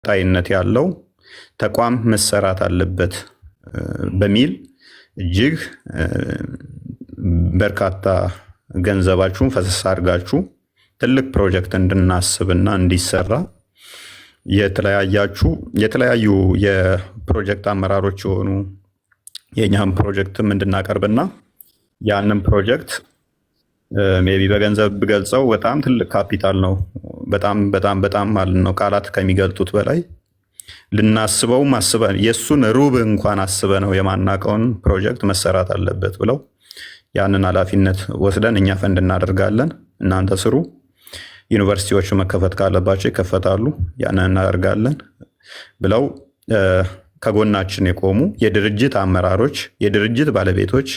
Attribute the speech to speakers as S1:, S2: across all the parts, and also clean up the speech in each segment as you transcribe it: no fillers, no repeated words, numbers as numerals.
S1: ቀጣይነት ያለው ተቋም መሰራት አለበት በሚል እጅግ በርካታ ገንዘባችሁን ፈሰስ አድርጋችሁ ትልቅ ፕሮጀክት እንድናስብና እንዲሰራ የተለያዩ የፕሮጀክት አመራሮች የሆኑ የኛም ፕሮጀክትም እንድናቀርብና ያንን ፕሮጀክት ሜቢ በገንዘብ ብገልጸው በጣም ትልቅ ካፒታል ነው። በጣም ማለት ነው ቃላት ከሚገልጡት በላይ ልናስበው ማስበን የሱን ሩብ እንኳን አስበ ነው የማናቀውን ፕሮጀክት መሰራት አለበት ብለው ያንን ኃላፊነት ወስደን እኛ ፈንድ እናደርጋለን፣ እናንተ ስሩ፣ ዩኒቨርሲቲዎች መከፈት ካለባቸው ይከፈታሉ፣ ያንን እናደርጋለን ብለው ከጎናችን የቆሙ የድርጅት አመራሮች፣ የድርጅት ባለቤቶች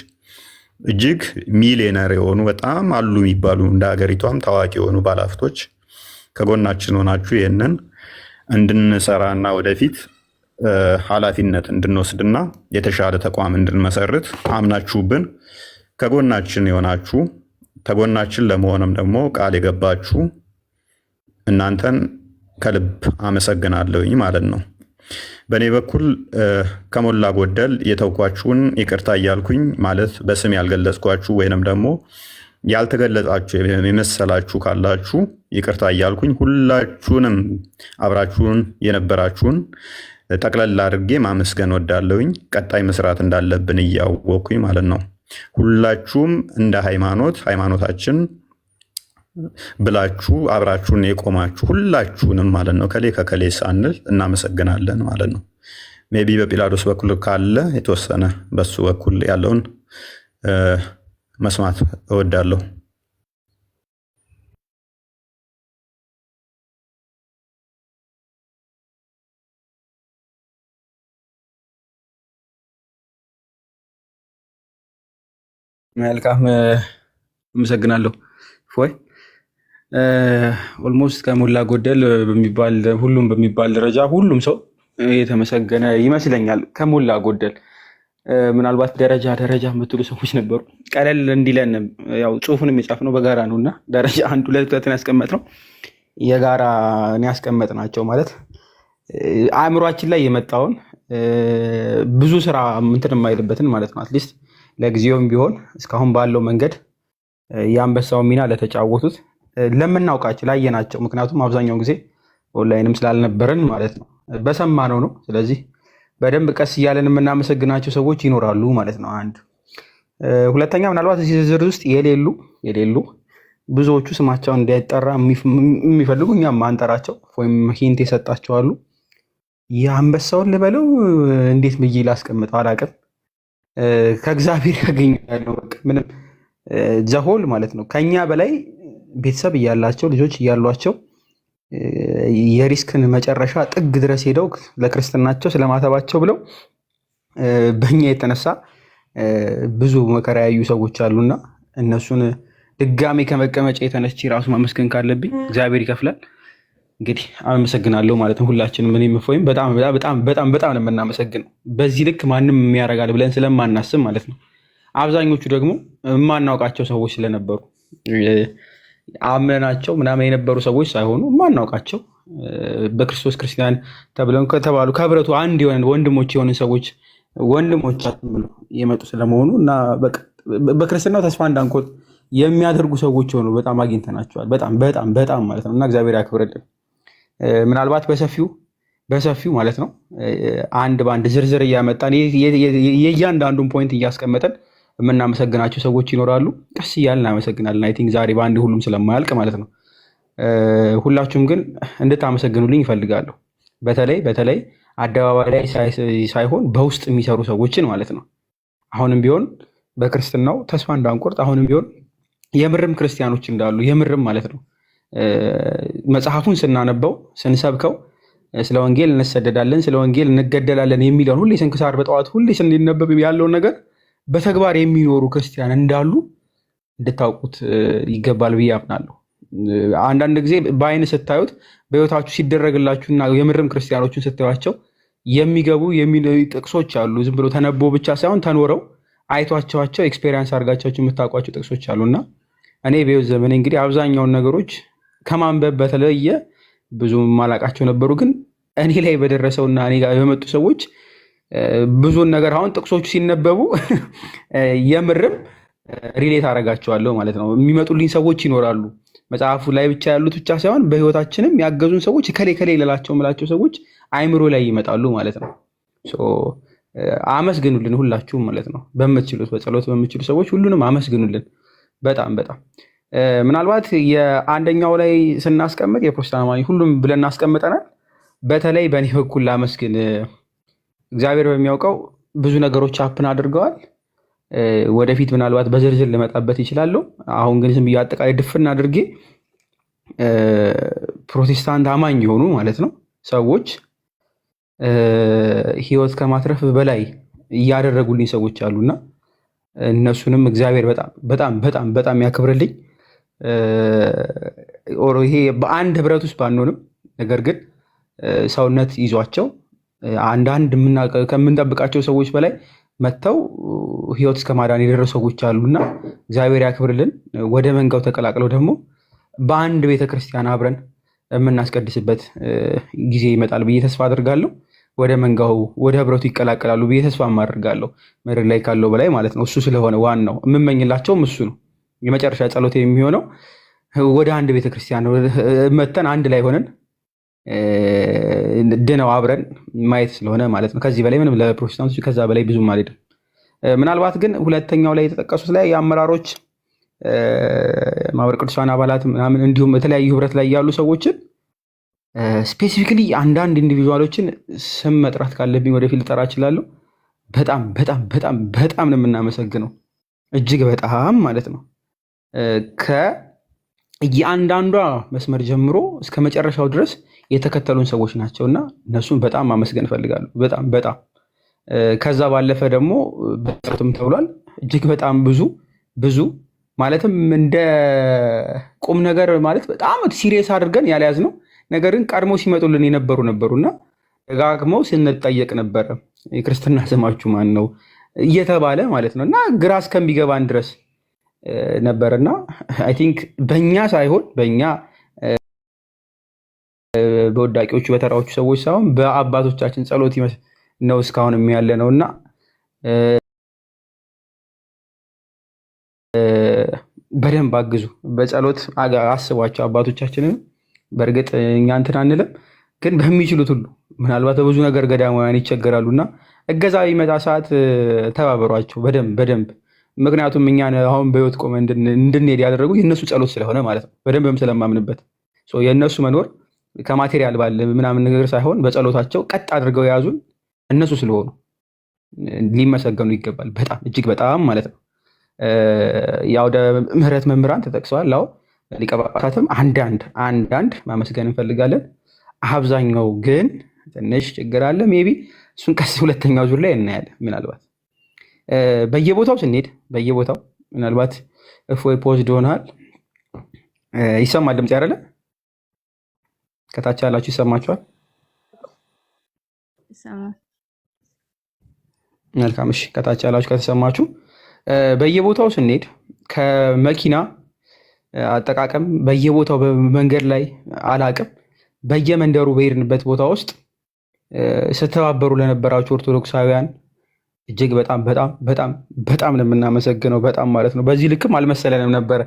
S1: እጅግ ሚሊዮነር የሆኑ በጣም አሉ የሚባሉ እንደ ሀገሪቷም ታዋቂ የሆኑ ባለሀብቶች ከጎናችን ሆናችሁ ይህንን እንድንሰራና ወደፊት ኃላፊነት እንድንወስድና የተሻለ ተቋም እንድንመሰርት አምናችሁብን ከጎናችን የሆናችሁ ከጎናችን ለመሆንም ደግሞ ቃል የገባችሁ እናንተን ከልብ አመሰግናለሁኝ ማለት ነው። በእኔ በኩል ከሞላ ጎደል የተውኳችሁን ይቅርታ እያልኩኝ ማለት በስም ያልገለጽኳችሁ ወይንም ደግሞ ያልተገለጻችሁ የመሰላችሁ ካላችሁ ይቅርታ እያልኩኝ ሁላችሁንም አብራችሁን የነበራችሁን ጠቅለል አድርጌ ማመስገን ወዳለሁኝ። ቀጣይ መስራት እንዳለብን እያወቅኩኝ ማለት ነው። ሁላችሁም እንደ ሃይማኖታችን ብላችሁ አብራችሁን የቆማችሁ ሁላችሁንም ማለት ነው ከከሌ ሳንል እናመሰግናለን ማለት ነው። ሜቢ በጲላጦስ በኩል ካለ የተወሰነ በሱ በኩል ያለውን መስማት እወዳለሁ።
S2: መልካም አመሰግናለሁ። ፎይ ኦልሞስት ከሞላ ጎደል ሁሉም በሚባል ደረጃ ሁሉም ሰው የተመሰገነ ይመስለኛል። ከሞላ ጎደል ምናልባት ደረጃ የምትሉ ሰዎች ነበሩ። ቀለል እንዲለን ያው ጽሁፉንም የጻፍነው በጋራ ነው እና ደረጃ 1 2 3 ያስቀመጥነው የጋራ ያስቀመጥናቸው ማለት አእምሯችን ላይ የመጣውን ብዙ ስራ እንትን የማይልበትን ማለት ነው። አትሊስት ለጊዜውም ቢሆን እስካሁን ባለው መንገድ የአንበሳውን ሚና ለተጫወቱት ለምናውቃቸው ላየናቸው፣ ምክንያቱም አብዛኛውን ጊዜ ኦንላይንም ስላልነበረን ማለት ነው በሰማነው ነው። ስለዚህ በደንብ ቀስ እያለን የምናመሰግናቸው ሰዎች ይኖራሉ ማለት ነው። አንድ ሁለተኛ፣ ምናልባት እዚህ ዝርዝር ውስጥ የሌሉ ብዙዎቹ ስማቸውን እንዳይጠራ የሚፈልጉ እኛም ማንጠራቸው ወይም ሂንት የሰጣቸው አሉ። የአንበሳውን ልበለው እንዴት ብዬ ላስቀምጠው አላውቅም። ከእግዚአብሔር ያገኛለው ምንም ዘሆል ማለት ነው። ከኛ በላይ ቤተሰብ እያላቸው ልጆች እያሏቸው የሪስክን መጨረሻ ጥግ ድረስ ሄደው ለክርስትናቸው ስለማተባቸው ብለው በእኛ የተነሳ ብዙ መከራ ያዩ ሰዎች አሉና እነሱን ድጋሜ ከመቀመጫ የተነስቼ ራሱ ማመስገን ካለብኝ እግዚአብሔር ይከፍላል። እንግዲህ አመሰግናለሁ ማለት ነው። ሁላችንም እኔ ምፎይም በጣም ነው የምናመሰግነው። በዚህ ልክ ማንም የሚያደርጋል ብለን ስለማናስብ ማለት ነው። አብዛኞቹ ደግሞ የማናውቃቸው ሰዎች ስለነበሩ አምነናቸው ምናምን የነበሩ ሰዎች ሳይሆኑ የማናውቃቸው በክርስቶስ ክርስቲያን ከተባሉ ከህብረቱ አንድ የሆነ ወንድሞች የሆኑ ሰዎች ወንድሞቻችን ብለው የመጡ ስለመሆኑ እና በክርስትናው ተስፋ እንዳንቆርጥ የሚያደርጉ ሰዎች ሆኑ በጣም አግኝተናቸዋል። በጣም ማለት ነው እና እግዚአብሔር ያክብርልን። ምናልባት በሰፊው ማለት ነው አንድ በአንድ ዝርዝር እያመጣን የእያንዳንዱን ፖይንት እያስቀመጠን የምናመሰግናቸው ሰዎች ይኖራሉ። ቀስ እያልን እናመሰግናለን። አይ ቲንክ ዛሬ በአንድ ሁሉም ስለማያልቅ ማለት ነው። ሁላችሁም ግን እንድታመሰግኑልኝ ይፈልጋለሁ። በተለይ አደባባይ ላይ ሳይሆን በውስጥ የሚሰሩ ሰዎችን ማለት ነው። አሁንም ቢሆን በክርስትናው ተስፋ እንዳንቆርጥ፣ አሁንም ቢሆን የምርም ክርስቲያኖች እንዳሉ የምርም ማለት ነው መጽሐፉን ስናነበው ስንሰብከው ስለ ወንጌል እንሰደዳለን፣ ስለ ወንጌል እንገደላለን የሚለውን ሁሌ ስንክሳር በጠዋት ሁሌ ስንነበብ ያለውን ነገር በተግባር የሚኖሩ ክርስቲያን እንዳሉ እንድታውቁት ይገባል ብዬ አምናለሁ። አንዳንድ ጊዜ በአይን ስታዩት በህይወታችሁ ሲደረግላችሁና የምርም ክርስቲያኖችን ስታዩቸው የሚገቡ ጥቅሶች አሉ። ዝም ብሎ ተነቦ ብቻ ሳይሆን ተኖረው አይቷቸዋቸው ኤክስፔሪንስ አድርጋቸው የምታውቋቸው ጥቅሶች አሉና እኔ በህይወት ዘመኔ እንግዲህ አብዛኛውን ነገሮች ከማንበብ በተለየ ብዙ ማላቃቸው ነበሩ፣ ግን እኔ ላይ በደረሰውና እኔ ጋር በመጡ ሰዎች ብዙን ነገር አሁን ጥቅሶቹ ሲነበቡ የምርም ሪሌት አደርጋቸዋለሁ ማለት ነው። የሚመጡልኝ ሰዎች ይኖራሉ። መጽሐፉ ላይ ብቻ ያሉት ብቻ ሳይሆን በህይወታችንም ያገዙን ሰዎች ከሌ ልላቸው ምላቸው ሰዎች አይምሮ ላይ ይመጣሉ ማለት ነው። አመስግኑልን ሁላችሁም ማለት ነው። በምትችሉት በጸሎት በምትችሉ ሰዎች ሁሉንም አመስግኑልን። በጣም በጣም ምናልባት የአንደኛው ላይ ስናስቀምጥ የፕሮቴስታንት አማኝ ሁሉም ብለን እናስቀምጠናል። በተለይ በእኔ በኩል ላመስግን። እግዚአብሔር በሚያውቀው ብዙ ነገሮች አፕን አድርገዋል። ወደፊት ምናልባት በዝርዝር ልመጣበት ይችላሉ። አሁን ግን ዝም ብዬ አጠቃላይ ድፍን አድርጌ ፕሮቴስታንት አማኝ የሆኑ ማለት ነው ሰዎች ህይወት ከማትረፍ በላይ እያደረጉልኝ ሰዎች አሉና እነሱንም እግዚአብሔር በጣም በጣም በጣም በጣም ያክብርልኝ። ይሄ በአንድ ህብረት ውስጥ ባንሆንም ነገር ግን ሰውነት ይዟቸው አንዳንድ ከምንጠብቃቸው ሰዎች በላይ መጥተው ህይወት እስከ ማዳን የደረሱ ሰዎች አሉና እግዚአብሔር ያክብርልን። ወደ መንጋው ተቀላቅለው ደግሞ በአንድ ቤተክርስቲያን አብረን የምናስቀድስበት ጊዜ ይመጣል ብዬ ተስፋ አድርጋለሁ። ወደ መንጋው ወደ ህብረቱ ይቀላቀላሉ ብዬ ተስፋ አድርጋለሁ። ምድር ላይ ካለው በላይ ማለት ነው። እሱ ስለሆነ ዋናው የምመኝላቸውም እሱ ነው። የመጨረሻ ጸሎት የሚሆነው ወደ አንድ ቤተክርስቲያን መተን አንድ ላይ ሆነን ድነው አብረን ማየት ስለሆነ ማለት ነው። ከዚህ በላይ ምንም ለፕሮቴስታንቶች ከዛ በላይ ብዙም አልሄድም። ምናልባት ግን ሁለተኛው ላይ የተጠቀሱት ላይ የአመራሮች ማህበረ ቅዱሳን አባላት ምናምን እንዲሁም የተለያዩ ህብረት ላይ ያሉ ሰዎችን ስፔሲፊክሊ አንዳንድ ኢንዲቪዥዋሎችን ስም መጥራት ካለብኝ ወደፊት ልጠራ እችላለሁ። በጣም በጣም በጣም በጣም ነው የምናመሰግነው። እጅግ በጣም ማለት ነው። ከየአንዳንዷ መስመር ጀምሮ እስከ መጨረሻው ድረስ የተከተሉን ሰዎች ናቸውና እነሱን በጣም ማመስገን እፈልጋለሁ። በጣም በጣም ከዛ ባለፈ ደግሞ በጥሩም ተብሏል። እጅግ በጣም ብዙ ማለትም እንደ ቁም ነገር ማለት በጣም ሲሪየስ አድርገን ያልያዝ ነው። ነገር ግን ቀድሞ ሲመጡልን ነበሩና ደጋግመው ስንጠየቅ ነበረ የክርስትና ስማችሁ ማን ነው እየተባለ ማለት ነው። እና ግራ እስከሚገባን ድረስ ነበርና አይ ቲንክ በእኛ ሳይሆን በእኛ በወዳቂዎቹ በተራዎቹ ሰዎች ሳይሆን በአባቶቻችን ጸሎት ነው እስካሁን ያለ ነው እና በደንብ አግዙ፣ በጸሎት አስቧቸው አባቶቻችንን። በእርግጥ እኛ እንትን አንልም፣ ግን በሚችሉት ሁሉ ምናልባት በብዙ ነገር ገዳማውያን ይቸገራሉና እገዛ ይመጣ ሰዓት ተባበሯቸው በደንብ። ምክንያቱም እኛን አሁን በህይወት ቆመ እንድንሄድ ያደረጉ የእነሱ ጸሎት ስለሆነ ማለት ነው። በደንብም ስለማምንበት የእነሱ መኖር ከማቴሪያል ባለ ምናምን ነገር ሳይሆን በጸሎታቸው ቀጥ አድርገው የያዙን እነሱ ስለሆኑ ሊመሰገኑ ይገባል። በጣም እጅግ በጣም ማለት ነው። የአውደ ምህረት መምህራን ተጠቅሰዋል። አዎ ሊቀ ጳጳሳትም አንዳንድ ማመስገን እንፈልጋለን። አብዛኛው ግን ትንሽ ችግር አለ። ሜይ ቢ እሱን ቀስ ሁለተኛው ዙር ላይ እናያለን። ምናልባት በየቦታው ስንሄድ ምናልባት እፎይ ፖዝድ ሆናል። ይሰማል ድምፅ አይደለ? ከታች ያላችሁ ይሰማችኋል? መልካም እሺ። ከታች ያላችሁ ከተሰማችሁ በየቦታው ስንሄድ ከመኪና አጠቃቀም በየቦታው በመንገድ ላይ አላቅም በየመንደሩ በሄድንበት ቦታ ውስጥ ስተባበሩ ለነበራችሁ ኦርቶዶክሳውያን እጅግ በጣም በጣም በጣም በጣም ነው የምናመሰግነው። በጣም ማለት ነው። በዚህ ልክም አልመሰለንም ነበር።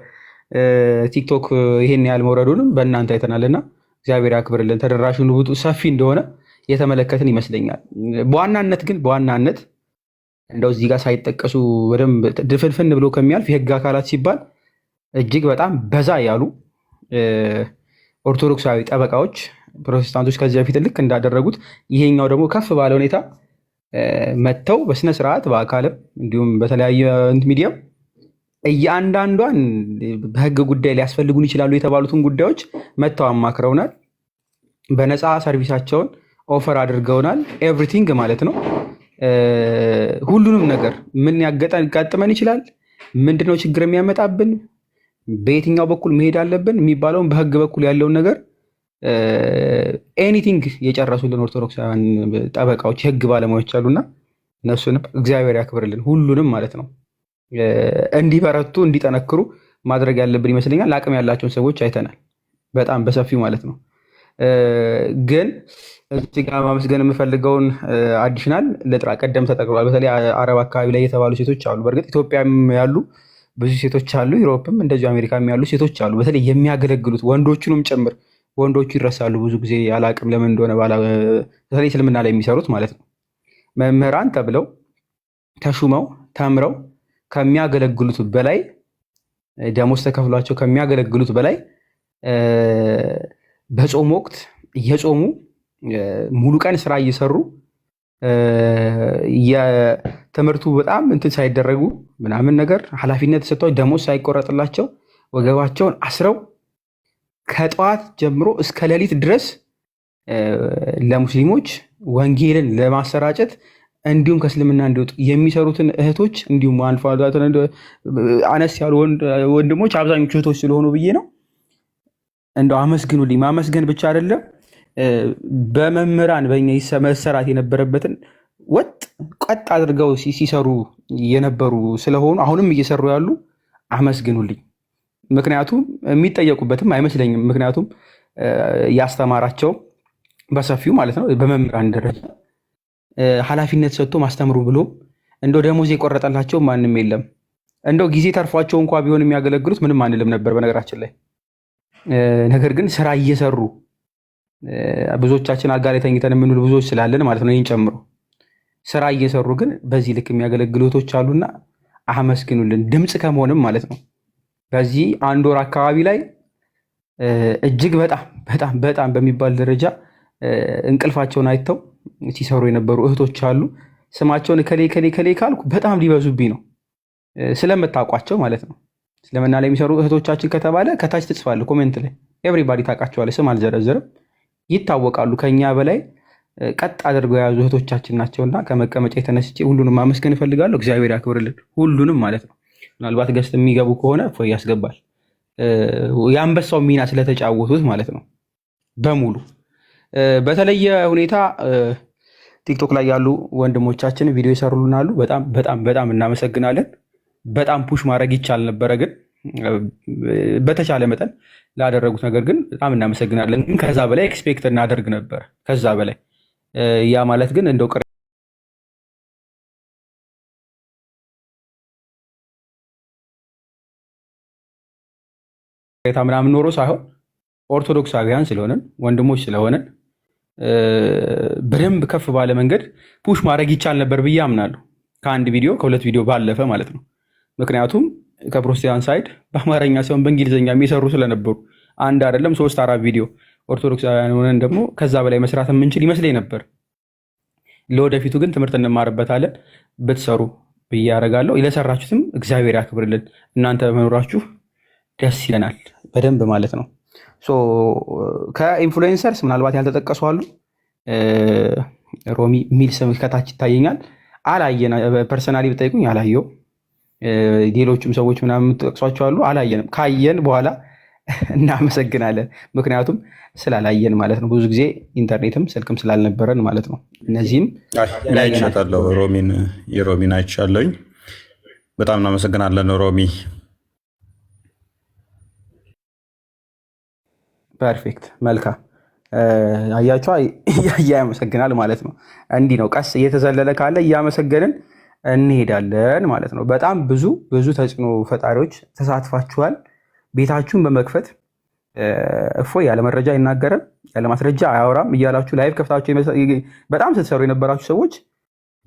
S2: ቲክቶክ ይሄን ያህል መውረዱንም በእናንተ አይተናልና እግዚአብሔር ያክብርልን። ተደራሹን ውጡ ሰፊ እንደሆነ የተመለከትን ይመስለኛል። በዋናነት እንደው እዚህ ጋር ሳይጠቀሱ በደንብ ድፍንፍን ብሎ ከሚያልፍ የህግ አካላት ሲባል እጅግ በጣም በዛ ያሉ ኦርቶዶክሳዊ ጠበቃዎች ፕሮቴስታንቶች ከዚህ በፊት ልክ እንዳደረጉት ይሄኛው ደግሞ ከፍ ባለ ሁኔታ መጥተው በስነ ስርዓት በአካልም እንዲሁም በተለያየ ሚዲያም እያንዳንዷን በህግ ጉዳይ ሊያስፈልጉን ይችላሉ የተባሉትን ጉዳዮች መጥተው አማክረውናል። በነፃ ሰርቪሳቸውን ኦፈር አድርገውናል። ኤቭሪቲንግ ማለት ነው። ሁሉንም ነገር ምን ያጋጥመን ይችላል፣ ምንድነው ችግር የሚያመጣብን፣ በየትኛው በኩል መሄድ አለብን የሚባለውን በህግ በኩል ያለውን ነገር ኤኒቲንግ የጨረሱልን ኦርቶዶክሳውያን ጠበቃዎች የህግ ባለሙያዎች አሉና እነሱንም እግዚአብሔር ያክብርልን። ሁሉንም ማለት ነው እንዲበረቱ እንዲጠነክሩ ማድረግ ያለብን ይመስለኛል። አቅም ያላቸውን ሰዎች አይተናል በጣም በሰፊው ማለት ነው። ግን እዚህ ጋር ማመስገን የምፈልገውን አዲሽናል ለጥራ ቀደም ተጠቅሏል። በተለይ አረብ አካባቢ ላይ የተባሉ ሴቶች አሉ። በእርግጥ ኢትዮጵያም ያሉ ብዙ ሴቶች አሉ፣ ዩሮፕም እንደዚሁ አሜሪካም ያሉ ሴቶች አሉ። በተለይ የሚያገለግሉት ወንዶቹንም ጭምር ወንዶቹ ይረሳሉ ብዙ ጊዜ አላቅም ለምን እንደሆነ በተለይ እስልምና ላይ የሚሰሩት ማለት ነው። መምህራን ተብለው ተሹመው ተምረው ከሚያገለግሉት በላይ ደሞዝ ተከፍሏቸው ከሚያገለግሉት በላይ በጾም ወቅት እየጾሙ ሙሉ ቀን ስራ እየሰሩ የትምህርቱ በጣም እንትን ሳይደረጉ ምናምን ነገር ኃላፊነት ተሰጥቷቸው ደሞዝ ሳይቆረጥላቸው ወገባቸውን አስረው ከጠዋት ጀምሮ እስከ ሌሊት ድረስ ለሙስሊሞች ወንጌልን ለማሰራጨት እንዲሁም ከእስልምና እንዲወጡ የሚሰሩትን እህቶች እንዲሁም አልፎ አነስ ያሉ ወንድሞች አብዛኞቹ እህቶች ስለሆኑ ብዬ ነው እንደው አመስግኑልኝ። ማመስገን ብቻ አይደለም፣ በመምህራን በእኛ መሰራት የነበረበትን ወጥ ቀጥ አድርገው ሲሰሩ የነበሩ ስለሆኑ አሁንም እየሰሩ ያሉ አመስግኑልኝ። ምክንያቱም የሚጠየቁበትም አይመስለኝም። ምክንያቱም ያስተማራቸው በሰፊው ማለት ነው በመምህራን ደረጃ ኃላፊነት ሰጥቶ ማስተምሩ ብሎ እንደው ደሞዝ የቆረጠላቸው ማንም የለም። እንደው ጊዜ ተርፏቸው እንኳ ቢሆን የሚያገለግሉት ምንም አንልም ነበር በነገራችን ላይ። ነገር ግን ስራ እየሰሩ ብዙዎቻችን አልጋ ላይ ተኝተን የምንውል ብዙዎች ስላለን ማለት ነው ይህን ጨምሮ ስራ እየሰሩ ግን በዚህ ልክ የሚያገለግሉ እህቶች አሉና አመስግኑልን። ድምፅ ከመሆንም ማለት ነው በዚህ አንድ ወር አካባቢ ላይ እጅግ በጣም በጣም በጣም በሚባል ደረጃ እንቅልፋቸውን አይተው ሲሰሩ የነበሩ እህቶች አሉ። ስማቸውን ከሌ ከሌ ከሌ ካልኩ በጣም ሊበዙብኝ ነው ስለምታውቋቸው ማለት ነው። እስልምና ላይ የሚሰሩ እህቶቻችን ከተባለ ከታች ትጽፋለህ ኮሜንት ላይ ኤቭሪባዲ ታውቃቸዋለህ። ስም አልዘረዝርም፣ ይታወቃሉ። ከኛ በላይ ቀጥ አድርገው የያዙ እህቶቻችን ናቸውና ከመቀመጫ የተነስቼ ሁሉንም ማመስገን እፈልጋለሁ። እግዚአብሔር ያክብርልን ሁሉንም ማለት ነው። ምናልባት ገስት የሚገቡ ከሆነ እፎይ ያስገባል። የአንበሳው ሚና ስለተጫወቱት ማለት ነው በሙሉ። በተለየ ሁኔታ ቲክቶክ ላይ ያሉ ወንድሞቻችን ቪዲዮ ይሰሩልናሉ። በጣም በጣም በጣም እናመሰግናለን። በጣም ፑሽ ማድረግ ይቻል ነበረ፣ ግን በተቻለ መጠን ላደረጉት ነገር ግን በጣም እናመሰግናለን። ግን ከዛ በላይ ኤክስፔክት እናደርግ ነበር። ከዛ በላይ ያ ማለት ግን እንደው ቅሬታ ምናምን ኖሮ ሳይሆን ኦርቶዶክሳዊያን ስለሆነን ወንድሞች ስለሆነን በደንብ ከፍ ባለ መንገድ ፑሽ ማድረግ ይቻል ነበር ብዬ አምናለሁ። ከአንድ ቪዲዮ ከሁለት ቪዲዮ ባለፈ ማለት ነው። ምክንያቱም ከፕሮቴስታንት ሳይድ በአማርኛ ሳይሆን በእንግሊዝኛ የሚሰሩ ስለነበሩ አንድ አይደለም 3-4 ቪዲዮ ኦርቶዶክሳውያን ሆነን ደግሞ ከዛ በላይ መስራት የምንችል ይመስለኝ ነበር። ለወደፊቱ ግን ትምህርት እንማርበታለን ብትሰሩ ብዬ አደርጋለሁ። ለሰራችሁትም እግዚአብሔር ያክብርልን። እናንተ በመኖራችሁ ደስ ይለናል በደንብ ማለት ነው። ከኢንፍሉዌንሰርስ ምናልባት ያልተጠቀሱ አሉ። ሮሚ የሚል ስም ከታች ይታየኛል። አላየን ፐርሰናሊ ብጠይቁኝ አላየው። ሌሎችም ሰዎች ምናምን የምትጠቅሷቸው አሉ። አላየንም። ካየን በኋላ እናመሰግናለን። ምክንያቱም ስላላየን ማለት ነው። ብዙ ጊዜ ኢንተርኔትም ስልክም ስላልነበረን ማለት ነው። እነዚህም
S1: አይቻታለሁ። የሮሚን አይቻለኝ። በጣም እናመሰግናለን ሮሚ።
S2: ፐርፌክት መልካም። አያቸዋ እያያ ያመሰግናል ማለት ነው። እንዲህ ነው ቀስ እየተዘለለ ካለ እያመሰገንን እንሄዳለን ማለት ነው። በጣም ብዙ ብዙ ተጽዕኖ ፈጣሪዎች ተሳትፋችኋል። ቤታችሁን በመክፈት እፎይ ያለ መረጃ አይናገርም ያለ ማስረጃ አያወራም እያላችሁ ላይቭ ከፍታችሁ በጣም ስትሰሩ የነበራችሁ ሰዎች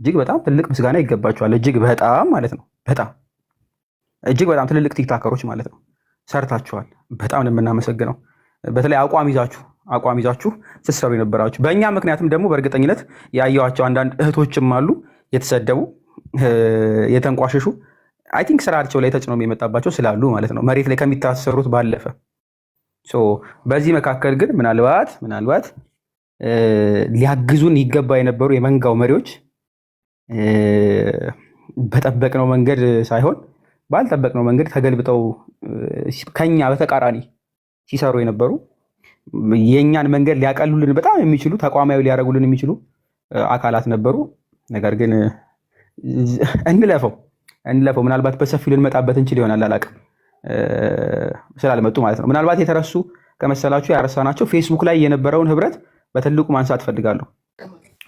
S2: እጅግ በጣም ትልቅ ምስጋና ይገባችኋል። እጅግ በጣም ማለት ነው። በጣም እጅግ በጣም ትልልቅ ቲክታከሮች ማለት ነው ሰርታችኋል። በጣም ነው የምናመሰግነው። በተለይ አቋም ይዛችሁ ስትሰሩ የነበራችሁ በእኛ ምክንያትም ደግሞ በእርግጠኝነት ያየኋቸው አንዳንድ እህቶችም አሉ የተሰደቡ የተንቋሸሹ አይ ቲንክ ስራቸው ላይ ተጽዕኖ የመጣባቸው ስላሉ ማለት ነው መሬት ላይ ከሚታሰሩት ባለፈ። በዚህ መካከል ግን ምናልባት ሊያግዙን ይገባ የነበሩ የመንጋው መሪዎች በጠበቅነው መንገድ ሳይሆን ባልጠበቅነው መንገድ ተገልብጠው ከኛ በተቃራኒ ሲሰሩ የነበሩ የእኛን መንገድ ሊያቀሉልን በጣም የሚችሉ ተቋማዊ ሊያደርጉልን የሚችሉ አካላት ነበሩ። ነገር ግን እንለፈው ምናልባት በሰፊው ልንመጣበት እንችል ይሆናል አላውቅም፣ ስላልመጡ ማለት ነው። ምናልባት የተረሱ ከመሰላችሁ ያረሳናቸው ፌስቡክ ላይ የነበረውን ህብረት በትልቁ ማንሳት ፈልጋለሁ።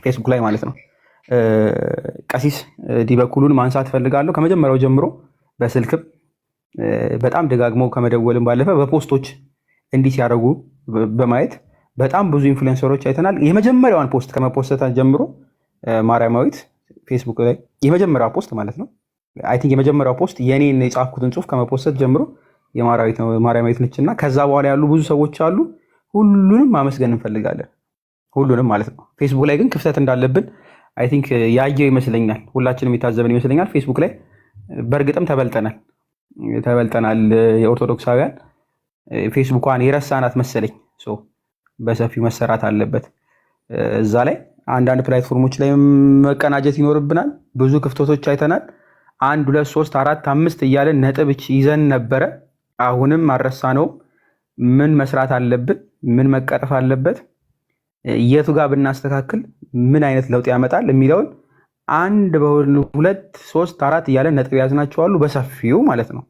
S2: ፌስቡክ ላይ ማለት ነው። ቀሲስ ዲበኩሉን ማንሳት ፈልጋለሁ። ከመጀመሪያው ጀምሮ በስልክም በጣም ደጋግመው ከመደወልም ባለፈ በፖስቶች እንዲህ ሲያደርጉ በማየት በጣም ብዙ ኢንፍሉዌንሰሮች አይተናል። የመጀመሪያዋን ፖስት ከመፖስተታ ጀምሮ ማርያማዊት ፌስቡክ ላይ የመጀመሪያዋ ፖስት ማለት ነው። አይ ቲንክ የመጀመሪያው ፖስት የኔን የጻፍኩትን ጽሁፍ ከመፖስተት ጀምሮ ማርያማዊት ነች እና ከዛ በኋላ ያሉ ብዙ ሰዎች አሉ። ሁሉንም ማመስገን እንፈልጋለን፣ ሁሉንም ማለት ነው። ፌስቡክ ላይ ግን ክፍተት እንዳለብን አይ ቲንክ ያየው ይመስለኛል፣ ሁላችንም የታዘብን ይመስለኛል። ፌስቡክ ላይ በእርግጥም ተበልጠናል። የኦርቶዶክሳውያን ፌስቡኳን የረሳናት መሰለኝ። በሰፊው መሰራት አለበት። እዛ ላይ አንዳንድ ፕላትፎርሞች ላይ መቀናጀት ይኖርብናል። ብዙ ክፍተቶች አይተናል። 1 2 3 4 5 እያለን ነጥብ ይዘን ነበረ። አሁንም አልረሳነውም። ምን መስራት አለብን? ምን መቀረፍ አለበት? የቱ ጋር ብናስተካክል ምን አይነት ለውጥ ያመጣል የሚለውን 1 2 3 4 እያለን ነጥብ ያዝናቸዋሉ በሰፊው ማለት ነው።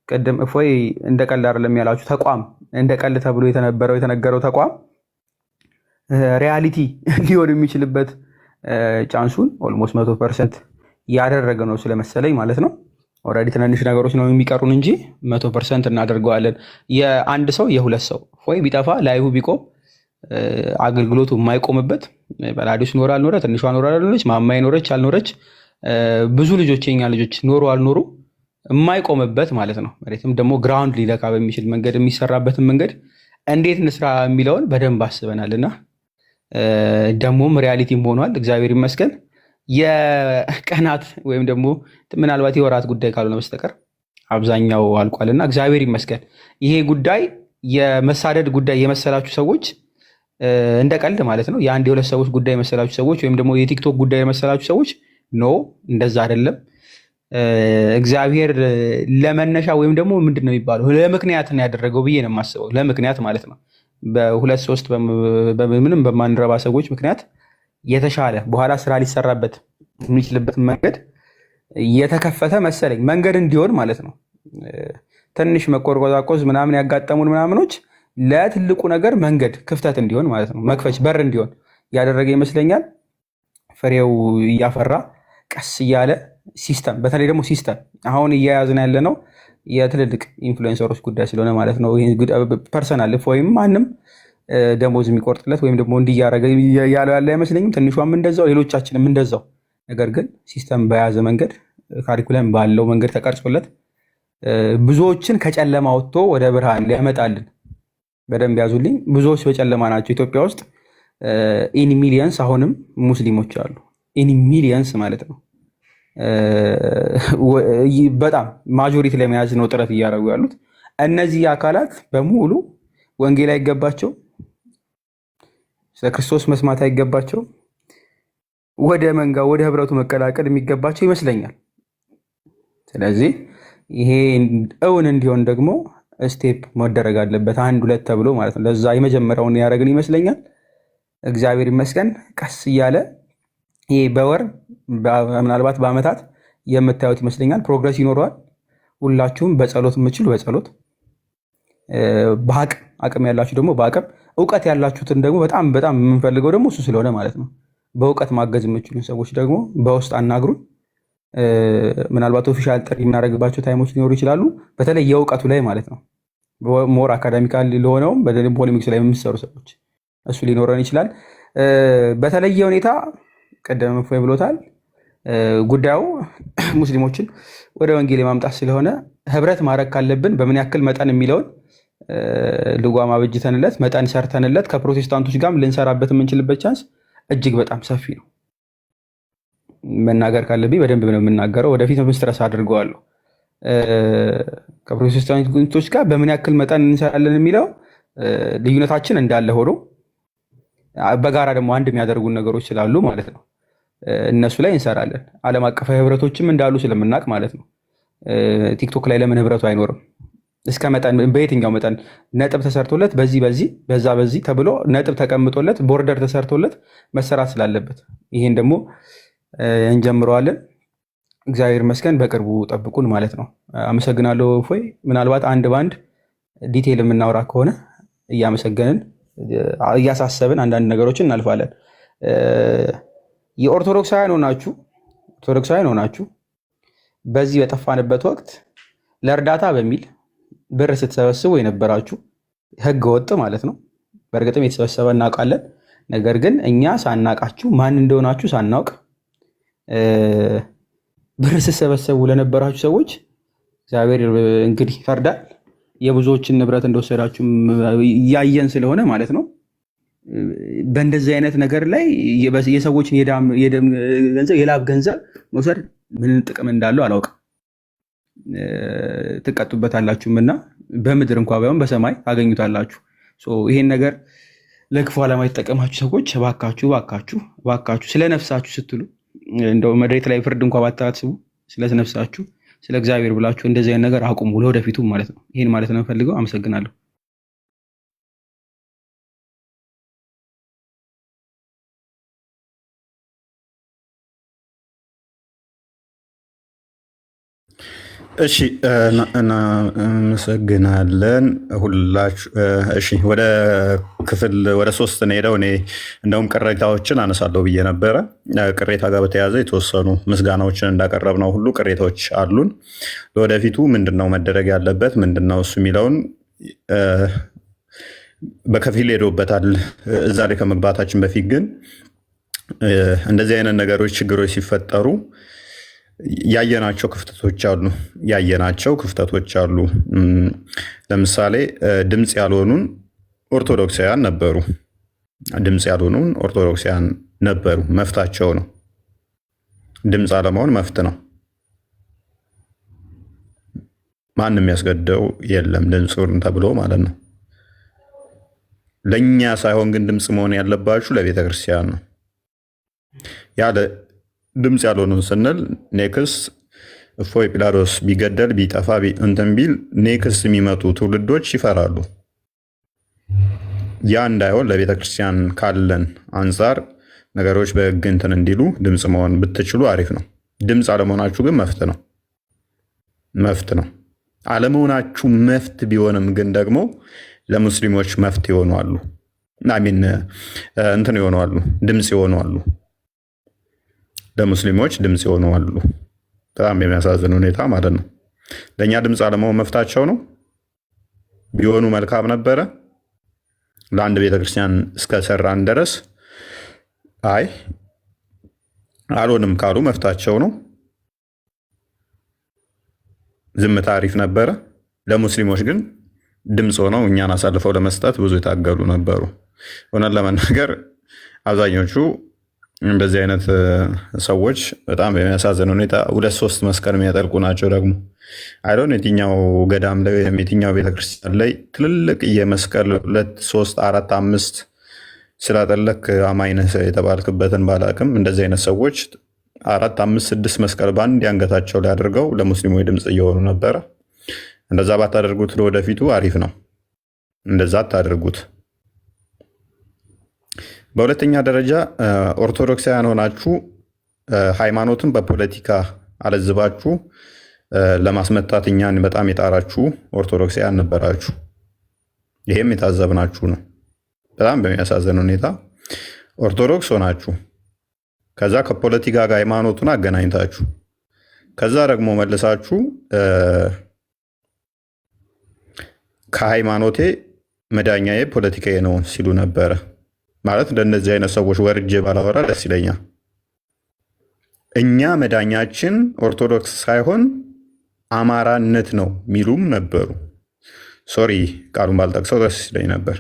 S2: ቅድም እፎይ እንደ ቀልድ አይደለም ያላችሁ ተቋም እንደ ቀልድ ተብሎ የተነገረው ተቋም ሪያሊቲ ሊሆን የሚችልበት ቻንሱን ኦልሞስት 100% ያደረገ ነው ስለመሰለኝ ማለት ነው። ኦልሬዲ ትናንሽ ነገሮች ነው የሚቀሩን እንጂ 100% እናደርገዋለን። የአንድ ሰው የሁለት ሰው እፎይ ቢጠፋ ላይሁ ቢቆም አገልግሎቱ የማይቆምበት በላዲስ ኖረ አልኖረ ትንሿ ኖረ አልኖረች ማማ ኖረች አልኖረች ብዙ ልጆች የኛ ልጆች ኖሩ አልኖሩ የማይቆምበት ማለት ነው። መሬትም ደግሞ ግራውንድ ሊለካ በሚችል መንገድ የሚሰራበትን መንገድ እንዴት እንስራ የሚለውን በደንብ አስበናልና ደግሞም ሪያሊቲም ሆኗል። እግዚአብሔር ይመስገን። የቀናት ወይም ደግሞ ምናልባት የወራት ጉዳይ ካልሆነ በስተቀር አብዛኛው አልቋልና እግዚአብሔር ይመስገን። ይሄ ጉዳይ የመሳደድ ጉዳይ የመሰላችሁ ሰዎች እንደ ቀልድ ማለት ነው። የአንድ የሁለት ሰዎች ጉዳይ የመሰላችሁ ሰዎች ወይም ደግሞ የቲክቶክ ጉዳይ የመሰላችሁ ሰዎች ኖ፣ እንደዛ አይደለም። እግዚአብሔር ለመነሻ ወይም ደግሞ ምንድን ነው የሚባለው ለምክንያት ነው ያደረገው ብዬ ነው የማስበው። ለምክንያት ማለት ነው። በሁለት ሶስት ምንም በማንረባ ሰዎች ምክንያት የተሻለ በኋላ ስራ ሊሰራበት የሚችልበት መንገድ የተከፈተ መሰለኝ። መንገድ እንዲሆን ማለት ነው። ትንሽ መቆርቆዛቆዝ ምናምን ያጋጠሙን ምናምኖች ለትልቁ ነገር መንገድ ክፍተት እንዲሆን ማለት ነው፣ መክፈች በር እንዲሆን ያደረገ ይመስለኛል። ፍሬው እያፈራ ቀስ እያለ ሲስተም፣ በተለይ ደግሞ ሲስተም አሁን እያያዝን ያለ ነው የትልልቅ ኢንፍሉዌንሰሮች ጉዳይ ስለሆነ ማለት ነው። ፐርሰናል ወይም ማንም ደሞዝ የሚቆርጥለት ወይም ደግሞ እንዲያረገ ያለው ያለ አይመስለኝም። ትንሿም እንደዛው፣ ሌሎቻችንም እንደዛው። ነገር ግን ሲስተም በያዘ መንገድ ካሪኩለም ባለው መንገድ ተቀርጾለት ብዙዎችን ከጨለማ ወጥቶ ወደ ብርሃን ሊያመጣልን። በደንብ ያዙልኝ። ብዙዎች በጨለማ ናቸው። ኢትዮጵያ ውስጥ ኢን ሚሊየንስ አሁንም ሙስሊሞች አሉ። ኢን ሚሊየንስ ማለት ነው። በጣም ማጆሪቲ ለመያዝ ነው ጥረት እያደረጉ ያሉት። እነዚህ አካላት በሙሉ ወንጌል አይገባቸው፣ ስለ ክርስቶስ መስማት አይገባቸው፣ ወደ መንጋ ወደ ህብረቱ መቀላቀል የሚገባቸው ይመስለኛል። ስለዚህ ይሄ እውን እንዲሆን ደግሞ ስቴፕ መደረግ አለበት፣ 1 2 ተብሎ ማለት ነው። ለዛ የመጀመሪያውን ያደረግን ይመስለኛል። እግዚአብሔር ይመስገን። ቀስ እያለ ይሄ በወር ምናልባት በአመታት የምታዩት ይመስለኛል ፕሮግረስ ይኖረዋል። ሁላችሁም በጸሎት የምችሉ በጸሎት አቅም ያላችሁ ደግሞ በአቅም እውቀት ያላችሁትን ደግሞ በጣም በጣም የምንፈልገው ደግሞ እሱ ስለሆነ ማለት ነው። በእውቀት ማገዝ የምችሉን ሰዎች ደግሞ በውስጥ አናግሩን። ምናልባት ኦፊሻል ጥሪ የምናደርግባቸው ታይሞች ሊኖሩ ይችላሉ። በተለይ የእውቀቱ ላይ ማለት ነው። ሞር አካዳሚካል ለሆነውም በደንብ ፖለሚክስ ላይ የሚሰሩ ሰዎች እሱ ሊኖረን ይችላል። በተለየ ሁኔታ ቀደም እፎይ ብሎታል። ጉዳዩ ሙስሊሞችን ወደ ወንጌል የማምጣት ስለሆነ ህብረት ማድረግ ካለብን በምን ያክል መጠን የሚለውን ልጓም አበጅተንለት መጠን ሰርተንለት ከፕሮቴስታንቶች ጋርም ልንሰራበት የምንችልበት ቻንስ እጅግ በጣም ሰፊ ነው። መናገር ካለብኝ በደንብ ነው የምናገረው። ወደፊት ስትረስ አድርገዋለሁ። ከፕሮቴስታንቶች ጋር በምን ያክል መጠን እንሰራለን የሚለው ልዩነታችን እንዳለ ሆኖ በጋራ ደግሞ አንድ የሚያደርጉን ነገሮች ስላሉ ማለት ነው እነሱ ላይ እንሰራለን። ዓለም አቀፋዊ ህብረቶችም እንዳሉ ስለምናውቅ ማለት ነው። ቲክቶክ ላይ ለምን ህብረቱ አይኖርም? እስከ መጠን በየትኛው መጠን ነጥብ ተሰርቶለት በዚህ በዛ በዚህ ተብሎ ነጥብ ተቀምጦለት ቦርደር ተሰርቶለት መሰራት ስላለበት ይሄን ደግሞ እንጀምረዋለን። እግዚአብሔር ይመስገን። በቅርቡ ጠብቁን ማለት ነው። አመሰግናለሁ እፎይ። ምናልባት አንድ ባንድ ዲቴይል የምናወራ ከሆነ እያመሰገንን እያሳሰብን አንዳንድ ነገሮችን እናልፋለን። የኦርቶዶክሳውያን ሆናችሁ በዚህ በጠፋንበት ወቅት ለእርዳታ በሚል ብር ስትሰበስቡ የነበራችሁ ህገ ወጥ ማለት ነው። በእርግጥም የተሰበሰበ እናውቃለን። ነገር ግን እኛ ሳናቃችሁ ማን እንደሆናችሁ ሳናውቅ ብር ስትሰበሰቡ ለነበራችሁ ሰዎች እግዚአብሔር እንግዲህ ይፈርዳል። የብዙዎችን ንብረት እንደወሰዳችሁ እያየን ስለሆነ ማለት ነው። በእንደዚህ አይነት ነገር ላይ የሰዎችን የላብ ገንዘብ መውሰድ ምን ጥቅም እንዳለው አላውቅም። ትቀጡበታላችሁም እና በምድር እንኳ ባይሆን በሰማይ ታገኙታላችሁ። ይሄን ነገር ለክፉ ዓላማ የተጠቀማችሁ ሰዎች እባካችሁ ስለ ነፍሳችሁ ስትሉ እንደው መሬት ላይ ፍርድ እንኳ ባታስቡ ስለ ነፍሳችሁ ስለ እግዚአብሔር ብላችሁ እንደዚህ አይነት ነገር አቁሙ፣ ለወደፊቱ ማለት ነው። ይሄን ማለት ነው የምፈልገው። አመሰግናለሁ።
S1: እሺ እናመሰግናለን ሁላችሁ። እሺ ወደ 3 ነው ሄደው። እኔ እንደውም ቅሬታዎችን አነሳለሁ ብዬ ነበረ። ቅሬታ ጋር በተያያዘ የተወሰኑ ምስጋናዎችን እንዳቀረብነው ሁሉ ቅሬታዎች አሉን። ለወደፊቱ ምንድነው መደረግ ያለበት ምንድነው እሱ የሚለውን በከፊል ሄዶበታል። እዛ ላይ ከመግባታችን በፊት ግን እንደዚህ አይነት ነገሮች ችግሮች ሲፈጠሩ ያየናቸው ክፍተቶች አሉ። ለምሳሌ ድምፅ ያልሆኑን ኦርቶዶክሳውያን ነበሩ። መፍታቸው ነው። ድምፅ አለመሆን መፍት ነው። ማንም ያስገደው የለም ድምፁን ተብሎ ማለት ነው። ለእኛ ሳይሆን ግን ድምፅ መሆን ያለባችሁ ለቤተክርስቲያን ነው። ያለ ድምፅ ያልሆኑን ስንል ኔክስ እፎይ ጲላጦስ ቢገደል ቢጠፋ እንትን ቢል ኔክስ የሚመጡ ትውልዶች ይፈራሉ። ያ እንዳይሆን ለቤተክርስቲያን ካለን አንጻር ነገሮች በሕግ እንትን እንዲሉ ድምፅ መሆን ብትችሉ አሪፍ ነው። ድምፅ አለመሆናችሁ ግን መፍት ነው። አለመሆናችሁ መፍት ቢሆንም ግን ደግሞ ለሙስሊሞች መፍት ይሆናሉ። እንትን ይሆናሉ፣ ድምፅ ይሆናሉ። ለሙስሊሞች ድምፅ ይሆናሉ። በጣም የሚያሳዝን ሁኔታ ማለት ነው። ለእኛ ድምፅ አለመሆን መፍታቸው ነው። ቢሆኑ መልካም ነበረ። ለአንድ ቤተክርስቲያን እስከሰራን ድረስ አይ አልሆንም ካሉ መፍታቸው ነው። ዝምታ አሪፍ ነበረ። ለሙስሊሞች ግን ድምፅ ሆነው እኛን አሳልፈው ለመስጠት ብዙ የታገሉ ነበሩ። እውነት ለመናገር አብዛኞቹ እንደዚህ አይነት ሰዎች በጣም በሚያሳዝን ሁኔታ 2-3 መስቀል የሚያጠልቁ ናቸው። ደግሞ አይዶን የትኛው ገዳም ላይ ወይም የትኛው ቤተክርስቲያን ላይ ትልልቅ የመስቀል 2-3-4-5 ስላጠለክ አማኝ ነህ የተባልክበትን ባላቅም እንደዚህ አይነት ሰዎች 4-5-6 መስቀል በአንድ አንገታቸው ላይ አድርገው ለሙስሊሞች ድምፅ እየሆኑ ነበረ። እንደዛ ባታደርጉት ለወደፊቱ አሪፍ ነው። እንደዛ አታደርጉት። በሁለተኛ ደረጃ ኦርቶዶክሳውያን ሆናችሁ ሃይማኖትን በፖለቲካ አለዝባችሁ ለማስመታት እኛን በጣም የጣራችሁ ኦርቶዶክሳውያን ነበራችሁ። ይሄም የታዘብናችሁ ነው። በጣም በሚያሳዝን ሁኔታ ኦርቶዶክስ ሆናችሁ ከዛ ከፖለቲካ ጋር ሃይማኖቱን አገናኝታችሁ ከዛ ደግሞ መልሳችሁ ከሃይማኖቴ መዳኛዬ ፖለቲካዬ ነው ሲሉ ነበረ። ማለት እንደነዚህ አይነት ሰዎች ወርጄ ባላወራ ደስ ይለኛል። እኛ መዳኛችን ኦርቶዶክስ ሳይሆን አማራነት ነው ሚሉም ነበሩ። ሶሪ ቃሉን ባልጠቅሰው ደስ ይለኝ ነበር።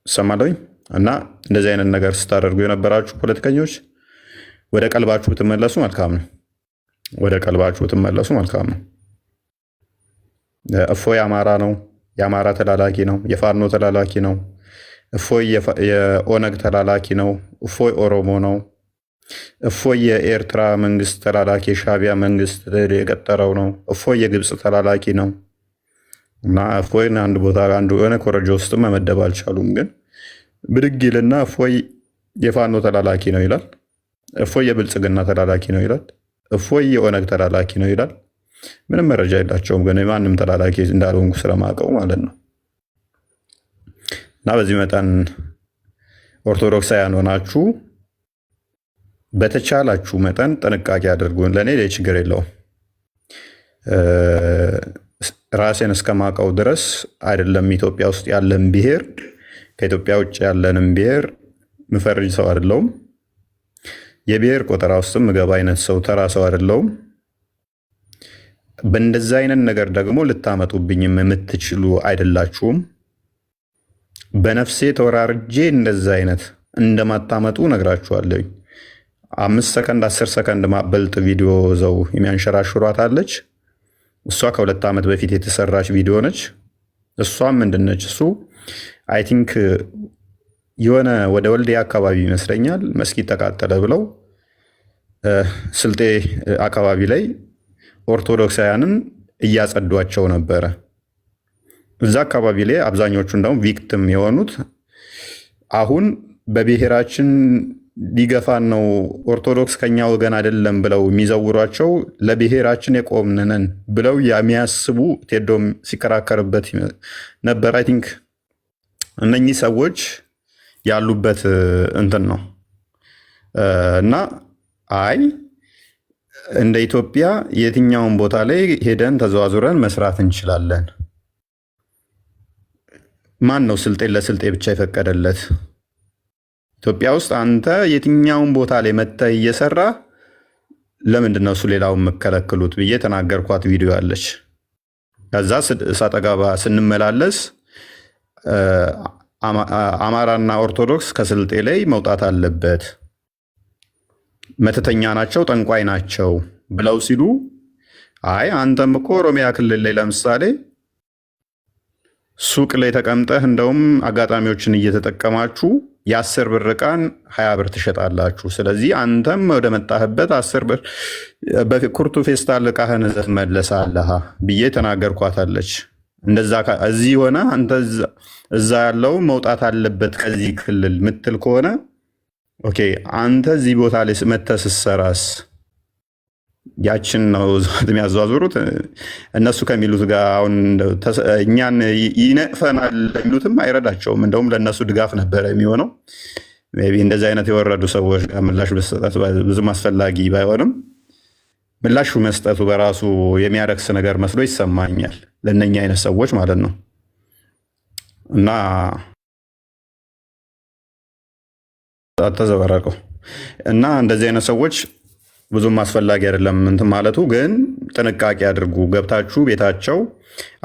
S1: ሰማለኝ። እና እንደዚህ አይነት ነገር ስታደርጉ የነበራችሁ ፖለቲከኞች ወደ ቀልባችሁ ብትመለሱ መልካም ነው። እፎይ አማራ ነው፣ የአማራ ተላላኪ ነው፣ የፋኖ ተላላኪ ነው። እፎይ የኦነግ ተላላኪ ነው። እፎይ ኦሮሞ ነው። እፎይ የኤርትራ መንግስት ተላላኪ የሻዕቢያ መንግስት የቀጠረው ነው። እፎይ የግብፅ ተላላኪ ነው። እና እፎይን አንድ ቦታ የሆነ ኮረጆ ውስጥ መመደብ አልቻሉም። ግን ብድግ ይልና እፎይ የፋኖ ተላላኪ ነው ይላል። እፎይ የብልጽግና ተላላኪ ነው ይላል። እፎይ የኦነግ ተላላኪ ነው ይላል። ምንም መረጃ የላቸውም። ግን የማንም ተላላኪ እንዳልሆንኩ ስለማውቀው ማለት ነው። እና በዚህ መጠን ኦርቶዶክሳውያን ሆናችሁ በተቻላችሁ መጠን ጥንቃቄ አድርጉ። ለእኔ ችግር የለውም። ራሴን እስከማውቀው ድረስ አይደለም ኢትዮጵያ ውስጥ ያለን ብሔር ከኢትዮጵያ ውጭ ያለንም ብሔር ምፈርጅ ሰው አይደለውም። የብሔር ቆጠራ ውስጥም ምገባ አይነት ሰው ተራ ሰው አይደለውም። በእንደዛ አይነት ነገር ደግሞ ልታመጡብኝም የምትችሉ አይደላችሁም። በነፍሴ ተወራርጄ እንደዛ አይነት እንደማታመጡ ነግራችኋለሁ። 5 ሰከንድ 10 ሰከንድ ማበልጥ ቪዲዮ ዘው የሚያንሸራሽሯት አለች። እሷ ከ2 ዓመት በፊት የተሰራች ቪዲዮ ነች። እሷም ምንድነች እሱ አይ ቲንክ የሆነ ወደ ወልዲያ አካባቢ ይመስለኛል መስጊድ ተቃጠለ ብለው ስልጤ አካባቢ ላይ ኦርቶዶክሳውያንን እያጸዷቸው ነበረ። እዛ አካባቢ ላይ አብዛኞቹ እንደውም ቪክቲም የሆኑት አሁን በብሔራችን ሊገፋን ነው ኦርቶዶክስ ከኛ ወገን አይደለም ብለው የሚዘውሯቸው ለብሔራችን የቆምነን ብለው የሚያስቡ ቴዶም ሲከራከርበት ነበር። አይ ቲንክ እነኚህ ሰዎች ያሉበት እንትን ነው እና አይ እንደ ኢትዮጵያ የትኛውን ቦታ ላይ ሄደን ተዘዋዙረን መስራት እንችላለን። ማን ነው ስልጤ ለስልጤ ብቻ የፈቀደለት? ኢትዮጵያ ውስጥ አንተ የትኛውን ቦታ ላይ መተህ እየሰራ ለምንድን ነው እሱ ሌላውን የምከለክሉት ብዬ ተናገርኳት ቪዲዮ አለች። ከዛ ሳጠጋባ ስንመላለስ አማራና ኦርቶዶክስ ከስልጤ ላይ መውጣት አለበት፣ መተተኛ ናቸው፣ ጠንቋይ ናቸው ብለው ሲሉ አይ አንተም እኮ ኦሮሚያ ክልል ላይ ለምሳሌ ሱቅ ላይ ተቀምጠህ እንደውም አጋጣሚዎችን እየተጠቀማችሁ የ10 ብር ዕቃን 20 ብር ትሸጣላችሁ። ስለዚህ አንተም ወደ መጣህበት 10 ብር በኩርቱ ፌስታል ዕቃህን ይዘህ ትመለሳለህ ብዬ ተናገርኳታለች። እንደዛ እዚህ ሆነ አንተ እዛ ያለው መውጣት አለበት ከዚህ ክልል ምትል ከሆነ ኦኬ፣ አንተ እዚህ ቦታ ላይ መተህ ስትሰራስ ያችን ነው የሚያዟዙሩት እነሱ ከሚሉት ጋር። አሁን እኛን ይነቅፈናል የሚሉትም አይረዳቸውም። እንደውም ለእነሱ ድጋፍ ነበረ የሚሆነው። ሜይ ቢ እንደዚህ አይነት የወረዱ ሰዎች ጋር ምላሽ መስጠት ብዙም አስፈላጊ ባይሆንም ምላሹ መስጠቱ በራሱ የሚያረክስ ነገር መስሎ ይሰማኛል ለእነኛ አይነት ሰዎች ማለት ነው። እና ተዘበረቀው እና እንደዚህ አይነት ሰዎች ብዙም አስፈላጊ አይደለም እንትን ማለቱ። ግን ጥንቃቄ አድርጉ። ገብታችሁ ቤታቸው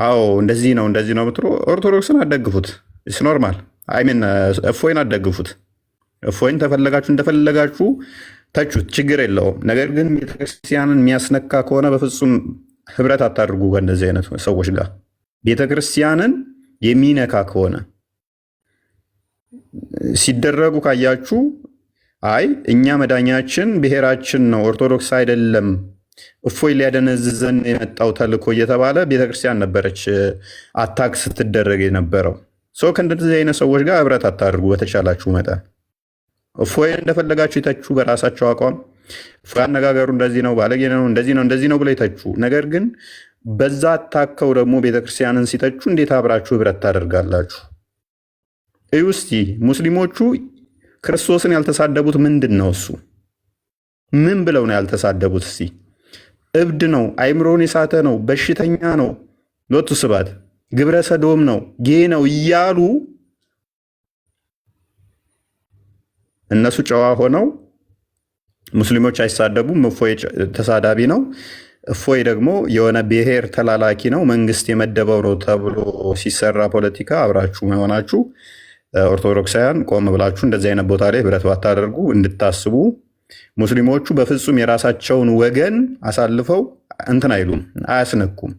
S1: አዎ እንደዚህ ነው እንደዚህ ነው ብትሉ ኦርቶዶክስን አትደግፉት። ኢትስ ኖርማል። አይሚን እፎይን አትደግፉት። እፎይን ተፈለጋችሁ እንደፈለጋችሁ ተቹት፣ ችግር የለውም። ነገር ግን ቤተክርስቲያንን የሚያስነካ ከሆነ በፍጹም ህብረት አታድርጉ ከእንደዚህ አይነት ሰዎች ጋር። ቤተክርስቲያንን የሚነካ ከሆነ ሲደረጉ ካያችሁ አይ እኛ መዳኛችን ብሔራችን ነው ኦርቶዶክስ አይደለም፣ እፎይ ሊያደነዝዘን የመጣው ተልእኮ እየተባለ ቤተክርስቲያን ነበረች አታክ ስትደረግ የነበረው። ሰው ከእንደዚህ አይነት ሰዎች ጋር ህብረት አታድርጉ በተቻላችሁ መጠን። እፎይ እንደፈለጋችሁ ይተቹ በራሳቸው አቋም። እፎይ አነጋገሩ እንደዚህ ነው፣ ባለጌ ነው፣ እንደዚህ ነው ብለው ይተቹ። ነገር ግን በዛ አታከው ደግሞ ቤተክርስቲያንን ሲተቹ እንዴት አብራችሁ ህብረት ታደርጋላችሁ? እዩ እስቲ ሙስሊሞቹ ክርስቶስን ያልተሳደቡት ምንድን ነው? እሱ ምን ብለው ነው ያልተሳደቡት? እስቲ እብድ ነው፣ አይምሮን የሳተ ነው፣ በሽተኛ ነው፣ ሎቱ ስባት ግብረ ሰዶም ነው፣ ጌ ነው እያሉ እነሱ ጨዋ ሆነው ሙስሊሞች አይሳደቡም። እፎይ ተሳዳቢ ነው፣ እፎይ ደግሞ የሆነ ብሔር ተላላኪ ነው፣ መንግስት የመደበው ነው ተብሎ ሲሰራ ፖለቲካ አብራችሁ መሆናችሁ ኦርቶዶክሳውያን ቆም ብላችሁ እንደዚህ አይነት ቦታ ላይ ህብረት ባታደርጉ እንድታስቡ። ሙስሊሞቹ በፍጹም የራሳቸውን ወገን አሳልፈው እንትን አይሉም፣ አያስነኩም።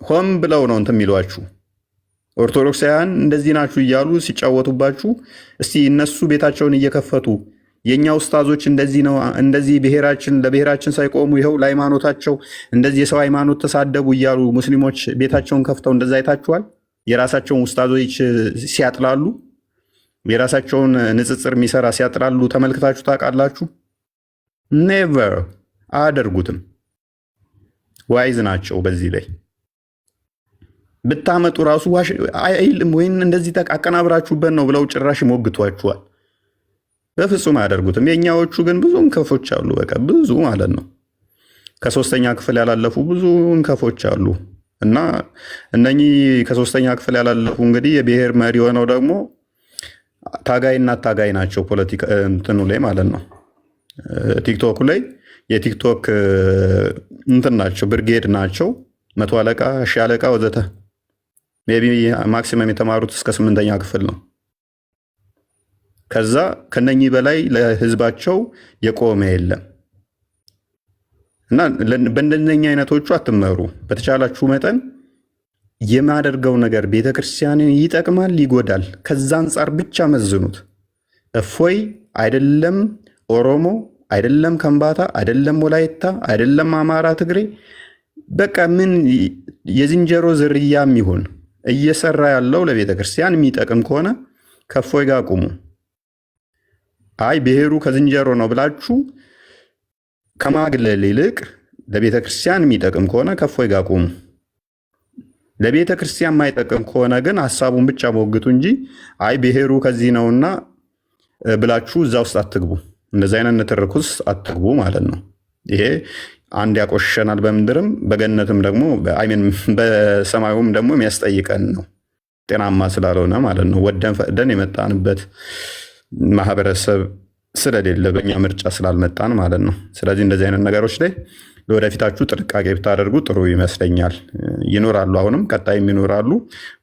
S1: ሆም ብለው ነው እንትን የሚሏችሁ። ኦርቶዶክሳውያን እንደዚህ ናችሁ እያሉ ሲጫወቱባችሁ፣ እስቲ እነሱ ቤታቸውን እየከፈቱ የእኛ ኡስታዞች እንደዚህ ነው እንደዚህ ለብሔራችን ሳይቆሙ ይኸው ለሃይማኖታቸው እንደዚህ የሰው ሃይማኖት ተሳደቡ እያሉ ሙስሊሞች ቤታቸውን ከፍተው እንደዛ አይታችኋል? የራሳቸውን ኡስታዞች ሲያጥላሉ፣ የራሳቸውን ንጽጽር የሚሰራ ሲያጥላሉ ተመልክታችሁ ታውቃላችሁ? ኔቨር አያደርጉትም። ዋይዝ ናቸው በዚህ ላይ ብታመጡ ራሱ አይልም ወይም እንደዚህ አቀናብራችሁበት ነው ብለው ጭራሽ ይሞግቷችኋል። በፍጹም አያደርጉትም። የእኛዎቹ ግን ብዙ እንከፎች አሉ። በቃ ብዙ ማለት ነው። ከሶስተኛ ክፍል ያላለፉ ብዙ እንከፎች አሉ እና እነኚህ ከሶስተኛ ክፍል ያላለፉ እንግዲህ የብሔር መሪ ሆነው ደግሞ ታጋይና ታጋይ ናቸው። ፖለቲካ እንትኑ ላይ ማለት ነው። ቲክቶክ ላይ የቲክቶክ እንትን ናቸው፣ ብርጌድ ናቸው። 100 አለቃ፣ 1000 አለቃ ወዘተ። ሜይ ቢ ማክሲመም የተማሩት እስከ 8ኛ ክፍል ነው። ከዛ ከነኚህ በላይ ለህዝባቸው የቆመ የለም እና በእንደነኛ አይነቶቹ አትመሩ። በተቻላችሁ መጠን የማደርገው ነገር ቤተክርስቲያንን ይጠቅማል ይጎዳል፣ ከዛ አንጻር ብቻ መዝኑት። እፎይ አይደለም ኦሮሞ አይደለም ከምባታ አይደለም ወላይታ አይደለም አማራ ትግሬ፣ በቃ ምን የዝንጀሮ ዝርያም ይሁን እየሰራ ያለው ለቤተክርስቲያን የሚጠቅም ከሆነ ከእፎይ ጋር ቁሙ። አይ ብሔሩ ከዝንጀሮ ነው ብላችሁ ከማግለል ይልቅ ለቤተክርስቲያን የሚጠቅም ከሆነ ከእፎይ ጋር ቁሙ። ለቤተክርስቲያን የማይጠቅም ከሆነ ግን ሀሳቡን ብቻ ሞግቱ እንጂ አይ ብሔሩ ከዚህ ነውና ብላችሁ እዛ ውስጥ አትግቡ። እንደዚህ አይነት ንትርክ ውስጥ አትግቡ ማለት ነው። ይሄ አንድ ያቆሸናል፣ በምድርም በገነትም ደግሞ በሰማዩም ደግሞ የሚያስጠይቀን ነው፣ ጤናማ ስላልሆነ ማለት ነው። ወደን ፈቅደን የመጣንበት ማህበረሰብ ስለሌለ በእኛ ምርጫ ስላልመጣን ማለት ነው። ስለዚህ እንደዚህ አይነት ነገሮች ላይ ለወደፊታችሁ ጥንቃቄ ብታደርጉ ጥሩ ይመስለኛል። ይኖራሉ፣ አሁንም ቀጣይም ይኖራሉ፣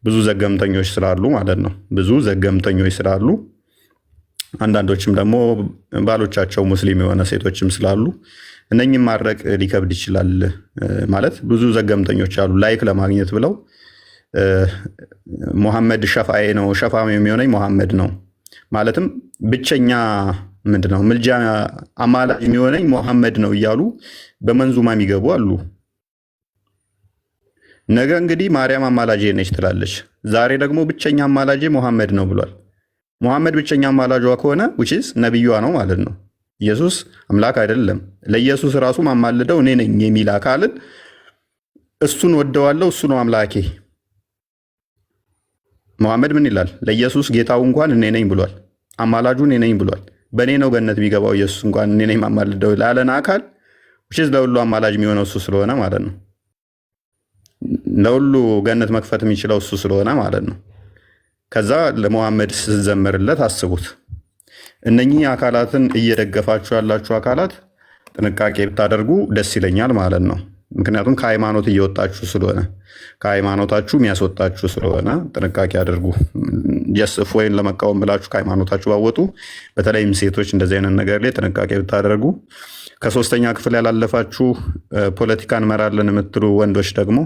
S1: ብዙ ዘገምተኞች ስላሉ ማለት ነው። ብዙ ዘገምተኞች ስላሉ አንዳንዶችም ደግሞ ባሎቻቸው ሙስሊም የሆነ ሴቶችም ስላሉ እነኝም ማድረቅ ሊከብድ ይችላል። ማለት ብዙ ዘገምተኞች አሉ። ላይክ ለማግኘት ብለው ሙሐመድ ሸፋዬ ነው፣ ሸፋ የሚሆነኝ ሙሐመድ ነው፣ ማለትም ብቸኛ ምንድነው ምልጃ አማላጅ የሚሆነኝ ሙሐመድ ነው እያሉ በመንዙማ የሚገቡ አሉ። ነገ እንግዲህ ማርያም አማላጄ ነች ትላለች። ዛሬ ደግሞ ብቸኛ አማላጄ ሙሐመድ ነው ብሏል። ሙሐመድ ብቸኛ አማላጇ ከሆነ ውጪስ ነብዩዋ ነው ማለት ነው። ኢየሱስ አምላክ አይደለም። ለኢየሱስ ራሱ ማማልደው እኔ ነኝ የሚል አካልን እሱን ወደዋለሁ፣ እሱ ነው አምላኬ። ሙሐመድ ምን ይላል? ለኢየሱስ ጌታው እንኳን እኔ ነኝ ብሏል። አማላጁ እኔ ነኝ ብሏል። በእኔ ነው ገነት የሚገባው ኢየሱስ እንኳን እኔ ነኝ ማማልደው ላለን አካል ውጪስ ለሁሉ አማላጅ የሚሆነው እሱ ስለሆነ ማለት ነው። ለሁሉ ገነት መክፈት የሚችለው እሱ ስለሆነ ማለት ነው። ከዛ ለሙሐመድ ስትዘምርለት አስቡት። እነኚህ አካላትን እየደገፋችሁ ያላችሁ አካላት ጥንቃቄ ብታደርጉ ደስ ይለኛል ማለት ነው። ምክንያቱም ከሃይማኖት እየወጣችሁ ስለሆነ፣ ከሃይማኖታችሁ የሚያስወጣችሁ ስለሆነ ጥንቃቄ አድርጉ። እፎይን ለመቃወም ብላችሁ ከሃይማኖታችሁ ባወጡ፣ በተለይም ሴቶች እንደዚህ አይነት ነገር ላይ ጥንቃቄ ብታደርጉ፣ ከሶስተኛ ክፍል ያላለፋችሁ ፖለቲካ እንመራለን የምትሉ ወንዶች ደግሞ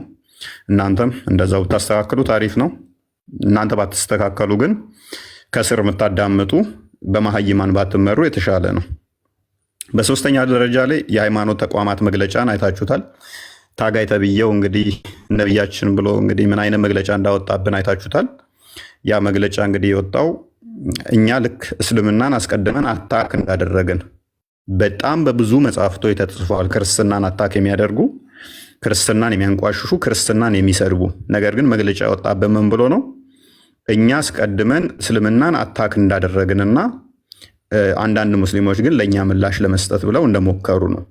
S1: እናንተም እንደዛው ብታስተካክሉ ታሪፍ ነው። እናንተ ባትስተካከሉ ግን ከስር የምታዳምጡ በመሀይማን ባትመሩ የተሻለ ነው። በሶስተኛ ደረጃ ላይ የሃይማኖት ተቋማት መግለጫን አይታችሁታል። ታጋይ ተብዬው እንግዲህ ነብያችን ብሎ እንግዲህ ምን አይነት መግለጫ እንዳወጣብን አይታችሁታል። ያ መግለጫ እንግዲህ የወጣው እኛ ልክ እስልምናን አስቀድመን አታክ እንዳደረግን በጣም በብዙ መጽሐፍቶች ተጽፏል። ክርስትናን አታክ የሚያደርጉ፣ ክርስትናን የሚያንቋሽሹ፣ ክርስትናን የሚሰድቡ። ነገር ግን መግለጫ ያወጣብን ምን ብሎ ነው? እኛ አስቀድመን እስልምናን አታክ እንዳደረግንና አንዳንድ ሙስሊሞች ግን ለእኛ ምላሽ ለመስጠት ብለው እንደሞከሩ ነው።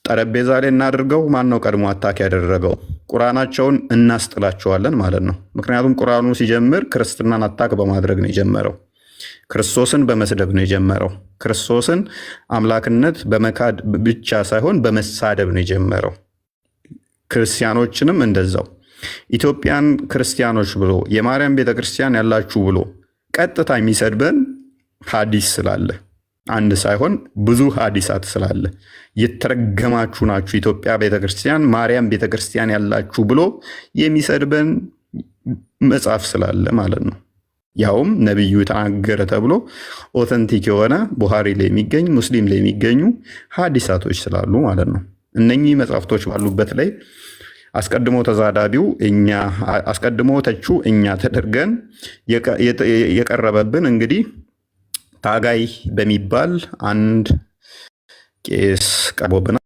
S1: ጠረጴዛ ላይ እናድርገው። ማን ነው ቀድሞ አታክ ያደረገው? ቁርአናቸውን እናስጥላቸዋለን ማለት ነው። ምክንያቱም ቁርአኑ ሲጀምር ክርስትናን አታክ በማድረግ ነው የጀመረው። ክርስቶስን በመስደብ ነው የጀመረው። ክርስቶስን አምላክነት በመካድ ብቻ ሳይሆን በመሳደብ ነው የጀመረው። ክርስቲያኖችንም እንደዛው ኢትዮጵያን ክርስቲያኖች ብሎ የማርያም ቤተክርስቲያን ያላችሁ ብሎ ቀጥታ የሚሰድበን ሐዲስ ስላለ፣ አንድ ሳይሆን ብዙ ሐዲሳት ስላለ የተረገማችሁ ናችሁ ኢትዮጵያ ቤተክርስቲያን ማርያም ቤተክርስቲያን ያላችሁ ብሎ የሚሰድበን መጽሐፍ ስላለ ማለት ነው። ያውም ነብዩ ተናገረ ተብሎ ኦተንቲክ የሆነ ቡሃሪ ላይ የሚገኝ ሙስሊም ላይ የሚገኙ ሐዲሳቶች ስላሉ ማለት ነው። እነኚህ መጽሐፍቶች ባሉበት ላይ አስቀድሞ ተዛዳቢው እኛ፣ አስቀድሞ ተቹ እኛ ተደርገን የቀረበብን እንግዲህ ታጋይ በሚባል አንድ ቄስ ቀርቦብናል።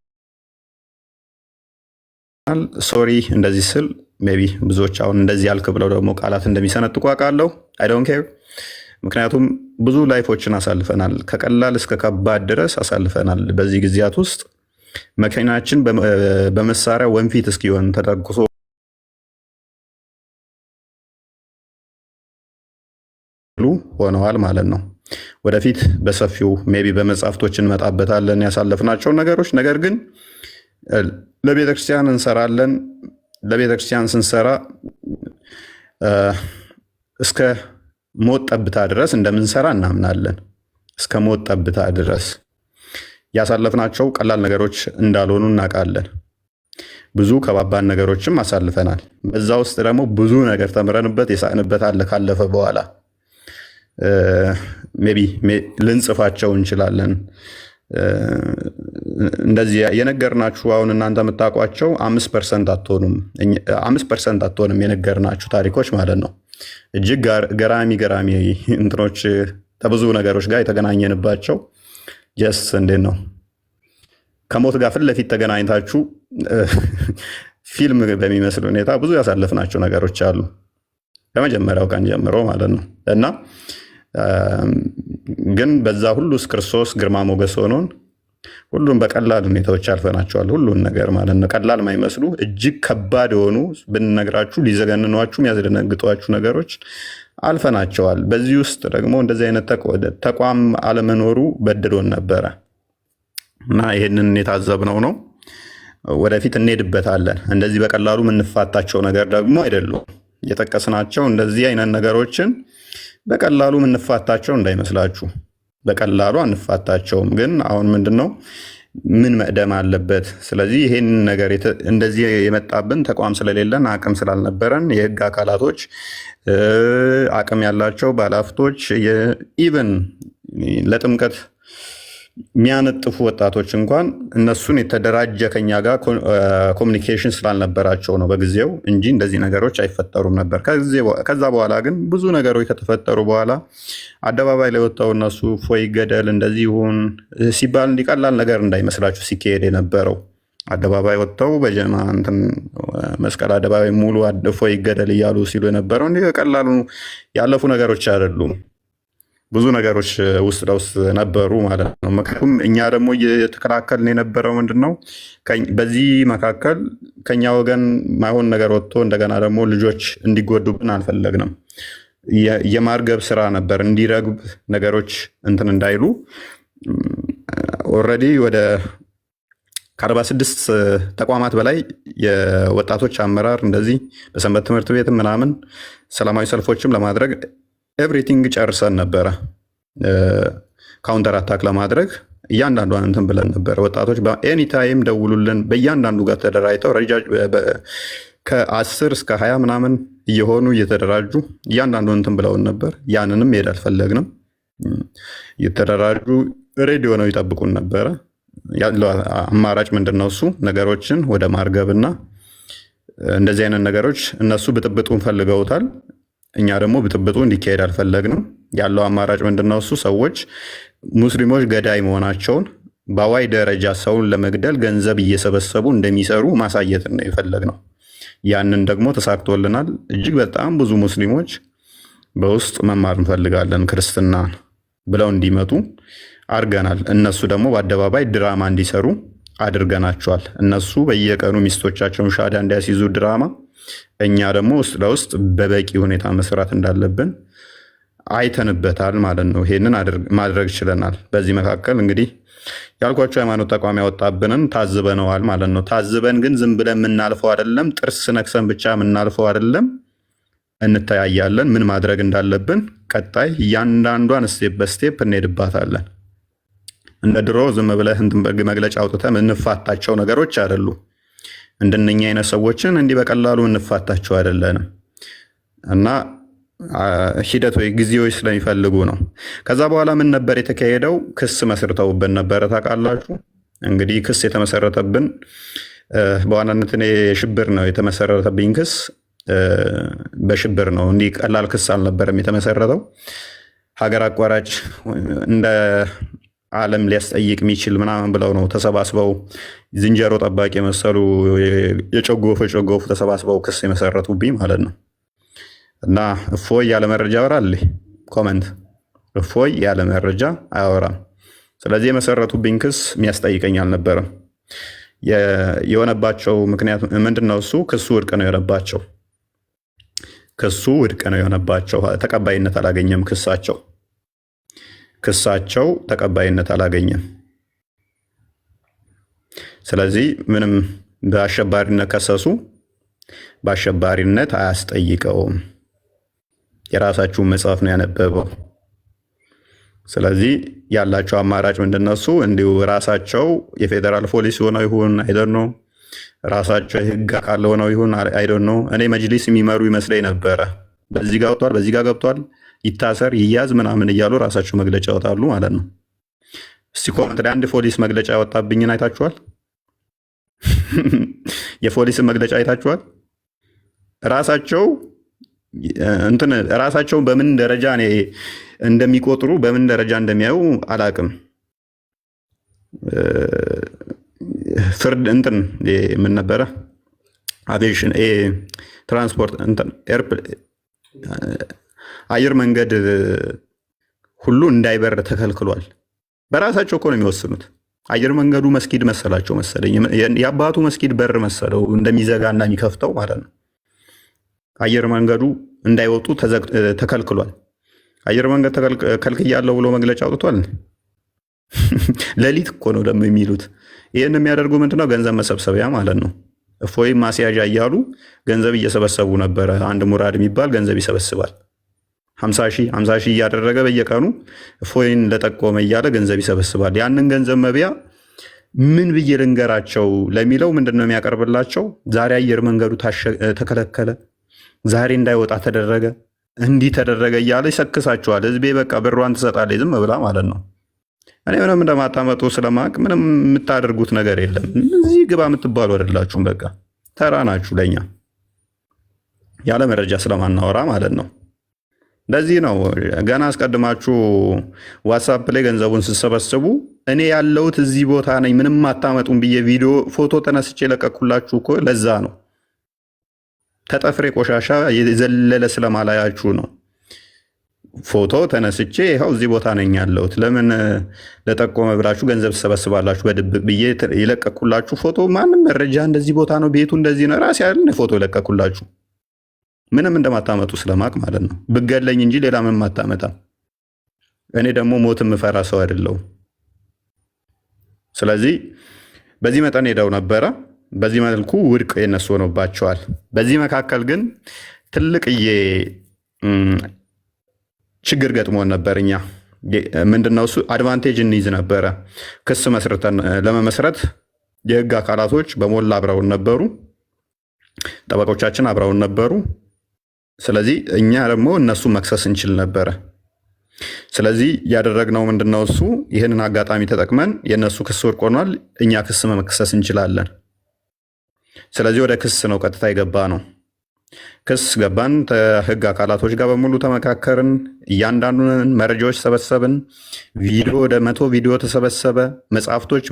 S1: ሶሪ እንደዚህ ስል ሜይ ቢ ብዙዎች አሁን እንደዚህ ያልክ ብለው ደግሞ ቃላት እንደሚሰነጥቁ አውቃለሁ። አይ ዶንት ኬር። ምክንያቱም ብዙ ላይፎችን አሳልፈናል፣ ከቀላል እስከ ከባድ ድረስ አሳልፈናል። በዚህ ጊዜያት ውስጥ መኪናችን በመሳሪያ ወንፊት እስኪሆን ተጠቅሶ ሆነዋል ማለት ነው። ወደፊት በሰፊው ሜይ ቢ በመጽሐፍቶች እንመጣበታለን ያሳለፍናቸውን ነገሮች። ነገር ግን ለቤተክርስቲያን እንሰራለን። ለቤተክርስቲያን ስንሰራ እስከ ሞት ጠብታ ድረስ እንደምንሰራ እናምናለን። እስከ ሞት ጠብታ ድረስ ያሳለፍናቸው ቀላል ነገሮች እንዳልሆኑ እናውቃለን። ብዙ ከባባድ ነገሮችም አሳልፈናል። በዛ ውስጥ ደግሞ ብዙ ነገር ተምረንበት የሳቅንበት አለ። ካለፈ በኋላ ሜይ ቢ ልንጽፋቸው እንችላለን። እንደዚህ የነገርናችሁ አሁን እናንተ የምታውቋቸው 5% አትሆኑም። 5% አትሆንም የነገርናችሁ ታሪኮች ማለት ነው። እጅግ ገራሚ እንትኖች ከብዙ ነገሮች ጋር የተገናኘንባቸው ጀስት እንዴት ነው ከሞት ጋር ፊት ለፊት ተገናኝታችሁ ፊልም በሚመስል ሁኔታ ብዙ ያሳለፍናቸው ነገሮች አሉ ከመጀመሪያው ቀን ጀምሮ ማለት ነው። እና ግን በዛ ሁሉ ውስጥ ክርስቶስ ግርማ ሞገስ ሆኖን ሁሉም በቀላል ሁኔታዎች አልፈናቸዋል። ሁሉን ነገር ማለት ነው። ቀላል የማይመስሉ እጅግ ከባድ የሆኑ ብንነግራችሁ ሊዘገንኗችሁ የሚያስደነግጧችሁ ነገሮች አልፈናቸዋል። በዚህ ውስጥ ደግሞ እንደዚህ አይነት ተቋም አለመኖሩ በድሎን ነበረ እና ይህንን የታዘብነው ነው። ወደፊት እንሄድበታለን። እንደዚህ በቀላሉ የምንፋታቸው ነገር ደግሞ አይደሉም። የጠቀስናቸው እንደዚህ አይነት ነገሮችን በቀላሉ የምንፋታቸው እንዳይመስላችሁ። በቀላሉ አንፋታቸውም። ግን አሁን ምንድነው ምን መቅደም አለበት? ስለዚህ ይሄን ነገር እንደዚህ የመጣብን ተቋም ስለሌለን አቅም ስላልነበረን የህግ አካላቶች አቅም ያላቸው ባለሀብቶች ኢቨን ለጥምቀት የሚያነጥፉ ወጣቶች እንኳን እነሱን የተደራጀ ከኛ ጋር ኮሚኒኬሽን ስላልነበራቸው ነው በጊዜው እንጂ እንደዚህ ነገሮች አይፈጠሩም ነበር። ከዛ በኋላ ግን ብዙ ነገሮች ከተፈጠሩ በኋላ አደባባይ ላይ ወጣው እነሱ ፎይ ገደል እንደዚህ ይሁን ሲባል እንዲቀላል ነገር እንዳይመስላችሁ ሲካሄድ የነበረው አደባባይ ወጥተው በጀማ እንትን መስቀል አደባባይ ሙሉ ፎይ ገደል እያሉ ሲሉ የነበረው እንዲህ ቀላሉ ያለፉ ነገሮች አይደሉም። ብዙ ነገሮች ውስጥ ለውስጥ ነበሩ ማለት ነው። ምክንያቱም እኛ ደግሞ እየተከላከልን የነበረው ምንድን ነው በዚህ መካከል ከኛ ወገን ማይሆን ነገር ወጥቶ እንደገና ደግሞ ልጆች እንዲጎዱብን አልፈለግንም። የማርገብ ስራ ነበር፣ እንዲረግብ ነገሮች እንትን እንዳይሉ ኦልሬዲ ወደ ከ46 ተቋማት በላይ የወጣቶች አመራር እንደዚህ በሰንበት ትምህርት ቤት ምናምን ሰላማዊ ሰልፎችም ለማድረግ ኤቭሪቲንግ ጨርሰን ነበረ። ካውንተር አታክ ለማድረግ እያንዳንዷን እንትን ብለን ነበረ። ወጣቶች በኤኒታይም ደውሉልን። በእያንዳንዱ ጋር ተደራጅተው ከ10 እስከ 20 ምናምን እየሆኑ እየተደራጁ እያንዳንዱ እንትን ብለውን ነበር። ያንንም መሄድ አልፈለግንም። እየተደራጁ ሬዲዮ ነው ይጠብቁን ነበረ። ያለው አማራጭ ምንድን ነው? እሱ ነገሮችን ወደ ማርገብና እንደዚህ አይነት ነገሮች እነሱ ብጥብጡን ፈልገውታል። እኛ ደግሞ ብጥብጡ እንዲካሄድ አልፈለግንም። ያለው አማራጭ ምንድነው? እሱ ሰዎች ሙስሊሞች ገዳይ መሆናቸውን በአዋይ ደረጃ ሰውን ለመግደል ገንዘብ እየሰበሰቡ እንደሚሰሩ ማሳየት ነው የፈለግነው። ያንን ደግሞ ተሳክቶልናል። እጅግ በጣም ብዙ ሙስሊሞች በውስጥ መማር እንፈልጋለን ክርስትና ብለው እንዲመጡ አድርገናል። እነሱ ደግሞ በአደባባይ ድራማ እንዲሰሩ አድርገናቸዋል። እነሱ በየቀኑ ሚስቶቻቸውን ሻዳ እንዲያስይዙ ድራማ፣ እኛ ደግሞ ውስጥ ለውስጥ በበቂ ሁኔታ መስራት እንዳለብን አይተንበታል ማለት ነው። ይሄንን ማድረግ ችለናል። በዚህ መካከል እንግዲህ ያልኳቸው ሃይማኖት ተቋም ያወጣብንን ታዝበነዋል ማለት ነው። ታዝበን ግን ዝም ብለን የምናልፈው አይደለም። ጥርስ ነክሰን ብቻ የምናልፈው አይደለም። እንተያያለን። ምን ማድረግ እንዳለብን ቀጣይ እያንዳንዷን ስቴፕ በስቴፕ እንሄድባታለን። እንደ ድሮ ዝም ብለህ መግለጫ አውጥተህ የምንፋታቸው ነገሮች አይደሉም። እንደነኛ አይነት ሰዎችን እንዲህ በቀላሉ እንፋታቸው አይደለንም እና ሂደት ወይ ጊዜዎች ስለሚፈልጉ ነው። ከዛ በኋላ ምን ነበር የተካሄደው? ክስ መስርተውብን ነበረ። ታውቃላችሁ እንግዲህ ክስ የተመሰረተብን በዋናነት እኔ ሽብር ነው የተመሰረተብኝ ክስ በሽብር ነው። እንዲህ ቀላል ክስ አልነበረም የተመሰረተው። ሀገር አቋራጭ እንደ ዓለም ሊያስጠይቅ የሚችል ምናምን ብለው ነው ተሰባስበው ዝንጀሮ ጠባቂ የመሰሉ የጨጎፉ ተሰባስበው ክስ የመሰረቱብኝ ማለት ነው። እና እፎይ ያለ መረጃ ያወራል። ኮመንት እፎይ ያለ መረጃ አያወራም። ስለዚህ የመሰረቱብኝ ክስ የሚያስጠይቀኝ አልነበረም። የሆነባቸው ምክንያት ምንድነው? እሱ ክሱ ውድቅ ነው የሆነባቸው። ክሱ ውድቅ ነው የሆነባቸው። ተቀባይነት አላገኘም። ክሳቸው ተቀባይነት አላገኘም። ስለዚህ ምንም በአሸባሪነት ከሰሱ፣ በአሸባሪነት አያስጠይቀውም። የራሳችሁን መጽሐፍ ነው ያነበበው። ስለዚህ ያላቸው አማራጭ ምንድነው? እሱ እንዲሁ ራሳቸው የፌዴራል ፖሊስ ሆነው ይሁን አይደል ነው፣ ራሳቸው የህግ አካል ሆነው ይሁን አይደል ነው። እኔ መጅሊስ የሚመሩ ይመስለኝ ነበረ። በዚህ ጋር ወጥቷል፣ በዚህ ጋር ገብቷል፣ ይታሰር ይያዝ ምናምን እያሉ ራሳቸው መግለጫ ያወጣሉ ማለት ነው። እስቲ ኮመንት ላይ አንድ ፖሊስ መግለጫ ያወጣብኝን አይታችኋል? የፖሊስን መግለጫ አይታችኋል? ራሳቸውን በምን ደረጃ እንደሚቆጥሩ በምን ደረጃ እንደሚያዩ አላቅም። ፍርድ ምን ነበረ? አቪዬሽን ትራንስፖርት አየር መንገድ ሁሉ እንዳይበር ተከልክሏል። በራሳቸው እኮ ነው የሚወስኑት። አየር መንገዱ መስጊድ መሰላቸው መሰለኝ፣ የአባቱ መስጊድ በር መሰለው እንደሚዘጋ እና የሚከፍተው ማለት ነው። አየር መንገዱ እንዳይወጡ ተከልክሏል። አየር መንገድ ከልክያለሁ ብሎ መግለጫ አውጥቷል። ሌሊት እኮ ነው ደግሞ የሚሉት። ይህን የሚያደርጉ ምንድነው? ገንዘብ መሰብሰቢያ ማለት ነው። እፎይም ማስያዣ እያሉ ገንዘብ እየሰበሰቡ ነበረ። አንድ ሙራድ የሚባል ገንዘብ ይሰበስባል። 50 ሺህ እያደረገ በየቀኑ እፎይን ለጠቆመ እያለ ገንዘብ ይሰበስባል። ያንን ገንዘብ መቢያ ምን ብዬ ልንገራቸው ለሚለው ምንድነው የሚያቀርብላቸው? ዛሬ አየር መንገዱ ተከለከለ፣ ዛሬ እንዳይወጣ ተደረገ፣ እንዲህ ተደረገ እያለ ይሰክሳቸዋል። ህዝቤ በቃ ብሯን ትሰጣለች ዝም ብላ ማለት ነው። እኔ ምንም እንደማታመጡ ስለማቅ ምንም የምታደርጉት ነገር የለም። እዚህ ግባ የምትባሉ አይደላችሁም። በቃ ተራ ናችሁ ለኛ ያለ መረጃ ስለማናወራ ማለት ነው። ለዚህ ነው ገና አስቀድማችሁ ዋትሳፕ ላይ ገንዘቡን ስትሰበስቡ እኔ ያለሁት እዚህ ቦታ ነኝ ምንም አታመጡም ብዬ ቪዲዮ ፎቶ ተነስቼ ለቀኩላችሁ እኮ ለዛ ነው። ተጠፍሬ ቆሻሻ የዘለለ ስለማላያችሁ ነው። ፎቶ ተነስቼ ይኸው እዚህ ቦታ ነኝ ያለሁት፣ ለምን ለጠቆመ ብላችሁ ገንዘብ ትሰበስባላችሁ በድብቅ ብዬ የለቀኩላችሁ ፎቶ ማንም መረጃ እንደዚህ ቦታ ነው ቤቱ እንደዚህ ነው ራሴ ያለ ፎቶ የለቀኩላችሁ ምንም እንደማታመጡ ስለማቅ ማለት ነው። ብገለኝ እንጂ ሌላ ምንም አታመጣም። እኔ ደግሞ ሞት የምፈራ ሰው አይደለሁም። ስለዚህ በዚህ መጠን ሄደው ነበረ። በዚህ መልኩ ውድቅ የነሱ ሆኖባቸዋል። በዚህ መካከል ግን ትልቅዬ ችግር ገጥሞን ነበር። እኛ ምንድነው እሱ አድቫንቴጅ እንይዝ ነበረ። ክስ መስርተን ለመመስረት የህግ አካላቶች በሞላ አብረውን ነበሩ፣ ጠበቆቻችን አብረውን ነበሩ። ስለዚህ እኛ ደግሞ እነሱ መክሰስ እንችል ነበረ። ስለዚህ ያደረግነው ምንድነው እሱ ይህንን አጋጣሚ ተጠቅመን የእነሱ ክስ ወድቅ ሆኗል፣ እኛ ክስ መክሰስ እንችላለን። ስለዚህ ወደ ክስ ነው ቀጥታ የገባ ነው። ክስ ገባን። ከህግ አካላቶች ጋር በሙሉ ተመካከርን። እያንዳንዱን መረጃዎች ሰበሰብን። ቪዲዮ ወደ 100 ቪዲዮ ተሰበሰበ። መጽሐፍቶች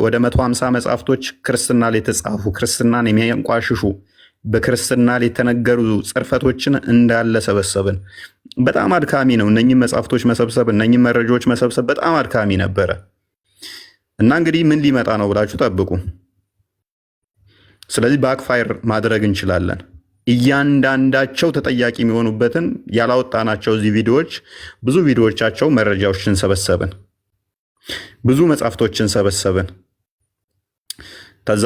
S1: ወደ 150 መጽሐፍቶች ክርስትና ላይ የተጻፉ ክርስትናን የሚያንቋሽሹ በክርስትና ላይ የተነገሩ ጽርፈቶችን እንዳለ ሰበሰብን። በጣም አድካሚ ነው እነኚህ መጽሐፍቶች መሰብሰብ፣ እነኚህ መረጃዎች መሰብሰብ በጣም አድካሚ ነበረ እና እንግዲህ ምን ሊመጣ ነው ብላችሁ ጠብቁ። ስለዚህ ባክፋየር ማድረግ እንችላለን። እያንዳንዳቸው ተጠያቂ የሚሆኑበትን ያላወጣናቸው እዚህ ቪዲዮዎች ብዙ ቪዲዮዎቻቸው መረጃዎችን ሰበሰብን፣ ብዙ መጽሐፍቶችን ሰበሰብን። ከዛ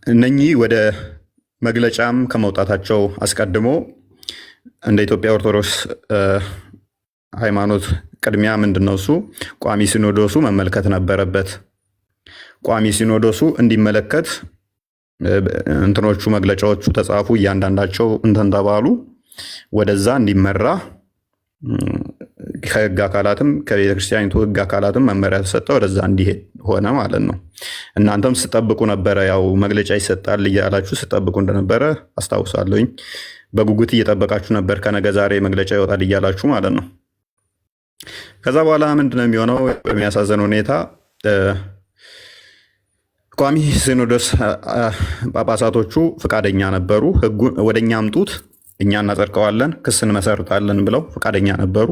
S1: እነኚህ ወደ መግለጫም ከመውጣታቸው አስቀድሞ እንደ ኢትዮጵያ ኦርቶዶክስ ሃይማኖት ቅድሚያ ምንድነው እሱ ቋሚ ሲኖዶሱ መመልከት ነበረበት። ቋሚ ሲኖዶሱ እንዲመለከት እንትኖቹ መግለጫዎቹ ተጻፉ፣ እያንዳንዳቸው እንትን ተባሉ፣ ወደዛ እንዲመራ ከህግ አካላትም ከቤተክርስቲያኒቱ ህግ አካላትም መመሪያ ተሰጠ፣ ወደዛ እንዲሄድ ሆነ ማለት ነው። እናንተም ስጠብቁ ነበረ፣ ያው መግለጫ ይሰጣል እያላችሁ ስጠብቁ እንደነበረ አስታውሳለሁኝ። በጉጉት እየጠበቃችሁ ነበር፣ ከነገ ዛሬ መግለጫ ይወጣል እያላችሁ ማለት ነው። ከዛ በኋላ ምንድነው የሚሆነው? በሚያሳዝን ሁኔታ ቋሚ ሲኖዶስ ጳጳሳቶቹ ፈቃደኛ ነበሩ። ህጉን ወደኛ አምጡት፣ እኛ እናጸድቀዋለን፣ ክስ እንመሰርታለን ብለው ፈቃደኛ ነበሩ።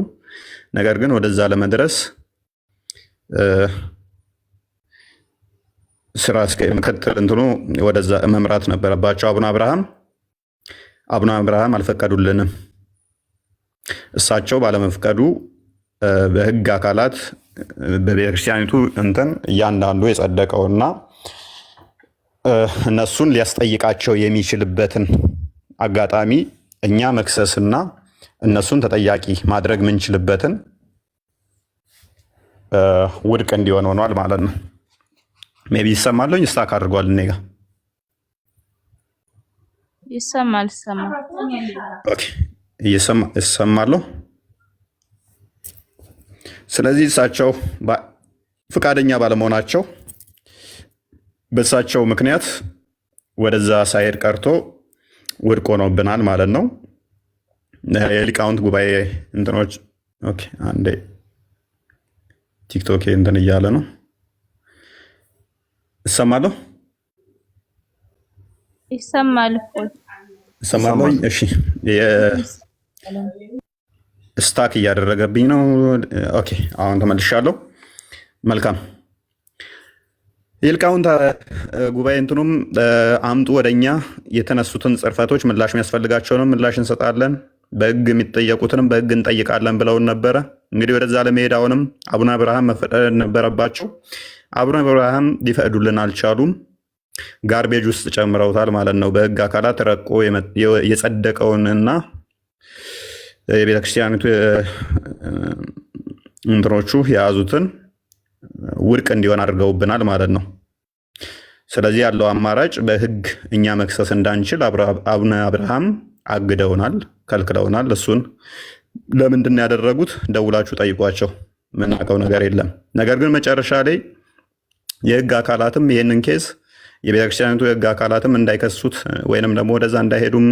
S1: ነገር ግን ወደዛ ለመድረስ ስራ ምክትል እንትኑ ወደዛ መምራት ነበረባቸው። አቡነ አብርሃም አልፈቀዱልንም። እሳቸው ባለመፍቀዱ በህግ አካላት በቤተክርስቲያኒቱ እንትን እያንዳንዱ የጸደቀውና እነሱን ሊያስጠይቃቸው የሚችልበትን አጋጣሚ እኛ መክሰስና እነሱን ተጠያቂ ማድረግ ምንችልበትን ውድቅ እንዲሆን ሆኗል ማለት ነው። ሜቢ ይሰማለኝ ስታክ አድርጓል እኔ ጋ
S3: ይሰማል።
S1: ኦኬ ይሰማለሁ። ስለዚህ እሳቸው ፈቃደኛ ባለመሆናቸው በእሳቸው ምክንያት ወደዛ ሳይሄድ ቀርቶ ውድቅ ሆኖብናል ማለት ነው። የሊቃውንት ጉባኤ እንትኖች ኦኬ፣ አንዴ ቲክቶክ እንትን እያለ ነው። እሰማለሁ እሰማለሁ። እሺ ስታክ እያደረገብኝ ነው። ኦኬ አሁን ተመልሻለሁ። መልካም የሊቃውንት ጉባኤ እንትኑም አምጡ ወደኛ የተነሱትን ጽርፈቶች ምላሽ የሚያስፈልጋቸውንም ምላሽ እንሰጣለን፣ በህግ የሚጠየቁትንም በህግ እንጠይቃለን ብለውን ነበረ። እንግዲህ ወደዛ ለመሄድ አሁንም አቡነ አብርሃም መፈቀድ ነበረባቸው። አቡነ አብርሃም ሊፈቅዱልን አልቻሉም። ጋርቤጅ ውስጥ ጨምረውታል ማለት ነው። በህግ አካላት ረቆ የጸደቀውንና የቤተክርስቲያኒቱ እንትኖቹ የያዙትን ውድቅ እንዲሆን አድርገውብናል ማለት ነው። ስለዚህ ያለው አማራጭ በህግ እኛ መክሰስ እንዳንችል አቡነ አብርሃም አግደውናል፣ ከልክለውናል። እሱን ለምንድን ያደረጉት ደውላችሁ ጠይቋቸው፣ ምናውቀው ነገር የለም። ነገር ግን መጨረሻ ላይ የህግ አካላትም ይህንን ኬዝ የቤተክርስቲያኒቱ የህግ አካላትም እንዳይከሱት ወይንም ደግሞ ወደዛ እንዳይሄዱም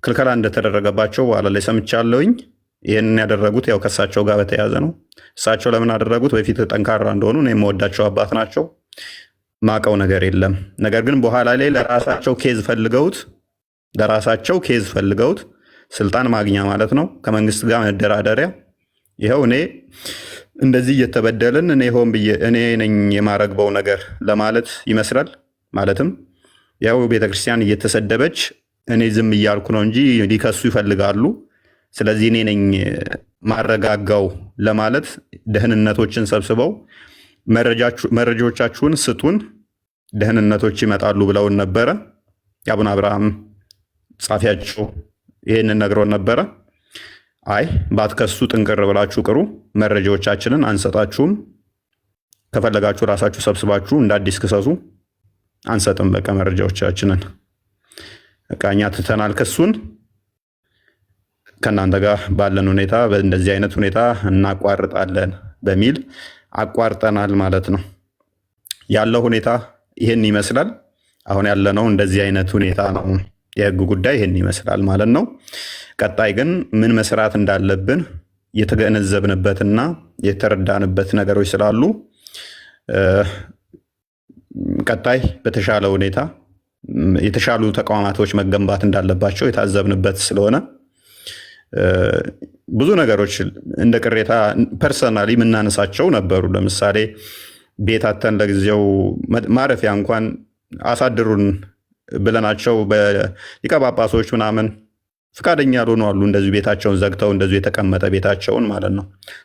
S1: ክልከላ እንደተደረገባቸው በኋላ ላይ ሰምቻለሁኝ። ይህንን ያደረጉት ያው ከእሳቸው ጋር በተያያዘ ነው። እሳቸው ለምን አደረጉት? በፊት ጠንካራ እንደሆኑ እኔ የምወዳቸው አባት ናቸው። ማቀው ነገር የለም። ነገር ግን በኋላ ላይ ለራሳቸው ኬዝ ፈልገውት ስልጣን ማግኛ ማለት ነው፣ ከመንግስት ጋር መደራደሪያ። ይኸው እኔ እንደዚህ እየተበደልን እኔ ሆን ብዬ እኔ ነኝ የማረግበው ነገር ለማለት ይመስላል። ማለትም ያው ቤተክርስቲያን እየተሰደበች እኔ ዝም እያልኩ ነው እንጂ ሊከሱ ይፈልጋሉ። ስለዚህ እኔ ነኝ ማረጋጋው ለማለት ደህንነቶችን ሰብስበው መረጃዎቻችሁን ስጡን፣ ደህንነቶች ይመጣሉ ብለውን ነበረ። የአቡነ አብርሃም ጻፊያቸው ይህንን ነግሮን ነበረ። አይ ባትከሱ ጥንቅር ብላችሁ ቅሩ፣ መረጃዎቻችንን አንሰጣችሁም፣ ከፈለጋችሁ ራሳችሁ ሰብስባችሁ እንደ አዲስ ክሰሱ፣ አንሰጥም በቃ መረጃዎቻችንን በቃ እኛ ትተናል ክሱን፣ ከእናንተ ጋር ባለን ሁኔታ በእንደዚህ አይነት ሁኔታ እናቋርጣለን በሚል አቋርጠናል ማለት ነው። ያለው ሁኔታ ይህን ይመስላል። አሁን ያለነው እንደዚህ አይነት ሁኔታ ነው። የህግ ጉዳይ ይህን ይመስላል ማለት ነው። ቀጣይ ግን ምን መስራት እንዳለብን የተገነዘብንበትና የተረዳንበት ነገሮች ስላሉ ቀጣይ በተሻለ ሁኔታ የተሻሉ ተቋማቶች መገንባት እንዳለባቸው የታዘብንበት ስለሆነ ብዙ ነገሮች እንደ ቅሬታ ፐርሰናሊ የምናነሳቸው ነበሩ። ለምሳሌ ቤታተን ለጊዜው ማረፊያ እንኳን አሳድሩን ብለናቸው በሊቀ ጳጳሶች ምናምን ፍቃደኛ ያልሆኑ አሉ። እንደዚሁ ቤታቸውን ዘግተው እንደዚሁ የተቀመጠ ቤታቸውን ማለት ነው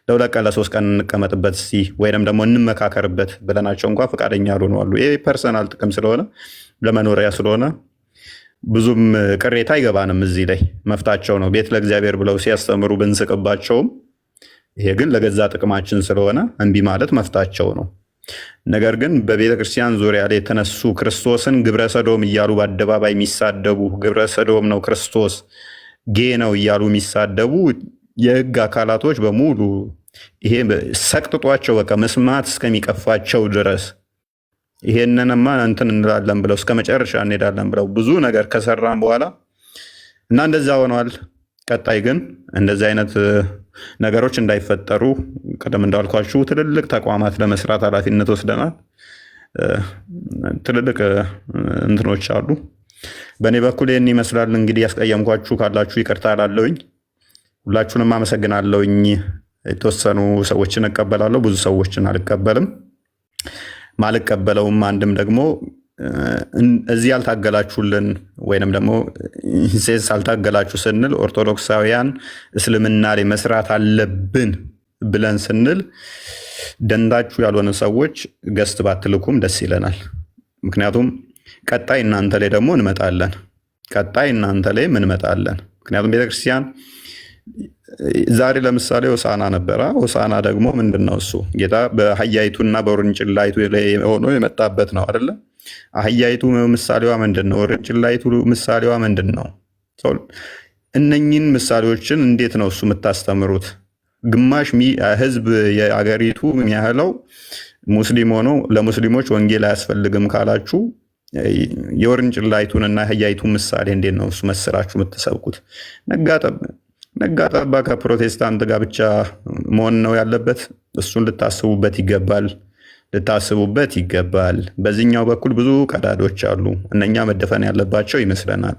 S1: ለ2 ቀን ለ3 ቀን እንቀመጥበት እስቲ ወይም ደግሞ እንመካከርበት ብለናቸው እንኳን ፍቃደኛ ያልሆኑ አሉ። ይሄ ፐርሰናል ጥቅም ስለሆነ ለመኖሪያ ስለሆነ ብዙም ቅሬታ አይገባንም። እዚህ ላይ መፍታቸው ነው። ቤት ለእግዚአብሔር ብለው ሲያስተምሩ ብንስቅባቸውም ይሄ ግን ለገዛ ጥቅማችን ስለሆነ እምቢ ማለት መፍታቸው ነው። ነገር ግን በቤተ ክርስቲያን ዙሪያ ላይ የተነሱ ክርስቶስን ግብረ ሰዶም እያሉ በአደባባይ የሚሳደቡ ግብረ ሰዶም ነው ክርስቶስ ጌ ነው እያሉ የሚሳደቡ የህግ አካላቶች በሙሉ ይሄ ሰቅጥጧቸው በቃ መስማት እስከሚቀፋቸው ድረስ ይሄንንማ እንትን እንላለን ብለው እስከ መጨረሻ እንሄዳለን ብለው ብዙ ነገር ከሰራን በኋላ እና እንደዛ ሆነዋል። ቀጣይ ግን እንደዚህ አይነት ነገሮች እንዳይፈጠሩ ቀደም እንዳልኳችሁ ትልልቅ ተቋማት ለመስራት ኃላፊነት ወስደናል። ትልልቅ እንትኖች አሉ። በእኔ በኩል ይህን ይመስላል። እንግዲህ ያስቀየምኳችሁ ካላችሁ ይቅርታ እላለሁኝ። ሁላችሁንም አመሰግናለሁኝ። የተወሰኑ ሰዎችን እቀበላለሁ፣ ብዙ ሰዎችን አልቀበልም። ማልቀበለውም አንድም ደግሞ እዚህ ያልታገላችሁልን ወይንም ደግሞ ኢንሴንስ አልታገላችሁ ስንል ኦርቶዶክሳውያን እስልምና ላይ መስራት አለብን ብለን ስንል ደንዳችሁ ያልሆነ ሰዎች ገስት ባትልኩም ደስ ይለናል። ምክንያቱም ቀጣይ እናንተ ላይ ደግሞ እንመጣለን። ምክንያቱም ቤተክርስቲያን ዛሬ ለምሳሌ ሆሳዕና ነበረ። ሆሳዕና ደግሞ ምንድን ነው? እሱ ጌታ በአህያይቱና በውርንጭላይቱ ላይ ሆኖ የመጣበት ነው አይደለ? አህያይቱ ምሳሌዋ ምንድን ነው? ውርንጭላይቱ ምሳሌዋ ምንድን ነው? እነኝን ምሳሌዎችን እንዴት ነው እሱ የምታስተምሩት? ግማሽ ህዝብ የአገሪቱ የሚያህለው ሙስሊም ሆኖ ለሙስሊሞች ወንጌል አያስፈልግም ካላችሁ የውርንጭላይቱንና አህያይቱን ምሳሌ እንዴት ነው እሱ መስራችሁ የምትሰብኩት? ነጋጠባ ከፕሮቴስታንት ጋር ብቻ መሆን ነው ያለበት? እሱን ልታስቡበት ይገባል። በዚህኛው በኩል ብዙ ቀዳዶች አሉ። እነኛ መደፈን ያለባቸው ይመስለናል።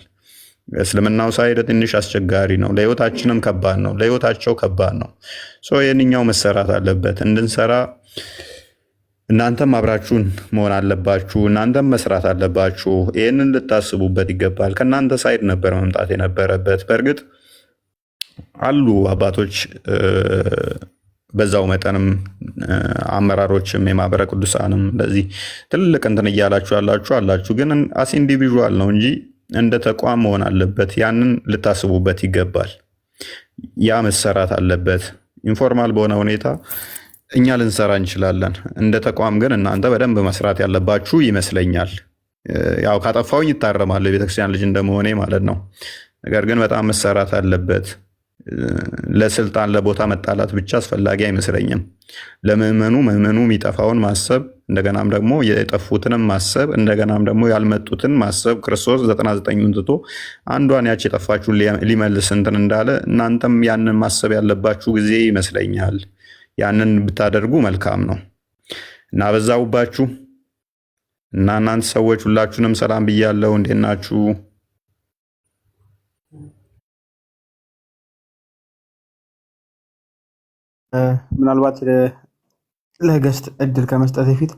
S1: እስልምናው ሳይድ ትንሽ አስቸጋሪ ነው። ለህይወታችንም ከባድ ነው። ለህይወታቸው ከባድ ነው። ይህንኛው መሰራት አለበት። እንድንሰራ እናንተም አብራችሁን መሆን አለባችሁ። እናንተም መስራት አለባችሁ። ይህንን ልታስቡበት ይገባል። ከእናንተ ሳይድ ነበር መምጣት የነበረበት። በእርግጥ አሉ አባቶች በዛው መጠንም አመራሮችም የማህበረ ቅዱሳንም እንደዚህ ትልቅ እንትን እያላችሁ አላችሁ። ግን አስ ኢንዲቪዥዋል ነው እንጂ እንደ ተቋም መሆን አለበት። ያንን ልታስቡበት ይገባል። ያ መሰራት አለበት። ኢንፎርማል በሆነ ሁኔታ እኛ ልንሰራ እንችላለን። እንደ ተቋም ግን እናንተ በደንብ መስራት ያለባችሁ ይመስለኛል። ያው ካጠፋውኝ ይታረማል፣ የቤተክርስቲያን ልጅ እንደመሆኔ ማለት ነው። ነገር ግን በጣም መሰራት አለበት። ለስልጣን ለቦታ መጣላት ብቻ አስፈላጊ አይመስለኝም። ለምዕመኑ የሚጠፋውን ማሰብ፣ እንደገናም ደግሞ የጠፉትንም ማሰብ፣ እንደገናም ደግሞ ያልመጡትን ማሰብ። ክርስቶስ 99ን ትቶ አንዷን ያች የጠፋችሁን ሊመልስ እንትን እንዳለ እናንተም ያንን ማሰብ ያለባችሁ ጊዜ ይመስለኛል። ያንን ብታደርጉ መልካም ነው እና በዛውባችሁ እና እናንተ ሰዎች ሁላችሁንም ሰላም ብያለሁ። እንዴት ናችሁ?
S2: ምናልባት ለገስት እድል ከመስጠት በፊት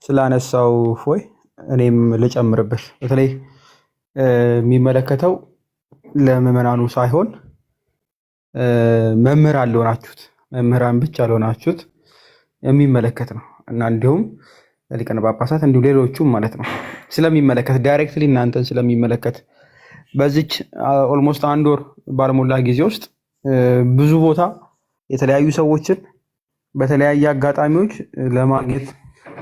S2: ስላነሳው ፎይ እኔም ልጨምርበት። በተለይ የሚመለከተው ለምዕመናኑ ሳይሆን መምህራን ለሆናችሁት መምህራን ብቻ ለሆናችሁት የሚመለከት ነው እና እንዲሁም ሊቃነ ጳጳሳት እንዲሁም ሌሎቹም ማለት ነው ስለሚመለከት ዳይሬክትሊ እናንተን ስለሚመለከት በዚች ኦልሞስት 1 ወር ባልሞላ ጊዜ ውስጥ ብዙ ቦታ የተለያዩ ሰዎችን በተለያየ አጋጣሚዎች ለማግኘት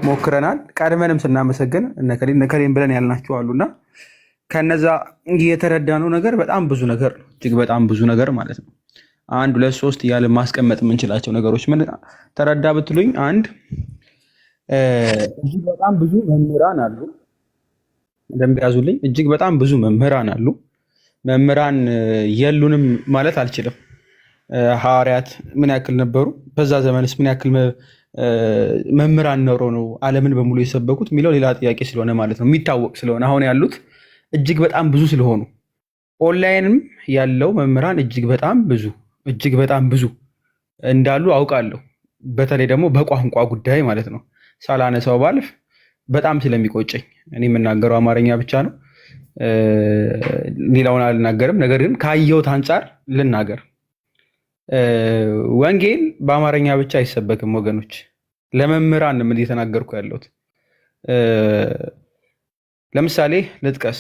S2: ሞክረናል። ቀድመንም ስናመሰግን እነከሌን ብለን ያልናቸው አሉና ከነዛ የተረዳነው ነገር በጣም ብዙ ነገር ነው። እጅግ በጣም ብዙ ነገር ማለት ነው። 1 2 3 እያለ ማስቀመጥ የምንችላቸው ነገሮች ምን ተረዳ ብትሉኝ፣ እጅግ በጣም ብዙ መምህራን አሉ። እንደምያዙልኝ እጅግ በጣም ብዙ መምህራን አሉ። መምህራን የሉንም ማለት አልችልም። ሐዋርያት ምን ያክል ነበሩ? በዛ ዘመንስ ምን ያክል መምህራን ኖሮ ነው ዓለምን በሙሉ የሰበኩት የሚለው ሌላ ጥያቄ ስለሆነ ማለት ነው። የሚታወቅ ስለሆነ አሁን ያሉት እጅግ በጣም ብዙ ስለሆኑ ኦንላይንም ያለው መምህራን እጅግ በጣም ብዙ እንዳሉ አውቃለሁ። በተለይ ደግሞ በቋንቋ ጉዳይ ማለት ነው። ሳላነሳው ባልፍ በጣም ስለሚቆጨኝ እኔ የምናገረው አማርኛ ብቻ ነው፣ ሌላውን አልናገርም። ነገር ግን ካየሁት አንጻር ልናገር። ወንጌል በአማርኛ ብቻ አይሰበክም ወገኖች። ለመምህራን ምን እየተናገርኩ ያለሁት? ለምሳሌ ልጥቀስ።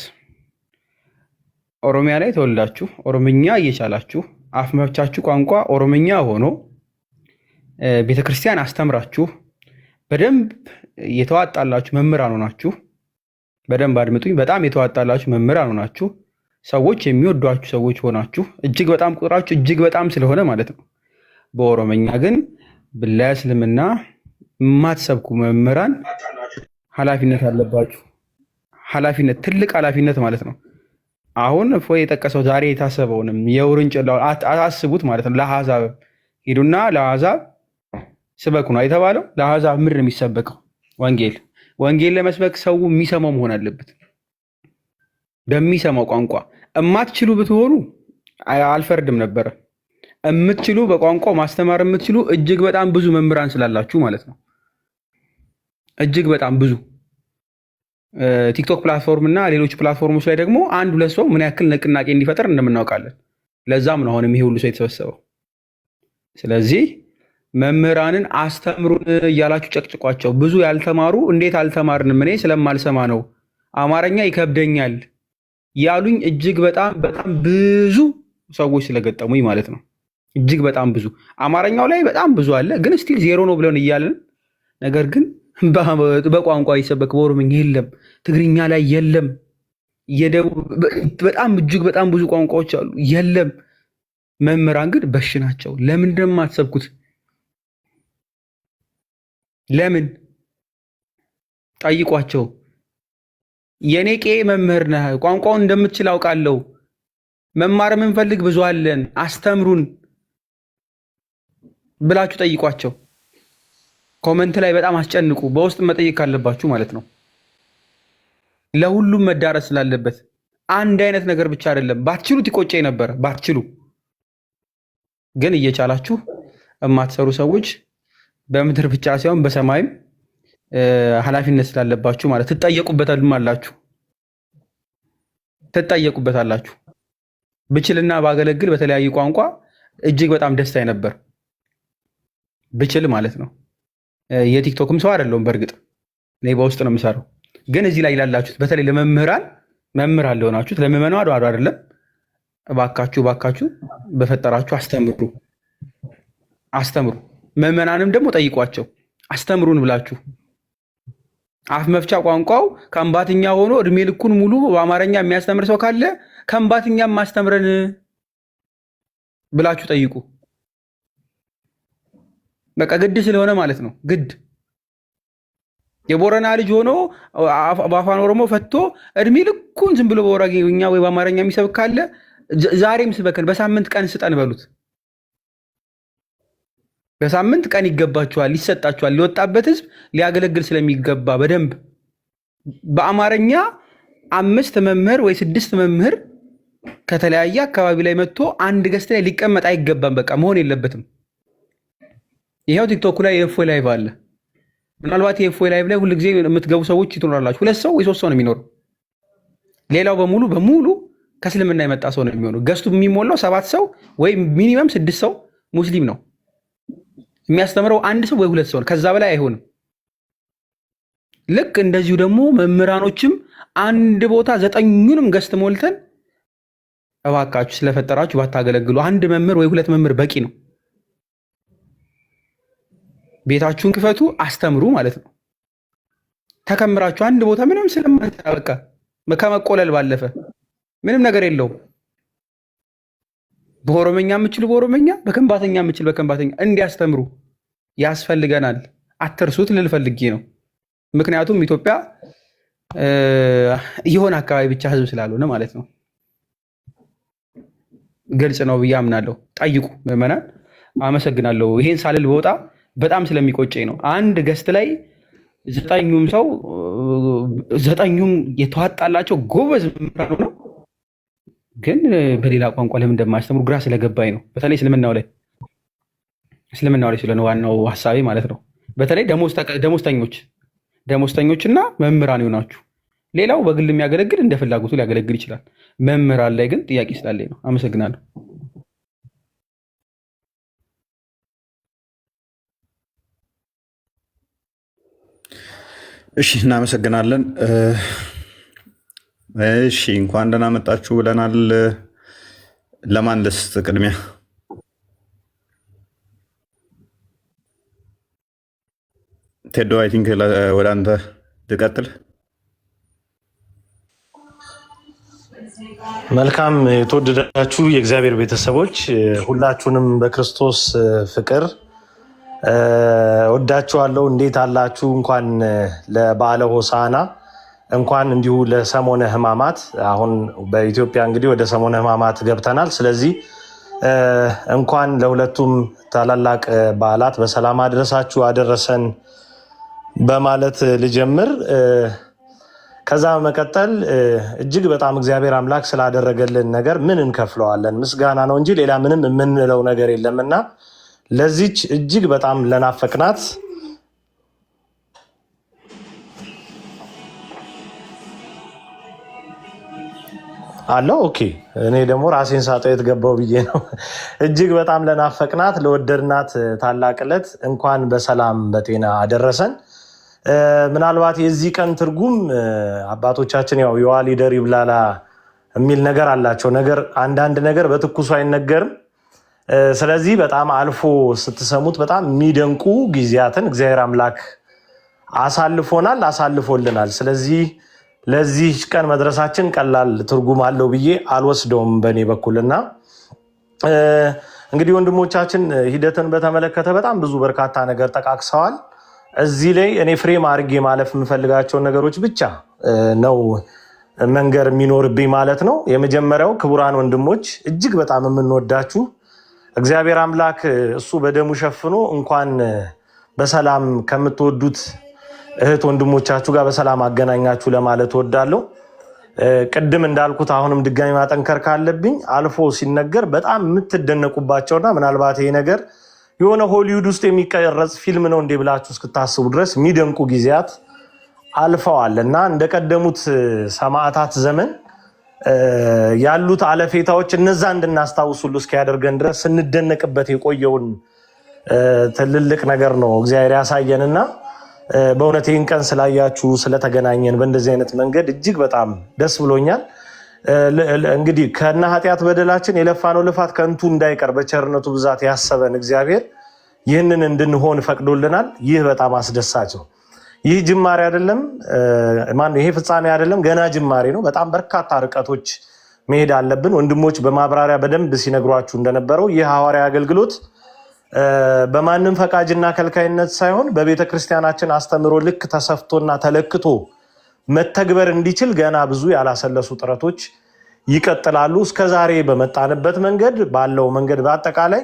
S2: ኦሮሚያ ላይ ተወልዳችሁ ኦሮምኛ እየቻላችሁ አፍ መፍቻችሁ ቋንቋ ኦሮምኛ ሆኖ ቤተክርስቲያን አስተምራችሁ በደንብ የተዋጣላችሁ መምህራን ሆናችሁ፣ በደንብ አድምጡኝ፣ በጣም የተዋጣላችሁ መምህራን ሆናችሁ ሰዎች የሚወዷችሁ ሰዎች ሆናችሁ እጅግ በጣም ቁጥራችሁ እጅግ በጣም ስለሆነ ማለት ነው። በኦሮምኛ ግን ለእስልምና የማትሰብኩ መምህራን ኃላፊነት አለባችሁ። ኃላፊነት፣ ትልቅ ኃላፊነት ማለት ነው። አሁን እፎይ የጠቀሰው ዛሬ የታሰበውንም የውርንጭላውን አስቡት ማለት ነው። ለአሕዛብ ሂዱና ለአሕዛብ ስበኩ ነው የተባለው። ለአሕዛብ ምንድን ነው የሚሰበከው? ወንጌል። ወንጌል ለመስበክ ሰው የሚሰማው መሆን አለበት፣ በሚሰማው ቋንቋ። እማትችሉ ብትሆኑ አልፈርድም ነበረ። የምትችሉ በቋንቋው ማስተማር የምትችሉ እጅግ በጣም ብዙ መምህራን ስላላችሁ ማለት ነው። እጅግ በጣም ብዙ ቲክቶክ ፕላትፎርም እና ሌሎች ፕላትፎርሞች ላይ ደግሞ አንድ ሁለት ሰው ምን ያክል ንቅናቄ እንዲፈጠር እንደምናውቃለን። ለዛም ነው አሁንም ይሄ ሁሉ ሰው የተሰበሰበው። ስለዚህ መምህራንን አስተምሩን እያላችሁ ጨቅጭቋቸው። ብዙ ያልተማሩ እንዴት አልተማርንም እኔ ስለማልሰማ ነው አማርኛ ይከብደኛል ያሉኝ እጅግ በጣም በጣም ብዙ ሰዎች ስለገጠሙኝ ማለት ነው። እጅግ በጣም ብዙ አማርኛው ላይ በጣም ብዙ አለ፣ ግን ስቲል ዜሮ ነው ብለን እያለን ነገር ግን በቋንቋ ይሰበክ በኦሮምኛ የለም፣ ትግርኛ ላይ የለም፣ በጣም እጅግ በጣም ብዙ ቋንቋዎች አሉ የለም። መምህራን ግን በሽ ናቸው። ለምንድን ነው የማትሰብኩት? ለምን? ጠይቋቸው። የኔ ቄ መምህር ነህ፣ ቋንቋውን እንደምትችል አውቃለሁ፣ መማር የምንፈልግ ብዙ አለን፣ አስተምሩን ብላችሁ ጠይቋቸው። ኮመንት ላይ በጣም አስጨንቁ፣ በውስጥ መጠየቅ ካለባችሁ ማለት ነው። ለሁሉም መዳረስ ስላለበት አንድ አይነት ነገር ብቻ አይደለም። ባትችሉት ይቆጨኝ ነበረ፣ ባትችሉ ግን እየቻላችሁ የማትሰሩ ሰዎች በምድር ብቻ ሳይሆን በሰማይም ኃላፊነት ስላለባችሁ ማለት ትጠየቁበታላችሁ። ብችልና ባገለግል በተለያዩ ቋንቋ እጅግ በጣም ደስታዬ ነበር፣ ብችል ማለት ነው። የቲክቶክም ሰው አይደለሁም፣ በእርግጥ እኔ በውስጥ ነው የምሰራው። ግን እዚህ ላይ ላላችሁት በተለይ ለመምህራን መምህራን ለሆናችሁት ለምዕመናን አድዋ አይደለም፣ እባካችሁ በፈጠራችሁ አስተምሩ። ምዕመናንም ደግሞ ጠይቋቸው አስተምሩን ብላችሁ። አፍ መፍቻ ቋንቋው ከምባትኛ ሆኖ እድሜ ልኩን ሙሉ በአማርኛ የሚያስተምር ሰው ካለ ከምባትኛም ማስተምረን ብላችሁ ጠይቁ። በቃ ግድ ስለሆነ ማለት ነው። ግድ የቦረና ልጅ ሆኖ በአፋን ኦሮሞ ፈቶ እድሜ ልኩን ዝም ብሎ በኦሮምኛ ወይ በአማርኛ የሚሰብክ ካለ ዛሬም ስበከን፣ በሳምንት ቀን ስጠን በሉት። በሳምንት ቀን ይገባችኋል፣ ይሰጣችኋል። ሊወጣበት ህዝብ ሊያገለግል ስለሚገባ በደንብ በአማርኛ 5 መምህር ወይ 6 መምህር ከተለያየ አካባቢ ላይ መጥቶ አንድ ገስት ላይ ሊቀመጥ አይገባም። በቃ መሆን የለበትም። ይሄው ቲክቶክ ላይ የእፎይ ላይቭ አለ። ምናልባት የእፎይ ላይቭ ላይ ሁልጊዜ የምትገቡ ሰዎች ትኖራላችሁ። 2 ሰው ወይ 3 ሰው ነው የሚኖረው። ሌላው በሙሉ ከእስልምና የመጣ ሰው ነው የሚሆነው። ገስቱ የሚሞላው 7 ሰው ወይ ሚኒመም 6 ሰው ሙስሊም ነው የሚያስተምረው። 1 ሰው ወይ 2 ሰው፣ ከዛ በላይ አይሆንም። ልክ እንደዚሁ ደግሞ መምህራኖችም አንድ ቦታ 9ኙንም ገስት ሞልተን እባካችሁ ስለፈጠራችሁ ባታገለግሉ፣ 1 መምህር ወይ 2 መምህር በቂ ነው። ቤታችሁን ክፈቱ፣ አስተምሩ ማለት ነው። ተከምራችሁ አንድ ቦታ ምንም ስለማንተና በቃ ከመቆለል ባለፈ ምንም ነገር የለውም። በኦሮመኛ የምችሉ በኦሮመኛ፣ በከንባተኛ የምችል በከንባተኛ እንዲያስተምሩ ያስፈልገናል። አትርሱት ልል ፈልጌ ነው። ምክንያቱም ኢትዮጵያ የሆነ አካባቢ ብቻ ህዝብ ስላልሆነ ማለት ነው። ግልጽ ነው ብዬ አምናለሁ። ጠይቁ ምዕመናን። አመሰግናለሁ። ይሄን ሳልል በወጣ በጣም ስለሚቆጨኝ ነው። አንድ ገስት ላይ 9ኙም የተዋጣላቸው ጎበዝ መምህራን ነው፣ ግን በሌላ ቋንቋ ለምን እንደማያስተምሩ ግራ ስለገባኝ ነው። በተለይ እስልምናው ላይ ስለሆነ ዋናው ሀሳቤ ማለት ነው። በተለይ ደሞዝተኞችና መምህራን ይሆናችሁ። ሌላው በግል የሚያገለግል እንደ ፍላጎቱ ሊያገለግል ይችላል። መምህራን ላይ ግን ጥያቄ ስላለኝ ነው። አመሰግናለሁ።
S1: እሺ፣ እናመሰግናለን። እሺ፣ እንኳን ደህና መጣችሁ ብለናል። ለማን ልስጥ ቅድሚያ? ቴዶ አይ ቲንክ ወደ አንተ ልቀጥል።
S3: መልካም። የተወደዳችሁ የእግዚአብሔር ቤተሰቦች ሁላችሁንም በክርስቶስ ፍቅር ወዳችኋለሁ። እንዴት አላችሁ? እንኳን ለበዓለ ሆሳዕና እንኳን እንዲሁ ለሰሞነ ሕማማት። አሁን በኢትዮጵያ እንግዲህ ወደ ሰሞነ ሕማማት ገብተናል። ስለዚህ እንኳን ለሁለቱም ታላላቅ በዓላት በሰላም አድረሳችሁ አደረሰን በማለት ልጀምር። ከዛ በመቀጠል እጅግ በጣም እግዚአብሔር አምላክ ስላደረገልን ነገር ምን እንከፍለዋለን? ምስጋና ነው እንጂ ሌላ ምንም የምንለው ነገር የለምና ለዚች እጅግ በጣም ለናፈቅናት አለው። ኦኬ እኔ ደግሞ ራሴን ሳጠው የተገባው ብዬ ነው። እጅግ በጣም ለናፈቅናት ለወደድናት ታላቅ ዕለት እንኳን በሰላም በጤና አደረሰን። ምናልባት የዚህ ቀን ትርጉም አባቶቻችን ያው የዋል ይደር ይብላላ የሚል ነገር አላቸው። አንዳንድ ነገር በትኩሱ አይነገርም። ስለዚህ በጣም አልፎ ስትሰሙት በጣም የሚደንቁ ጊዜያትን እግዚአብሔር አምላክ አሳልፎልናል። ስለዚህ ለዚህ ቀን መድረሳችን ቀላል ትርጉም አለው ብዬ አልወስደውም በእኔ በኩልና እንግዲህ ወንድሞቻችን ሂደትን በተመለከተ በጣም ብዙ በርካታ ነገር ጠቃቅሰዋል። እዚህ ላይ እኔ ፍሬም አድርጌ ማለፍ የምፈልጋቸውን ነገሮች ብቻ ነው መንገር የሚኖርብኝ ማለት ነው። የመጀመሪያው ክቡራን ወንድሞች እጅግ በጣም የምንወዳችሁ እግዚአብሔር አምላክ እሱ በደሙ ሸፍኖ እንኳን በሰላም ከምትወዱት እህት ወንድሞቻችሁ ጋር በሰላም አገናኛችሁ ለማለት ወዳለሁ። ቅድም እንዳልኩት አሁንም ድጋሚ ማጠንከር ካለብኝ አልፎ ሲነገር በጣም የምትደነቁባቸውና ምናልባት ይሄ ነገር የሆነ ሆሊውድ ውስጥ የሚቀረጽ ፊልም ነው እንዴ ብላችሁ እስክታስቡ ድረስ የሚደንቁ ጊዜያት አልፈዋል እና እንደቀደሙት ሰማዕታት ዘመን ያሉት አለፌታዎች እነዛ እንድናስታውስ ሁሉ እስኪያደርገን ድረስ ስንደነቅበት የቆየውን ትልልቅ ነገር ነው እግዚአብሔር ያሳየንና በእውነት ይህን ቀን ስላያችሁ ስለተገናኘን በእንደዚህ አይነት መንገድ እጅግ በጣም ደስ ብሎኛል። እንግዲህ ከነ ኃጢአት በደላችን የለፋነው ልፋት ከንቱ እንዳይቀር በቸርነቱ ብዛት ያሰበን እግዚአብሔር ይህንን እንድንሆን ፈቅዶልናል። ይህ በጣም አስደሳች ነው። ይህ ጅማሬ አይደለም፣ ይሄ ፍጻሜ አይደለም፣ ገና ጅማሬ ነው። በጣም በርካታ ርቀቶች መሄድ አለብን። ወንድሞች በማብራሪያ በደንብ ሲነግሯችሁ እንደነበረው ይህ ሐዋርያ አገልግሎት በማንም ፈቃጅና ከልካይነት ሳይሆን በቤተ ክርስቲያናችን አስተምሮ ልክ ተሰፍቶና ተለክቶ መተግበር እንዲችል ገና ብዙ ያላሰለሱ ጥረቶች ይቀጥላሉ። እስከዛሬ በመጣንበት መንገድ ባለው መንገድ በአጠቃላይ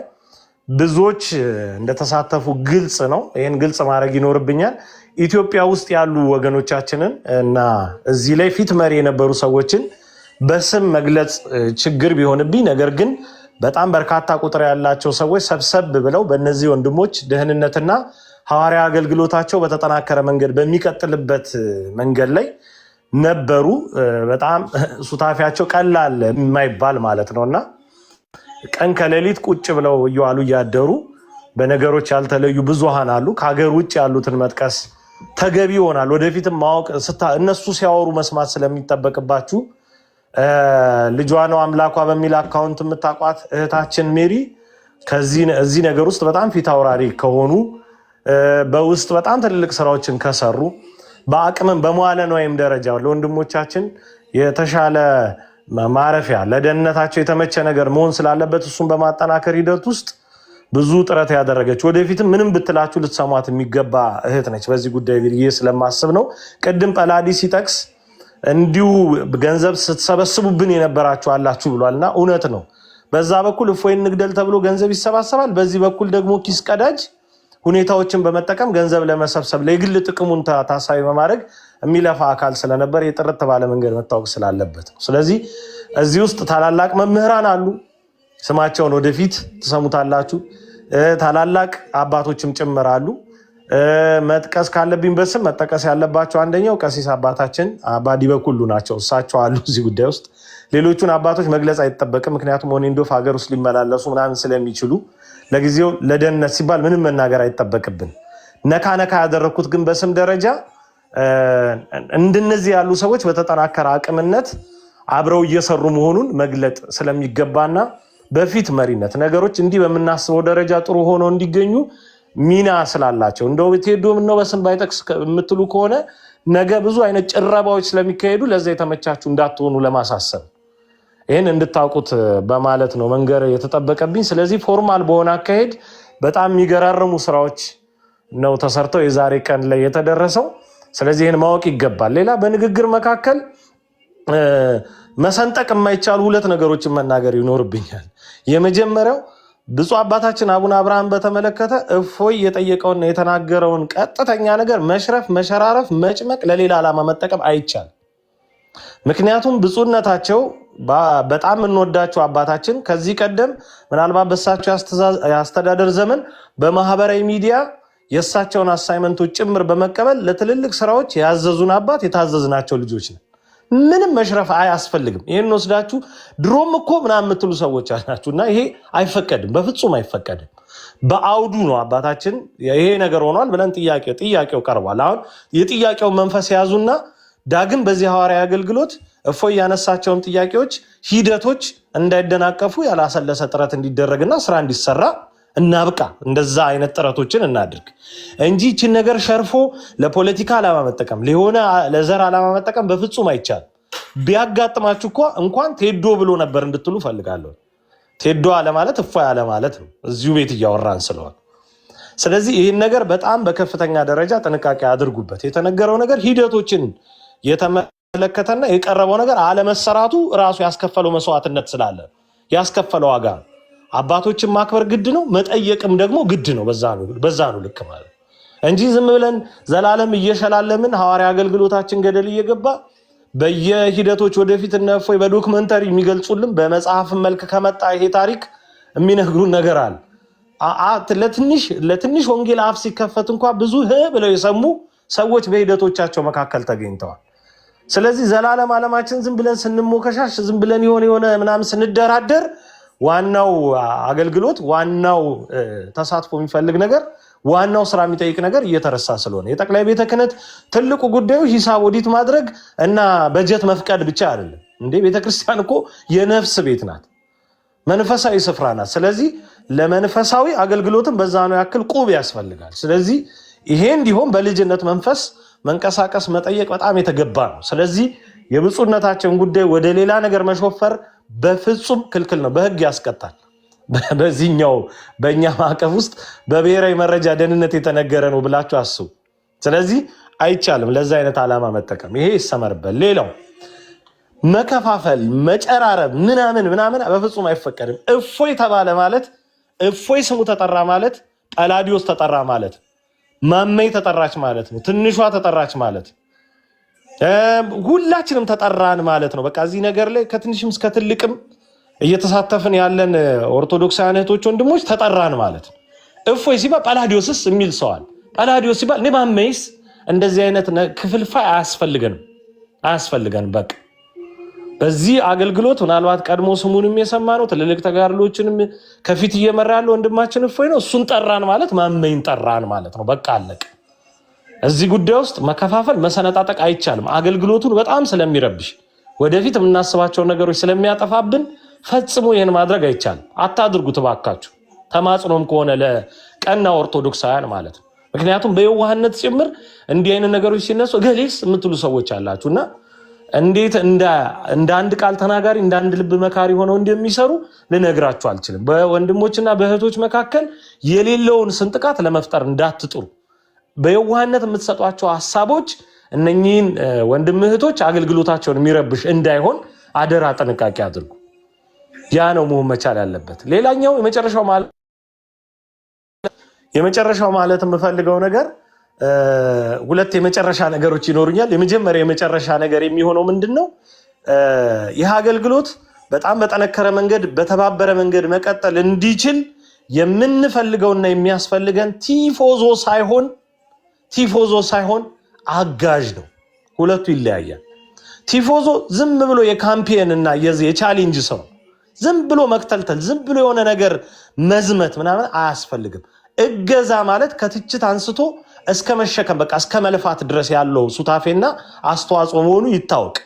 S3: ብዙዎች እንደተሳተፉ ግልጽ ነው። ይህን ግልጽ ማድረግ ይኖርብኛል። ኢትዮጵያ ውስጥ ያሉ ወገኖቻችንን እና እዚህ ላይ ፊት መሪ የነበሩ ሰዎችን በስም መግለጽ ችግር ቢሆንብኝ፣ ነገር ግን በጣም በርካታ ቁጥር ያላቸው ሰዎች ሰብሰብ ብለው በእነዚህ ወንድሞች ደህንነትና ሐዋርያ አገልግሎታቸው በተጠናከረ መንገድ በሚቀጥልበት መንገድ ላይ ነበሩ። በጣም ሱታፊያቸው ቀላል የማይባል ማለት ነውና ቀን ከሌሊት ቁጭ ብለው እየዋሉ እያደሩ በነገሮች ያልተለዩ ብዙሃን አሉ። ከሀገር ውጭ ያሉትን መጥቀስ ተገቢ ይሆናል። ወደፊትም ማወቅ እነሱ ሲያወሩ መስማት ስለሚጠበቅባችሁ ልጇ ነው አምላኳ በሚል አካውንት የምታቋት እህታችን ሜሪ እዚህ ነገር ውስጥ በጣም ፊት አውራሪ ከሆኑ በውስጥ በጣም ትልልቅ ስራዎችን ከሰሩ በአቅምም በመዋለ ንዋይም ደረጃ ለወንድሞቻችን የተሻለ ማረፊያ ለደህንነታቸው የተመቸ ነገር መሆን ስላለበት እሱን በማጠናከር ሂደት ውስጥ ብዙ ጥረት ያደረገች ወደፊትም ምንም ብትላችሁ ልትሰሟት የሚገባ እህት ነች። በዚህ ጉዳይ ብዬ ስለማስብ ነው። ቅድም ጳላዲ ሲጠቅስ እንዲሁ ገንዘብ ስትሰበስቡብን የነበራችሁ አላችሁ ብሏልና እውነት ነው። በዛ በኩል እፎይን ንግደል ተብሎ ገንዘብ ይሰባሰባል። በዚህ በኩል ደግሞ ኪስ ቀዳጅ ሁኔታዎችን በመጠቀም ገንዘብ ለመሰብሰብ ለግል ጥቅሙን ታሳቢ በማድረግ የሚለፋ አካል ስለነበር የጥርት ባለ መንገድ መታወቅ ስላለበት ነው። ስለዚህ እዚህ ውስጥ ታላላቅ መምህራን አሉ። ስማቸውን ወደፊት ትሰሙታላችሁ። ታላላቅ አባቶችም ጭምር አሉ። መጥቀስ ካለብኝ በስም መጠቀስ ያለባቸው አንደኛው ቀሲስ አባታችን አባ ዲበኩሉ ናቸው። እሳቸው አሉ እዚህ ጉዳይ ውስጥ። ሌሎቹን አባቶች መግለጽ አይጠበቅም፣ ምክንያቱም ኦኔንዶፍ ሀገር ውስጥ ሊመላለሱ ምናምን ስለሚችሉ ለጊዜው ለደህንነት ሲባል ምንም መናገር አይጠበቅብን። ነካ ነካ ያደረግኩት ግን በስም ደረጃ እንደነዚህ ያሉ ሰዎች በተጠናከረ አቅምነት አብረው እየሰሩ መሆኑን መግለጥ ስለሚገባና በፊት መሪነት ነገሮች እንዲህ በምናስበው ደረጃ ጥሩ ሆነው እንዲገኙ ሚና ስላላቸው እንደው ቴዶም ነው በስም ባይጠቅስ የምትሉ ከሆነ ነገ ብዙ አይነት ጭረባዎች ስለሚካሄዱ ለዛ የተመቻችሁ እንዳትሆኑ ለማሳሰብ ይህን እንድታውቁት በማለት ነው መንገር የተጠበቀብኝ። ስለዚህ ፎርማል በሆነ አካሄድ በጣም የሚገራርሙ ስራዎች ነው ተሰርተው የዛሬ ቀን ላይ የተደረሰው። ስለዚህ ይህን ማወቅ ይገባል። ሌላ በንግግር መካከል መሰንጠቅ የማይቻሉ ሁለት ነገሮችን መናገር ይኖርብኛል። የመጀመሪያው ብፁዕ አባታችን አቡነ አብርሃም በተመለከተ እፎይ የጠየቀውና የተናገረውን ቀጥተኛ ነገር መሽረፍ፣ መሸራረፍ፣ መጭመቅ፣ ለሌላ ዓላማ መጠቀም አይቻልም። ምክንያቱም ብፁዕነታቸው በጣም እንወዳቸው አባታችን ከዚህ ቀደም ምናልባት በእሳቸው የአስተዳደር ዘመን በማህበራዊ ሚዲያ የእሳቸውን አሳይመንቶች ጭምር በመቀበል ለትልልቅ ስራዎች ያዘዙን አባት የታዘዝናቸው ልጆች ነው። ምንም መሽረፍ አያስፈልግም። ይሄን ወስዳችሁ ድሮም እኮ ምናምን የምትሉ ሰዎች አላችሁ እና ይሄ አይፈቀድም፣ በፍጹም አይፈቀድም። በአውዱ ነው አባታችን ይሄ ነገር ሆኗል ብለን ጥያቄው ቀርቧል። አሁን የጥያቄው መንፈስ ያዙና ዳግም በዚህ ሐዋርያዊ አገልግሎት እፎይ ያነሳቸውን ጥያቄዎች ሂደቶች እንዳይደናቀፉ ያላሰለሰ ጥረት እንዲደረግና ስራ እንዲሰራ እናብቃ። እንደዛ አይነት ጥረቶችን እናድርግ እንጂ ይህችን ነገር ሸርፎ ለፖለቲካ ዓላማ መጠቀም ለሆነ ለዘር ዓላማ መጠቀም በፍጹም አይቻልም። ቢያጋጥማችሁ እንኳን ቴዶ ብሎ ነበር እንድትሉ ፈልጋለሁ። ቴዶ አለ ማለት እፎይ አለ ማለት ነው፣ እዚሁ ቤት እያወራን ስለሆነ። ስለዚህ ይህን ነገር በጣም በከፍተኛ ደረጃ ጥንቃቄ አድርጉበት። የተነገረው ነገር ሂደቶችን የተመለከተና የቀረበው ነገር አለመሰራቱ ራሱ ያስከፈለው መስዋዕትነት ስላለ ያስከፈለው ዋጋ ነው። አባቶችን ማክበር ግድ ነው፣ መጠየቅም ደግሞ ግድ ነው። በዛ ነው ልክ ማለት እንጂ ዝም ብለን ዘላለም እየሸላለምን ሐዋርያ አገልግሎታችን ገደል እየገባ በየሂደቶች ወደፊት እነ እፎይ በዶክመንተሪ የሚገልጹልን በመጽሐፍ መልክ ከመጣ ይሄ ታሪክ የሚነግሩን ነገር አለ። ለትንሽ ወንጌል አፍ ሲከፈት እንኳን ብዙ ብለው የሰሙ ሰዎች በሂደቶቻቸው መካከል ተገኝተዋል። ስለዚህ ዘላለም ዓለማችን ዝም ብለን ስንሞከሻሽ ዝም ብለን የሆነ ምናምን ስንደራደር ዋናው አገልግሎት ዋናው ተሳትፎ የሚፈልግ ነገር ዋናው ስራ የሚጠይቅ ነገር እየተረሳ ስለሆነ የጠቅላይ ቤተ ክህነት ትልቁ ጉዳዩ ሂሳብ ኦዲት ማድረግ እና በጀት መፍቀድ ብቻ አይደለም እንዴ። ቤተክርስቲያን እኮ የነፍስ ቤት ናት፣ መንፈሳዊ ስፍራ ናት። ስለዚህ ለመንፈሳዊ አገልግሎትም በዛ ነው ያክል ቁብ ያስፈልጋል። ስለዚህ ይሄ እንዲሆን በልጅነት መንፈስ መንቀሳቀስ መጠየቅ በጣም የተገባ ነው። ስለዚህ የብፁዕነታቸውን ጉዳይ ወደ ሌላ ነገር መሾፈር በፍጹም ክልክል ነው፣ በህግ ያስቀጣል። በዚህኛው በእኛ ማዕቀፍ ውስጥ በብሔራዊ መረጃ ደህንነት የተነገረ ነው ብላችሁ አስቡ። ስለዚህ አይቻልም ለዛ አይነት ዓላማ መጠቀም፣ ይሄ ይሰመርበት። ሌላው መከፋፈል፣ መጨራረብ ምናምን በፍጹም አይፈቀድም። እፎይ ተባለ ማለት እፎይ ስሙ ተጠራ ማለት ጳላዲዮስ ተጠራ ማለት ማመይ ተጠራች ማለት ነው፣ ትንሿ ተጠራች ማለት ሁላችንም ተጠራን ማለት ነው። በቃ እዚህ ነገር ላይ ከትንሽም እስከ ትልቅም እየተሳተፍን ያለን ኦርቶዶክሳውያን እህቶች ወንድሞች ተጠራን ማለት ነው። እፎይ ሲባል ጳላዲዮስስ የሚል ሰዋል። ጳላዲዮስ ሲባል እኔ ማመይስ እንደዚህ አይነት ክፍልፋይ አያስፈልገን። በቃ በዚህ አገልግሎት ምናልባት ቀድሞ ስሙንም የሰማ ነው ትልልቅ ተጋድሎችንም ከፊት እየመራ ያለው ወንድማችን እፎይ ነው። እሱን ጠራን ማለት ማመይን ጠራን ማለት ነው። በቃ አለቀ። እዚህ ጉዳይ ውስጥ መከፋፈል መሰነጣጠቅ አይቻልም። አገልግሎቱን በጣም ስለሚረብሽ ወደፊት የምናስባቸው ነገሮች ስለሚያጠፋብን ፈጽሞ ይህን ማድረግ አይቻልም። አታድርጉት እባካችሁ። ተማጽኖም ከሆነ ለቀና ኦርቶዶክሳውያን ማለት ነው። ምክንያቱም በየዋህነት ጭምር እንዲህ አይነት ነገሮች ሲነሱ ገሌስ የምትሉ ሰዎች አላችሁና እንዴት እንደ አንድ ቃል ተናጋሪ እንደ አንድ ልብ መካሪ ሆነው እንደሚሰሩ ልነግራችሁ አልችልም። በወንድሞችና በእህቶች መካከል የሌለውን ስንጥቃት ለመፍጠር እንዳትጥሩ። በየዋህነት የምትሰጧቸው ሐሳቦች እነኚህን ወንድም እህቶች አገልግሎታቸውን የሚረብሽ እንዳይሆን አደራ ጥንቃቄ አድርጉ። ያ ነው መሆን መቻል ያለበት። ሌላኛው የመጨረሻው ማለት የምፈልገው ነገር ሁለት የመጨረሻ ነገሮች ይኖሩኛል። የመጨረሻ ነገር የሚሆነው ምንድነው? ይህ አገልግሎት በጣም በጠነከረ መንገድ በተባበረ መንገድ መቀጠል እንዲችል የምንፈልገውና የሚያስፈልገን ቲፎዞ ሳይሆን አጋዥ ነው። ሁለቱ ይለያያል። ቲፎዞ ዝም ብሎ የካምፔን እና የቻሌንጅ ሰው ዝም ብሎ መክተልተል ዝም ብሎ የሆነ ነገር መዝመት ምናምን አያስፈልግም። እገዛ ማለት ከትችት አንስቶ እስከ መሸከም በቃ እስከ መልፋት ድረስ ያለው ሱታፌና አስተዋጽኦ መሆኑ ይታወቅ።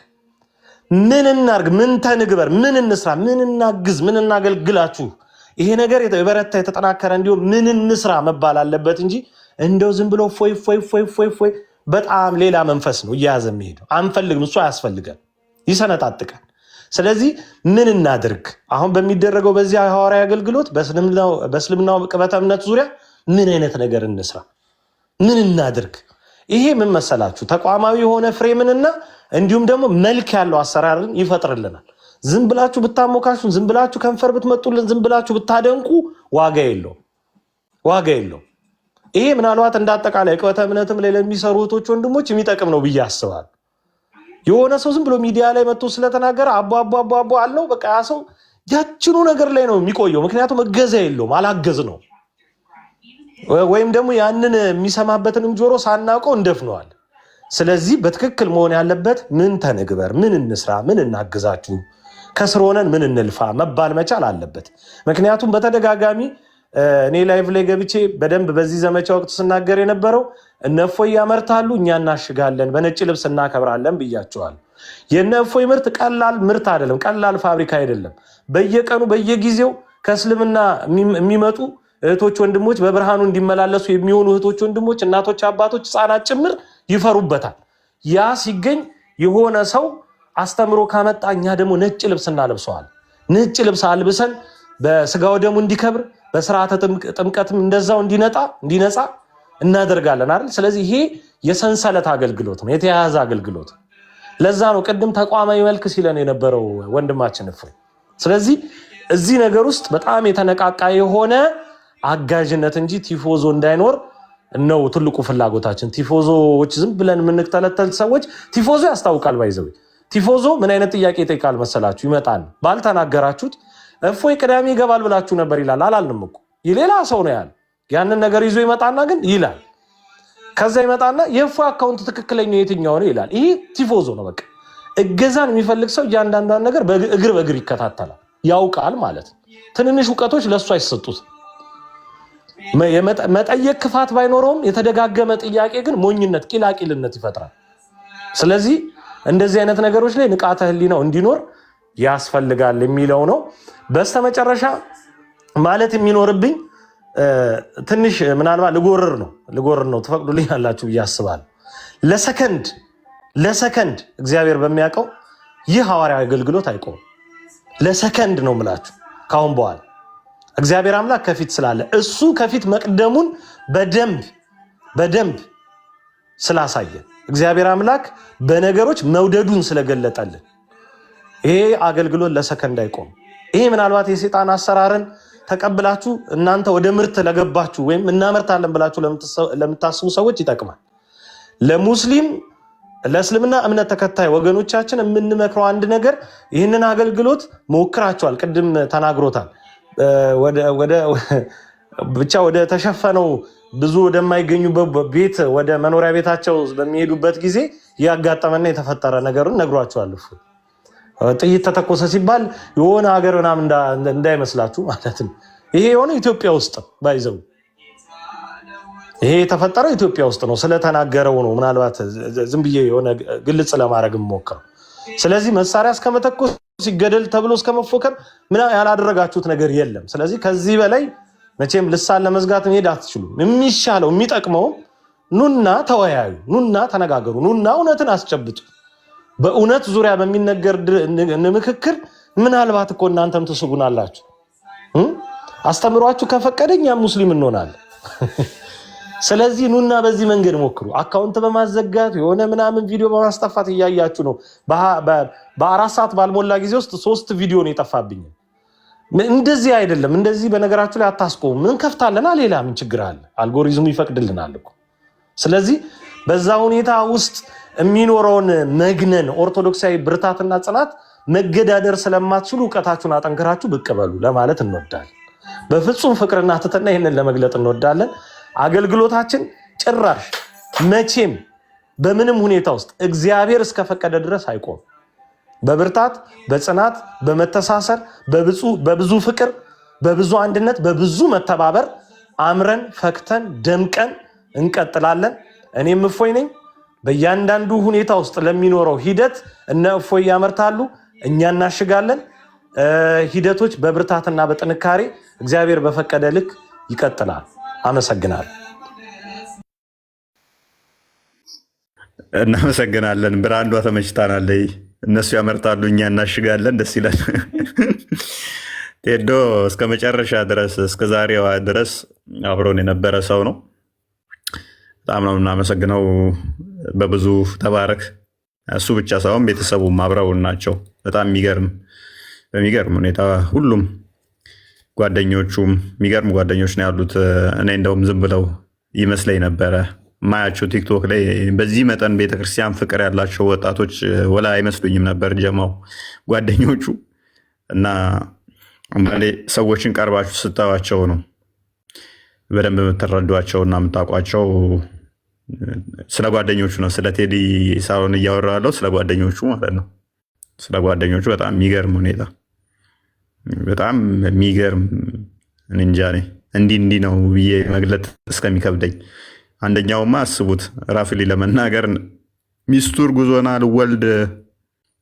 S3: ምን እናርግ፣ ምን ተንግበር፣ ምን እንስራ፣ ምን እናግዝ፣ ምን እናገልግላችሁ፣ ይሄ ነገር የበረታ የተጠናከረ እንዲሁም ምን እንስራ መባል አለበት እንጂ እንደው ዝም ብሎ ፎይ በጣም ሌላ መንፈስ ነው እያያዘ የሚሄደው። አንፈልግም፣ እሱ አያስፈልገን፣ ይሰነጣጥቀን። ስለዚህ ምን እናድርግ? አሁን በሚደረገው በዚያ ሐዋርያዊ አገልግሎት በእስልምናው ቅበተ እምነት ዙሪያ ምን አይነት ነገር እንስራ? ምን እናድርግ? ይሄ ምን መሰላችሁ? ተቋማዊ የሆነ ፍሬምንና እንዲሁም ደግሞ መልክ ያለው አሰራርን ይፈጥርልናል። ዝም ብላችሁ ብታሞካሹን፣ ዝም ብላችሁ ከንፈር ብትመጡልን፣ ዝም ብላችሁ ብታደንቁ ዋጋ የለው። ይሄ ምናልባት እንዳጠቃላይ ቅበተ እምነትም ላይ ለሚሰሩ እህቶች ወንድሞች የሚጠቅም ነው ብዬ አስባለሁ። የሆነ ሰው ዝም ብሎ ሚዲያ ላይ መጥቶ ስለተናገረ አቦ አለው በቃ ያ ሰው ያችኑ ነገር ላይ ነው የሚቆየው። ምክንያቱም እገዛ የለውም፣ አላገዝ ነው። ወይም ደግሞ ያንን የሚሰማበትንም ጆሮ ሳናውቀው እንደፍነዋል። ስለዚህ በትክክል መሆን ያለበት ምን ተንግበር፣ ምን እንስራ፣ ምን እናግዛችሁ፣ ከስር ሆነን ምን እንልፋ መባል መቻል አለበት። ምክንያቱም በተደጋጋሚ እኔ ላይቭ ላይ ገብቼ በደንብ በዚህ ዘመቻ ወቅት ስናገር የነበረው እነ እፎይ ያመርታሉ፣ እኛ እናሽጋለን፣ በነጭ ልብስ እናከብራለን ብያቸዋል። የእነ እፎይ ምርት ቀላል ምርት አይደለም፣ ቀላል ፋብሪካ አይደለም። በየቀኑ በየጊዜው ከእስልምና የሚመጡ እህቶች ወንድሞች፣ በብርሃኑ እንዲመላለሱ የሚሆኑ እህቶች ወንድሞች፣ እናቶች፣ አባቶች፣ ህፃናት ጭምር ይፈሩበታል። ያ ሲገኝ የሆነ ሰው አስተምሮ ካመጣ እኛ ደግሞ ነጭ ልብስ እናለብሰዋል። ነጭ ልብስ አልብሰን በስጋው ደሙ እንዲከብር በስርዓተ ጥምቀትም እንደዛው እንዲነጻ እናደርጋለን አይደል? ስለዚህ ይሄ የሰንሰለት አገልግሎት ነው፣ የተያያዘ አገልግሎት። ለዛ ነው ቅድም ተቋማዊ መልክ ሲለን የነበረው ወንድማችን እፎይ። ስለዚህ እዚህ ነገር ውስጥ በጣም የተነቃቃ የሆነ አጋዥነት እንጂ ቲፎዞ እንዳይኖር ነው ትልቁ ፍላጎታችን። ቲፎዞዎች ዝም ብለን የምንተለተል ሰዎች ቲፎዞ ያስታውቃል። ባይዘው ቲፎዞ ምን አይነት ጥያቄ ይጠይቃል መሰላችሁ? ይመጣል ባልተናገራችሁት እፎይ ቅዳሜ ይገባል ብላችሁ ነበር ይላል። አላልንም እኮ ሌላ ሰው ነው ያለ። ያንን ነገር ይዞ ይመጣና ግን ይላል። ከዛ ይመጣና የእፎይ አካውንት ትክክለኛው የትኛው ነው ይላል። ይሄ ቲፎዞ ነው። በቃ እገዛን የሚፈልግ ሰው እያንዳንዷን ነገር እግር በእግር ይከታተላል፣ ያውቃል ማለት ነው። ትንንሽ እውቀቶች ለሱ አይሰጡት። መጠየቅ ክፋት ባይኖረውም የተደጋገመ ጥያቄ ግን ሞኝነት፣ ቂላቂልነት ይፈጥራል። ስለዚህ እንደዚህ አይነት ነገሮች ላይ ንቃተ ህሊናው እንዲኖር ያስፈልጋል የሚለው ነው። በስተመጨረሻ ማለት የሚኖርብኝ ትንሽ ምናልባት ልጎርር ነው ትፈቅዱልኝ ያላችሁ ብዬ አስባለሁ። ለሰከንድ እግዚአብሔር በሚያውቀው ይህ ሐዋርያዊ አገልግሎት አይቆም። ለሰከንድ ነው የምላችሁ። ካሁን በኋላ እግዚአብሔር አምላክ ከፊት ስላለ እሱ ከፊት መቅደሙን በደንብ ስላሳየን እግዚአብሔር አምላክ በነገሮች መውደዱን ስለገለጠልን ይሄ አገልግሎት ለሰከንድ አይቆም። ይሄ ምናልባት የሰይጣን አሰራርን ተቀብላችሁ እናንተ ወደ ምርት ለገባችሁ ወይም እናመርታለን ብላችሁ ለምታስቡ ሰዎች ይጠቅማል። ለእስልምና እምነት ተከታይ ወገኖቻችን የምንመክረው አንድ ነገር ይህንን አገልግሎት ሞክራቸዋል። ቅድም ተናግሮታል። ብቻ ወደ ተሸፈነው ብዙ ወደማይገኙበት ቤት ወደ መኖሪያ ቤታቸው በሚሄዱበት ጊዜ ያጋጠመና የተፈጠረ ነገሩን ነግሯቸዋል። ጥይት ተተኮሰ ሲባል የሆነ ሀገር ምናምን እንዳይመስላችሁ ማለት ነው። ይሄ የሆነ ኢትዮጵያ ውስጥ ባይዘው ይሄ የተፈጠረው ኢትዮጵያ ውስጥ ነው። ስለተናገረው ነው ምናልባት ዝም ብዬ የሆነ ግልጽ ለማድረግ ሞክረው። ስለዚህ መሳሪያ እስከመተኮስ ሲገደል ተብሎ እስከመፎከር ምን ያላደረጋችሁት ነገር የለም። ስለዚህ ከዚህ በላይ መቼም ልሳን ለመዝጋት መሄድ አትችሉም። የሚሻለው የሚጠቅመው ኑና ተወያዩ፣ ኑና ተነጋገሩ፣ ኑና እውነትን አስጨብጡ። በእውነት ዙሪያ በሚነገር ምክክር ምናልባት እኮ እናንተም ትስቡናላችሁ። አስተምሯችሁ ከፈቀደ እኛም ሙስሊም እንሆናለን። ስለዚህ ኑና በዚህ መንገድ ሞክሩ። አካውንት በማዘጋት የሆነ ምናምን ቪዲዮ በማስጠፋት እያያችሁ ነው። በ4 ሰዓት ባልሞላ ጊዜ ውስጥ 3 ቪዲዮ ነው የጠፋብኝ። እንደዚህ አይደለም። እንደዚህ በነገራችሁ ላይ አታስቆሙ። ምን ከፍታለና ሌላ ምን ችግር አለ? አልጎሪዝሙ ይፈቅድልናል እኮ። ስለዚህ በዛ ሁኔታ ውስጥ የሚኖረውን መግነን ኦርቶዶክሳዊ ብርታትና ጽናት መገዳደር ስለማትችሉ እውቀታችሁን አጠንክራችሁ ብቅ በሉ ለማለት እንወዳለን። በፍጹም ፍቅርና ትህትና ይህንን ለመግለጥ እንወዳለን። አገልግሎታችን ጭራሽ መቼም በምንም ሁኔታ ውስጥ እግዚአብሔር እስከፈቀደ ድረስ አይቆም። በብርታት፣ በጽናት፣ በመተሳሰር፣ በብዙ ፍቅር፣ በብዙ አንድነት፣ በብዙ መተባበር አምረን ፈክተን ደምቀን እንቀጥላለን። እኔም እፎይ ነኝ። በእያንዳንዱ ሁኔታ ውስጥ ለሚኖረው ሂደት እነ እፎይ ያመርታሉ፣ እኛ እናሽጋለን። ሂደቶች በብርታትና በጥንካሬ እግዚአብሔር በፈቀደ ልክ ይቀጥላል። አመሰግናለሁ።
S1: እናመሰግናለን። ብራንዷ ተመችታናለች። እነሱ ያመርታሉ፣ እኛ እናሽጋለን። ደስ ይላል። ቴዶ እስከ መጨረሻ ድረስ እስከ ዛሬዋ ድረስ አብሮን የነበረ ሰው ነው። በጣም ነው እናመሰግነው። በብዙ ተባረክ። እሱ ብቻ ሳይሆን ቤተሰቡም አብረውን ናቸው። በጣም የሚገርም በሚገርም ሁኔታ ሁሉም ጓደኞቹም የሚገርሙ ጓደኞች ነው ያሉት። እኔ እንደውም ዝም ብለው ይመስለኝ ነበረ ማያቸው ቲክቶክ ላይ በዚህ መጠን ቤተክርስቲያን ፍቅር ያላቸው ወጣቶች ወላ አይመስሉኝም ነበር ጀማው ጓደኞቹ። እና አንዳንዴ ሰዎችን ቀርባችሁ ስታዋቸው ነው በደንብ የምትረዷቸው እና የምታውቋቸው። ስለ ጓደኞቹ ነው፣ ስለ ቴዲ ሳይሆን እያወራ ያለው ስለ ጓደኞቹ ማለት ነው። ስለ ጓደኞቹ በጣም የሚገርም ሁኔታ በጣም የሚገርም እንጃ እንዲህ ነው ብዬ መግለጥ እስከሚከብደኝ። አንደኛውማ አስቡት ራፍሊ ለመናገር ሚስቱ እርጉዝ ሆና ልወልድ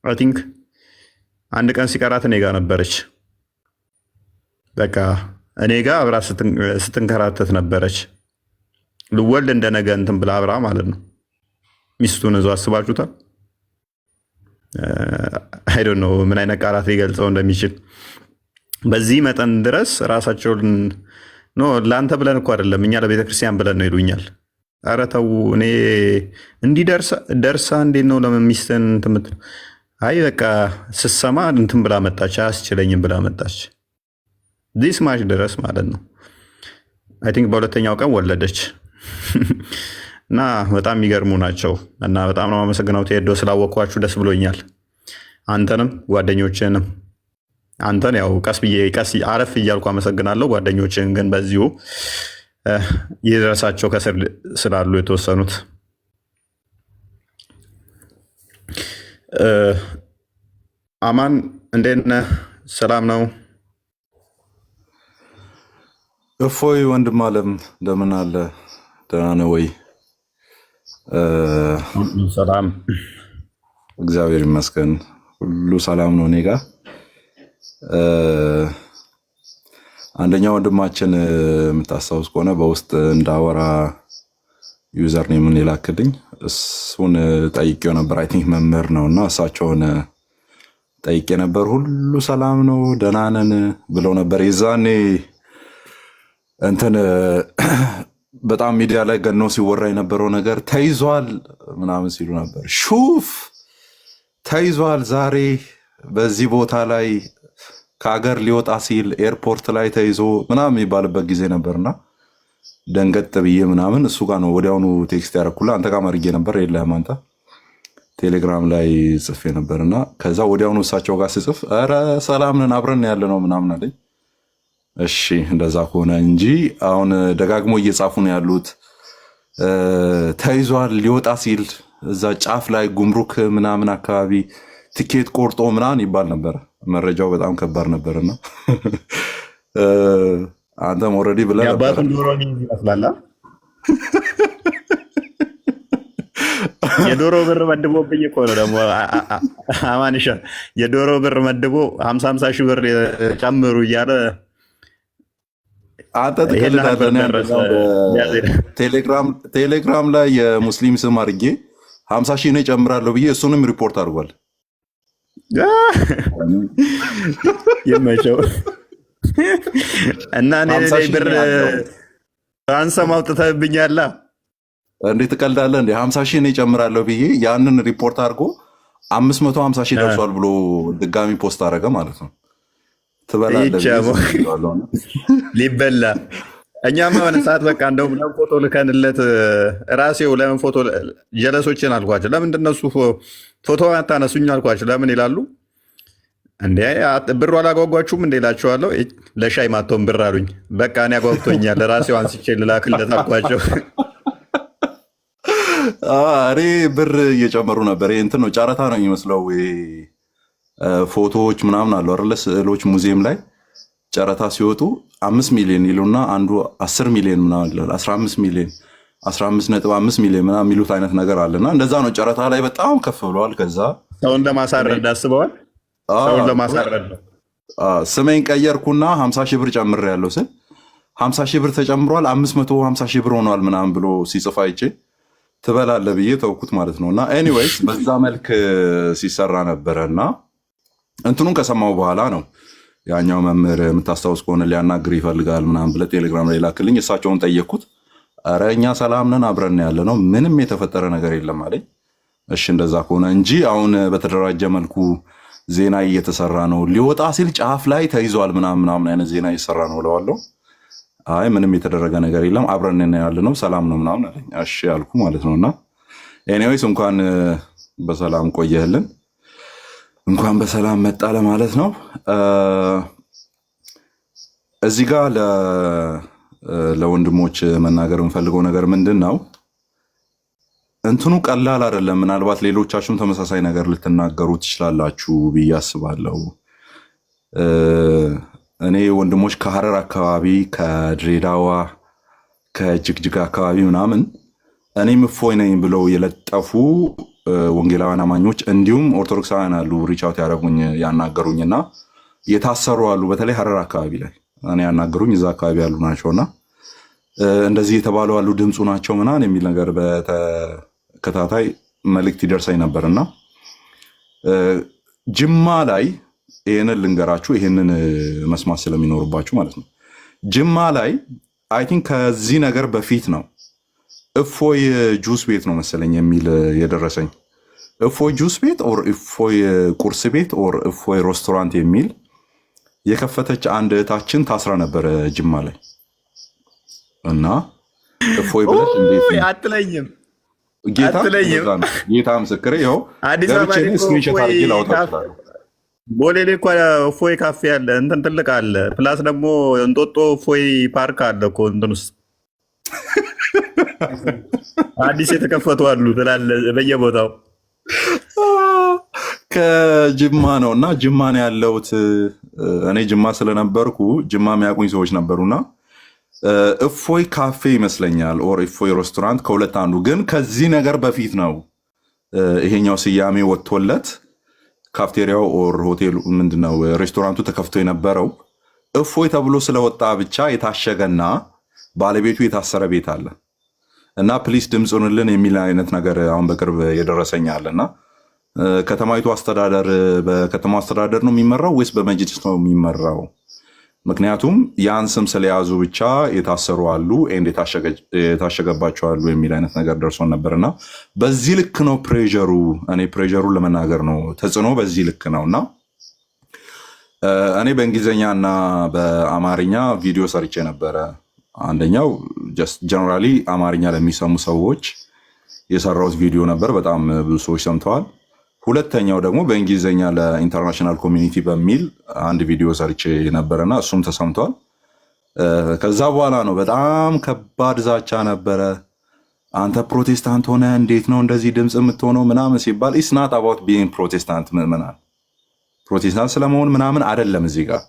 S1: አይ ቲንክ አንድ ቀን ሲቀራት እኔ ጋ ነበረች። በቃ እኔ ጋ አብራ ስትንከራተት ነበረች። ልወልድ እንደነገ እንትን ብላ አብራ ማለት ነው። ሚስቱን እዛው አስባችሁታል። አይ ዶንት ኖ ምን አይነት ቃላት ሊገልጸው እንደሚችል። በዚህ መጠን ድረስ ራሳቸውን ለአንተ ብለን እኮ አይደለም እኛ ለቤተክርስቲያን ብለን ነው ይሉኛል። ኧረ ተው፣ እኔ እንዲህ ደርሳ እንዴት ነው ለምን ሚስትን እንትን የምትለው? አይ በቃ ስሰማ እንትን ብላ መጣች፣ አያስችለኝም ብላ መጣች። ዲስ ማች ድረስ ማለት ነው። አይ ቲንክ በሁለተኛው ቀን ወለደች። እና በጣም የሚገርሙ ናቸው። እና በጣም ነው አመሰግነው ቴዶ፣ ስላወቅኳችሁ ደስ ብሎኛል። አንተንም ጓደኞችንም፣ አንተን ያው ቀስ ብዬ አረፍ እያልኩ አመሰግናለሁ። ጓደኞችን ግን በዚሁ ይድረሳቸው ከስር ስላሉ የተወሰኑት። አማን እንዴት ነህ? ሰላም ነው?
S4: እፎይ ወንድም አለም እንደምን አለ? ደህና ነህ ወይ?
S1: ሰላም
S4: እግዚአብሔር ይመስገን ሁሉ ሰላም ነው እኔ ጋ። አንደኛ ወንድማችን የምታስታውስ ከሆነ በውስጥ እንዳወራ ዩዘር ኔምን የላክልኝ እሱን ጠይቄው ነበር። አይ ቲንክ መምህር ነው እና እሳቸውን ጠይቄ ነበር። ሁሉ ሰላም ነው ደህና ነን ብለው ነበር። የዛኔ እንትን በጣም ሚዲያ ላይ ገኖ ሲወራ የነበረው ነገር ተይዟል ምናምን ሲሉ ነበር። ሹፍ ተይዟል፣ ዛሬ በዚህ ቦታ ላይ ከሀገር ሊወጣ ሲል ኤርፖርት ላይ ተይዞ ምናምን የሚባልበት ጊዜ ነበርና ደንገጥ ብዬ ምናምን እሱ ጋር ነው ወዲያውኑ ቴክስት ያደረኩልህ። አንተ ጋር መርጌ ነበር የለህም አንተ ቴሌግራም ላይ ጽፌ ነበርና ከዛ ወዲያውኑ እሳቸው ጋር ስጽፍ ኧረ ሰላም ነን አብረን ያለ ነው ምናምን አለኝ። እሺ እንደዛ ከሆነ እንጂ አሁን ደጋግሞ እየጻፉ ነው ያሉት ተይዟል ሊወጣ ሲል እዛ ጫፍ ላይ ጉምሩክ ምናምን አካባቢ ትኬት ቆርጦ ምናምን ይባል ነበር። መረጃው በጣም ከባድ ነበርና አንተም ኦልሬዲ ብለህ ነበር።
S1: የዶሮ ብር መድቦብኝ እኮ ነው ደግሞ አማንሻ የዶሮ ብር መድቦ 50 ሺህ ብር ጨምሩ እያለ
S4: አንተ ትቀልዳለህ። ቴሌግራም ላይ የሙስሊም ስም አድርጌ 50 ሺህ ነው ጨምራለሁ ብዬ እሱንም ሪፖርት አድርጓል።
S1: የመቸው እና እኔ ብር አንሰም አውጥተህብኛል።
S4: እንዴት ትቀልዳለህ እንዴ? 50 ሺህ ነው ጨምራለሁ ብዬ ያንን ሪፖርት አድርጎ 550 ሺህ ደርሷል ብሎ ድጋሚ ፖስት አደረገ ማለት ነው።
S1: ሊበላ እኛም የሆነ ሰዓት በቃ እንደውም ለምን ፎቶ ልከንለት ራሴው ለምን ፎቶ ጀለሶችን አልኳቸው። ለምንድን ነው እሱ ፎቶ አታነሱኝ አልኳቸው። ለምን ይላሉ እንዴ ብሩ አላጓጓችሁም እንዴ እላቸዋለሁ። ለሻይ ማተውን ብር አሉኝ። በቃ እኔ አጓጉቶኛል ራሴው አንስቼ ልላክለት አልኳቸው።
S4: እኔ ብር እየጨመሩ ነበር። እንትን ነው ጨረታ ነው የሚመስለው። ፎቶዎች ምናምን አሉ አይደለ? ስዕሎች ሙዚየም ላይ ጨረታ ሲወጡ 5 ሚሊዮን ይሉና አንዱ 10 ሚሊዮን ምናምን 15 ሚሊዮን 15.5 ሚሊዮን ምናምን የሚሉት አይነት ነገር አለና እንደዛ ነው። ጨረታ ላይ በጣም ከፍ ብለዋል። ከዛ
S1: ሰውን ለማሳረድ አስበዋል። ሰውን ለማሳረድ ነው።
S4: ስሜን ቀየርኩና 50 ሺህ ብር ጨምሬያለሁ ስል 50 ሺህ ብር ተጨምሯል 550 ሺህ ብር ሆኗል ምናምን ብሎ ሲጽፍ አይቼ ትበላለህ ብዬ ተውኩት ማለት ነው። እና ኤኒዌይስ በዛ መልክ ሲሰራ ነበረና እንትኑን ከሰማው በኋላ ነው ያኛው መምህር የምታስታውስ ከሆነ ሊያናግር ይፈልጋል ምናምን ብለህ ቴሌግራም ላይ ላክልኝ። እሳቸውን ጠየቅኩት። ኧረ እኛ ሰላም ነን አብረን ያለ ነው ምንም የተፈጠረ ነገር የለም አለኝ። እሺ እንደዛ ከሆነ እንጂ አሁን በተደራጀ መልኩ ዜና እየተሰራ ነው፣ ሊወጣ ሲል ጫፍ ላይ ተይዟል ምናምን አይነት ዜና እየሰራ ነው እለዋለሁ። አይ ምንም የተደረገ ነገር የለም አብረን ያለ ነው ሰላም ነው ምናምን አለኝ። እሺ ያልኩ ማለት ነውና ኤኒዌይስ እንኳን በሰላም ቆየህልን፣ እንኳን በሰላም መጣ ለማለት ነው። እዚህ ጋር ለወንድሞች መናገር የምፈልገው ነገር ምንድን ነው፣ እንትኑ ቀላል አይደለም። ምናልባት ሌሎቻችሁም ተመሳሳይ ነገር ልትናገሩ ትችላላችሁ ብዬ አስባለሁ። እኔ ወንድሞች ከሐረር አካባቢ፣ ከድሬዳዋ፣ ከጅግጅጋ አካባቢ ምናምን እኔም እፎይ ነኝ ብለው የለጠፉ ወንጌላውያን አማኞች እንዲሁም ኦርቶዶክሳውያን አሉ ሪቻውት ያደረጉኝ ያናገሩኝና የታሰሩ አሉ። በተለይ ሐረር አካባቢ ላይ እኔ ያናገሩኝ እዛ አካባቢ ያሉ ናቸውና እንደዚህ የተባሉ አሉ ድምፁ ናቸው ምናምን የሚል ነገር በተከታታይ መልእክት ይደርሰኝ ነበርና ጅማ ላይ ይሄንን ልንገራችሁ፣ ይሄንን መስማት ስለሚኖርባችሁ ማለት ነው። ጅማ ላይ አይ ቲንክ ከዚህ ነገር በፊት ነው እፎይ ጁስ ቤት ነው መሰለኝ የሚል የደረሰኝ። እፎይ ጁስ ቤት ኦር እፎይ ቁርስ ቤት ኦር እፎይ ሬስቶራንት የሚል የከፈተች አንድ እህታችን ታስራ ነበረ ጅማ ላይ እና እፎይ ብለሽ እንዴት
S1: አትለይም
S4: ጌታ ምስክሬ ይኸው ገብቼ ስክሪንሾት አድርጌ ላወጣ እችላለሁ።
S1: ቦሌ ላይ እኮ እፎይ ካፌ አለ፣ እንትን ትልቅ አለ። ፕላስ ደግሞ እንጦጦ እፎይ ፓርክ አለ እኮ እንትን ውስጥ አዲስ የተከፈቱ አሉ ትላለህ በየቦታው።
S4: ከጅማ ነው እና ጅማ ነው ያለሁት እኔ። ጅማ ስለነበርኩ ጅማ የሚያውቁኝ ሰዎች ነበሩና እፎይ ካፌ ይመስለኛል ኦር እፎይ ሬስቶራንት ከሁለት አንዱ። ግን ከዚህ ነገር በፊት ነው ይሄኛው ስያሜ ወጥቶለት ካፍቴሪያው ኦር ሆቴሉ ምንድነው ሬስቶራንቱ ተከፍቶ የነበረው እፎይ ተብሎ ስለወጣ ብቻ የታሸገና ባለቤቱ የታሰረ ቤት አለ እና ፕሊስ ድምፁንልን የሚል አይነት ነገር አሁን በቅርብ የደረሰኛልና ከተማይቱ አስተዳደር በከተማው አስተዳደር ነው የሚመራው ወይስ በመጅሊስ ነው የሚመራው? ምክንያቱም ያን ስም ስለያዙ ብቻ የታሰሩ አሉ ኤንድ የታሸገባቸው አሉ የሚል አይነት ነገር ደርሶን ነበርና በዚህ ልክ ነው ፕሬዠሩ። እኔ ፕሬዠሩን ለመናገር ነው ተጽዕኖ በዚህ ልክ ነውና እኔ በእንግሊዝኛና በአማርኛ ቪዲዮ ሰርቼ ነበረ። አንደኛው ጀስት ጀነራሊ አማርኛ ለሚሰሙ ሰዎች የሰራሁት ቪዲዮ ነበር፣ በጣም ብዙ ሰዎች ሰምተዋል። ሁለተኛው ደግሞ በእንግሊዝኛ ለኢንተርናሽናል ኮሚኒቲ በሚል አንድ ቪዲዮ ሰርቼ ነበረና እሱም ተሰምቷል። ከዛ በኋላ ነው በጣም ከባድ ዛቻ ነበረ። አንተ ፕሮቴስታንት ሆነ እንዴት ነው እንደዚህ ድምፅ የምትሆነው ምናምን ሲባል ኢትስ ናት አባውት ቢይንግ ፕሮቴስታንት ምናምን ፕሮቴስታንት ስለመሆን ምናምን አይደለም። እዚህ ጋር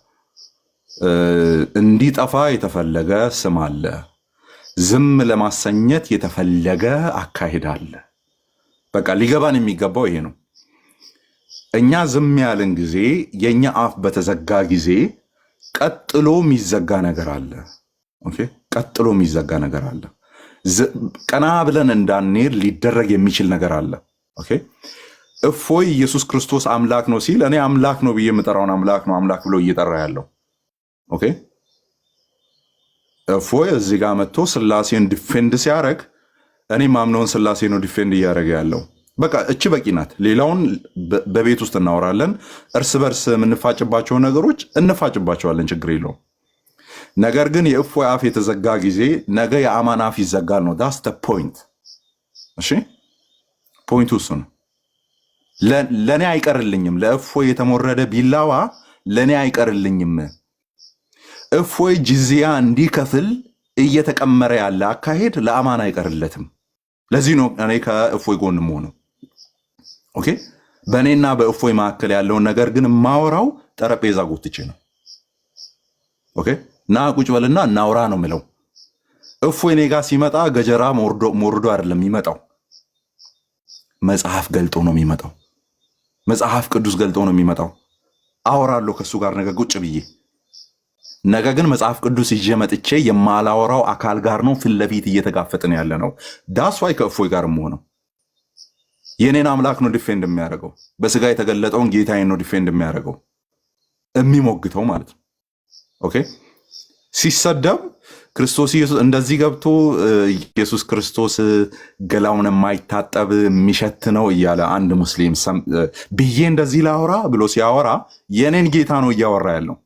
S4: እንዲጠፋ የተፈለገ ስም አለ፣ ዝም ለማሰኘት የተፈለገ አካሄድ አለ። በቃ ሊገባን የሚገባው ይሄ ነው። እኛ ዝም ያለን ጊዜ የኛ አፍ በተዘጋ ጊዜ ቀጥሎ የሚዘጋ ነገር አለ። ኦኬ፣ ቀጥሎ የሚዘጋ ነገር አለ። ቀና ብለን እንዳንሄድ ሊደረግ የሚችል ነገር አለ። ኦኬ፣ እፎይ ኢየሱስ ክርስቶስ አምላክ ነው ሲል እኔ አምላክ ነው ብዬ የምጠራውን አምላክ ነው አምላክ ብሎ እየጠራ ያለው። ኦኬ፣ እፎይ እዚህ ጋር መጥቶ ስላሴን ዲፌንድ ሲያደርግ እኔ ማምነውን ስላሴ ነው ዲፌንድ እያደረገ ያለው። በቃ እቺ በቂ ናት። ሌላውን በቤት ውስጥ እናወራለን። እርስ በርስ የምንፋጭባቸውን ነገሮች እንፋጭባቸዋለን፣ ችግር የለውም። ነገር ግን የእፎይ አፍ የተዘጋ ጊዜ ነገ የአማን አፍ ይዘጋል ነው። ዳስ ተ ፖይንት። እሺ፣ ፖይንቱ እሱ ነው። ለእኔ አይቀርልኝም። ለእፎይ የተሞረደ ቢላዋ ለእኔ አይቀርልኝም። እፎይ ጅዝያ እንዲከፍል እየተቀመረ ያለ አካሄድ ለአማን አይቀርለትም። ለዚህ ነው እኔ ከእፎይ ጎን የምሆነው። ኦኬ፣ በእኔና በእፎይ መካከል ያለውን ነገር ግን ማወራው ጠረጴዛ ጎትቼ ነው። ኦኬ፣ ና ቁጭ በልና እናውራ ነው ምለው። እፎይ እኔ ጋር ሲመጣ ገጀራ ሞርዶ አይደለም የሚመጣው፣ መጽሐፍ ገልጦ ነው የሚመጣው። መጽሐፍ ቅዱስ ገልጦ ነው የሚመጣው። አወራለሁ ከሱ ጋር ነገ ቁጭ ብዬ። ነገ ግን መጽሐፍ ቅዱስ ይዤ መጥቼ የማላወራው አካል ጋር ነው ፊት ለፊት እየተጋፈጥን ያለ ነው። ዳስ ዋይ ከእፎይ ጋር የምሆነው የኔን አምላክ ነው ዲፌንድ የሚያደርገው። በስጋ የተገለጠውን ጌታዬን ነው ዲፌንድ የሚያደርገው፣ የሚሞግተው ማለት ነው። ኦኬ፣ ሲሰደብ ክርስቶስ ኢየሱስ እንደዚህ ገብቶ ኢየሱስ ክርስቶስ ገላውን የማይታጠብ የሚሸት ነው እያለ አንድ ሙስሊም ብዬ እንደዚህ ላወራ ብሎ ሲያወራ የኔን ጌታ ነው እያወራ ያለው።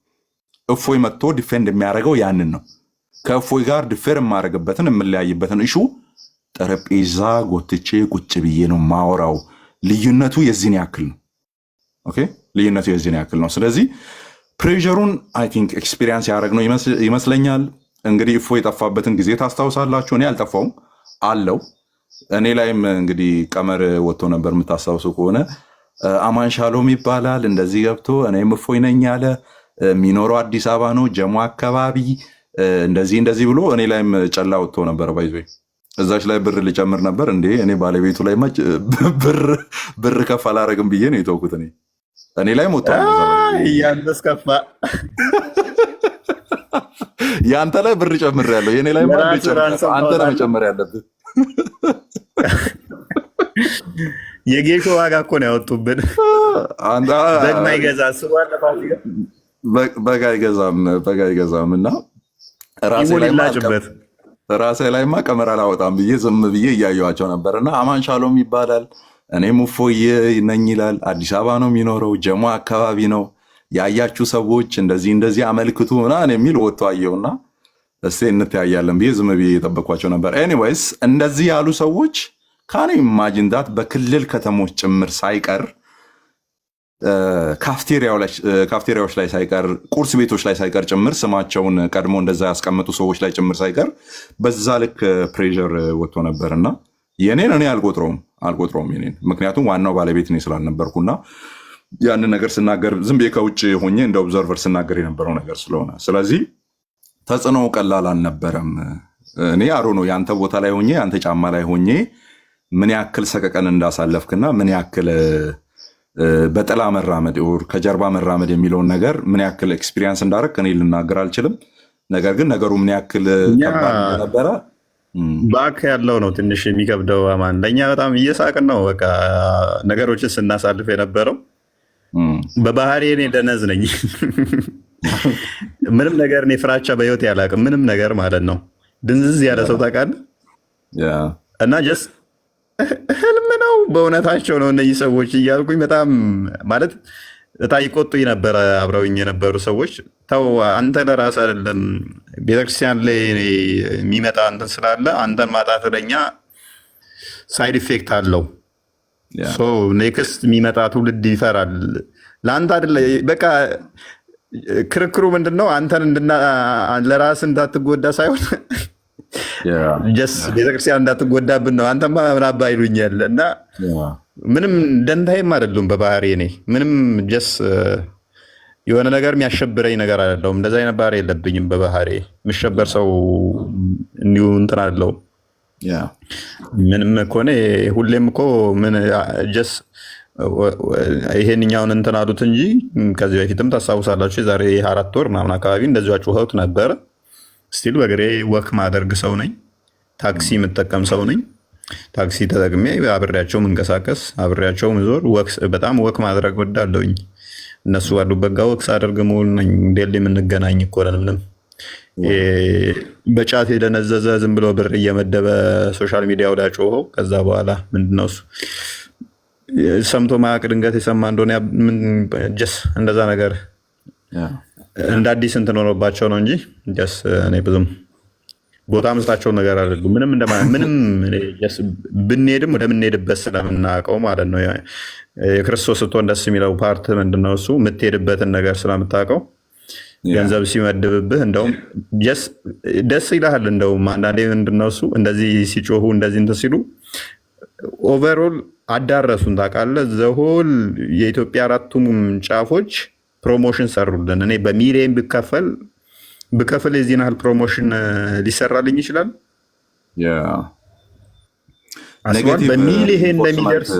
S4: እፎይ መጥቶ ዲፌንድ የሚያደርገው ያንን ነው። ከእፎይ ጋር ዲፌር የማደርግበትን የምለያይበትን እሹ ጠረጴዛ ጎትቼ ቁጭ ብዬ ነው ማወራው። ልዩነቱ የዚህን ያክል ነው። ኦኬ፣ ልዩነቱ የዚህን ያክል ነው። ስለዚህ ፕሬዠሩን አይ ቲንክ ኤክስፒሪየንስ ያደረግነው ይመስለኛል። እንግዲህ እፎይ የጠፋበትን ጊዜ ታስታውሳላችሁ። እኔ አልጠፋውም አለው። እኔ ላይም እንግዲህ ቀመር ወጥቶ ነበር የምታስታውሱ ከሆነ አማን ሻሎም ይባላል እንደዚህ ገብቶ እኔም እፎይ ነኝ ያለ የሚኖረው አዲስ አበባ ነው ጀሞ አካባቢ እንደዚህ ብሎ እኔ ላይም ጨላ ወጥቶ ነበር። ባይዞ እዛች ላይ ብር ልጨምር ነበር እንዴ እኔ ባለቤቱ ላይ ብር ከፍ አላረግም ብዬ ነው የተውኩት። እኔ ላይ ሞታ
S1: ያንተስ ከፋ
S4: ያንተ ላይ ብር ጨምር ያለው የኔ ላይ አንተ ነው መጨመር ያለብህ።
S1: የጌሾ ዋጋ እኮ ነው ያወጡብን።
S4: በግ አይገዛም እና ራሴ ላይማ ቀመር አላወጣም ብዬ ዝም ብዬ እያየኋቸው ነበር። እና አማን ሻሎም ይባላል እኔም እፎይ ነኝ ይላል። አዲስ አበባ ነው የሚኖረው ጀሞ አካባቢ ነው። ያያችሁ ሰዎች እንደዚህ አመልክቱ ምናምን የሚል ወጥቶ አየውና እስቲ እንተያያለን ብዬ ዝም ብዬ የጠበኳቸው ነበር። ኤኒዌይስ እንደዚህ ያሉ ሰዎች ካኔ ኢማጂን ዳት በክልል ከተሞች ጭምር ሳይቀር ካፍቴሪያዎች ላይ ሳይቀር ቁርስ ቤቶች ላይ ሳይቀር ጭምር ስማቸውን ቀድሞ እንደዛ ያስቀምጡ ሰዎች ላይ ጭምር ሳይቀር በዛ ልክ ፕሬዠር ወጥቶ ነበርና የኔን እኔ አልቆጥረውም የኔን ምክንያቱም ዋናው ባለቤት እኔ ስላልነበርኩና ያንን ነገር ስናገር ዝም ብዬ ከውጭ ሆኜ እንደ ኦብዘርቨር ስናገር የነበረው ነገር ስለሆነ ስለዚህ ተጽዕኖ ቀላል አልነበረም። እኔ አሮ ነው ያንተ ቦታ ላይ ሆኜ ያንተ ጫማ ላይ ሆኜ ምን ያክል ሰቀቀን እንዳሳለፍክና ምን ያክል በጥላ መራመድ ከጀርባ መራመድ የሚለውን ነገር ምን ያክል ኤክስፒሪየንስ እንዳደረግ እኔ ልናገር አልችልም። ነገር ግን ነገሩ ምን ያክል ከባድ ነበረ
S1: ባክ ያለው ነው ትንሽ የሚከብደው። አማን ለእኛ በጣም እየሳቅን ነው በቃ ነገሮችን ስናሳልፍ የነበረው። በባህሪ እኔ ደነዝ ነኝ። ምንም ነገር እኔ ፍራቻ በህይወት ያላቅም ምንም ነገር ማለት ነው። ድንዝዝ ያለ ሰው ታውቃለህ። እና ጀስት ህልም ነው በእውነታቸው ነው እነዚህ ሰዎች እያልኩኝ በጣም ማለት በጣም ይቆጡኝ ነበረ። አብረውኝ የነበሩ ሰዎች ተው አንተ ለራስህ አይደለም ቤተክርስቲያን ላይ የሚመጣ እንትን ስላለ አንተን ማጣት ለኛ ሳይድ ኢፌክት አለው። ኔክስት የሚመጣ ትውልድ ይፈራል። ለአንተ አይደለ በቃ ክርክሩ ምንድነው? አንተን ለራስህ እንዳትጎዳ ሳይሆን ቤተክርስቲያን እንዳትጎዳብን ነው። አንተማ ምን አባ ይሉኛል እና ምንም ደንታይም አይደሉም በባህሪ እኔ ምንም ጀስ የሆነ ነገር የሚያሸብረኝ ነገር አይደለሁም። እንደዛ አይነት ባህሪ የለብኝም በባህሪ የምሸበር ሰው እንዲሁ እንትን አይደለሁም። ምንም እኮ እኔ ሁሌም እኮ ምን ጀስ ይሄንኛውን እንትን አሉት እንጂ ከዚህ በፊትም ታስታውሳላችሁ የዛሬ 4 ወር ምናምን አካባቢ እንደዚያ ጩኸት ነበረ። ስቲል በእግሬ ወክ ማደርግ ሰው ነኝ። ታክሲ የምጠቀም ሰው ነኝ። ታክሲ ተጠቅሜ አብሬያቸው መንቀሳቀስ አብሬያቸው ምዞር በጣም ወክ ማድረግ ወዳለሁኝ። እነሱ ባሉበት ጋር ወክ ሳደርግ መሆን ነኝ። ዴሊ የምንገናኝ እኮ ነን። ምንም በጫት የደነዘዘ ዝም ብሎ ብር እየመደበ ሶሻል ሚዲያው ላይ ጮኸው ከዛ በኋላ ምንድነው እሱ ሰምቶ ማያውቅ ድንገት የሰማ እንደሆነ ጀስ እንደዛ ነገር እንደ አዲስ እንትን ሆኖባቸው ነው እንጂ ጀስ እኔ ብዙም ቦታ መስጣቸው ነገር አይደሉም። ምንም ብንሄድም ወደምንሄድበት ስለምናውቀው ማለት ነው። የክርስቶስ ስትሆን ደስ የሚለው ፓርት ምንድነው? እሱ የምትሄድበትን ነገር ስለምታውቀው ገንዘብ ሲመድብብህ እንደውም ደስ ይልሃል። እንደውም አንዳንዴ ምንድነው እሱ እንደዚህ ሲጮሁ እንደዚህ እንትን ሲሉ ኦቨርኦል አዳረሱን ታውቃለህ። ዘሆል የኢትዮጵያ 4ቱም ጫፎች ፕሮሞሽን ሰሩልን። እኔ በሚሊየን ብከፍል የዚህን ያህል ፕሮሞሽን ሊሰራልኝ ይችላል። አስቧል በሚሊየን ለሚደርስ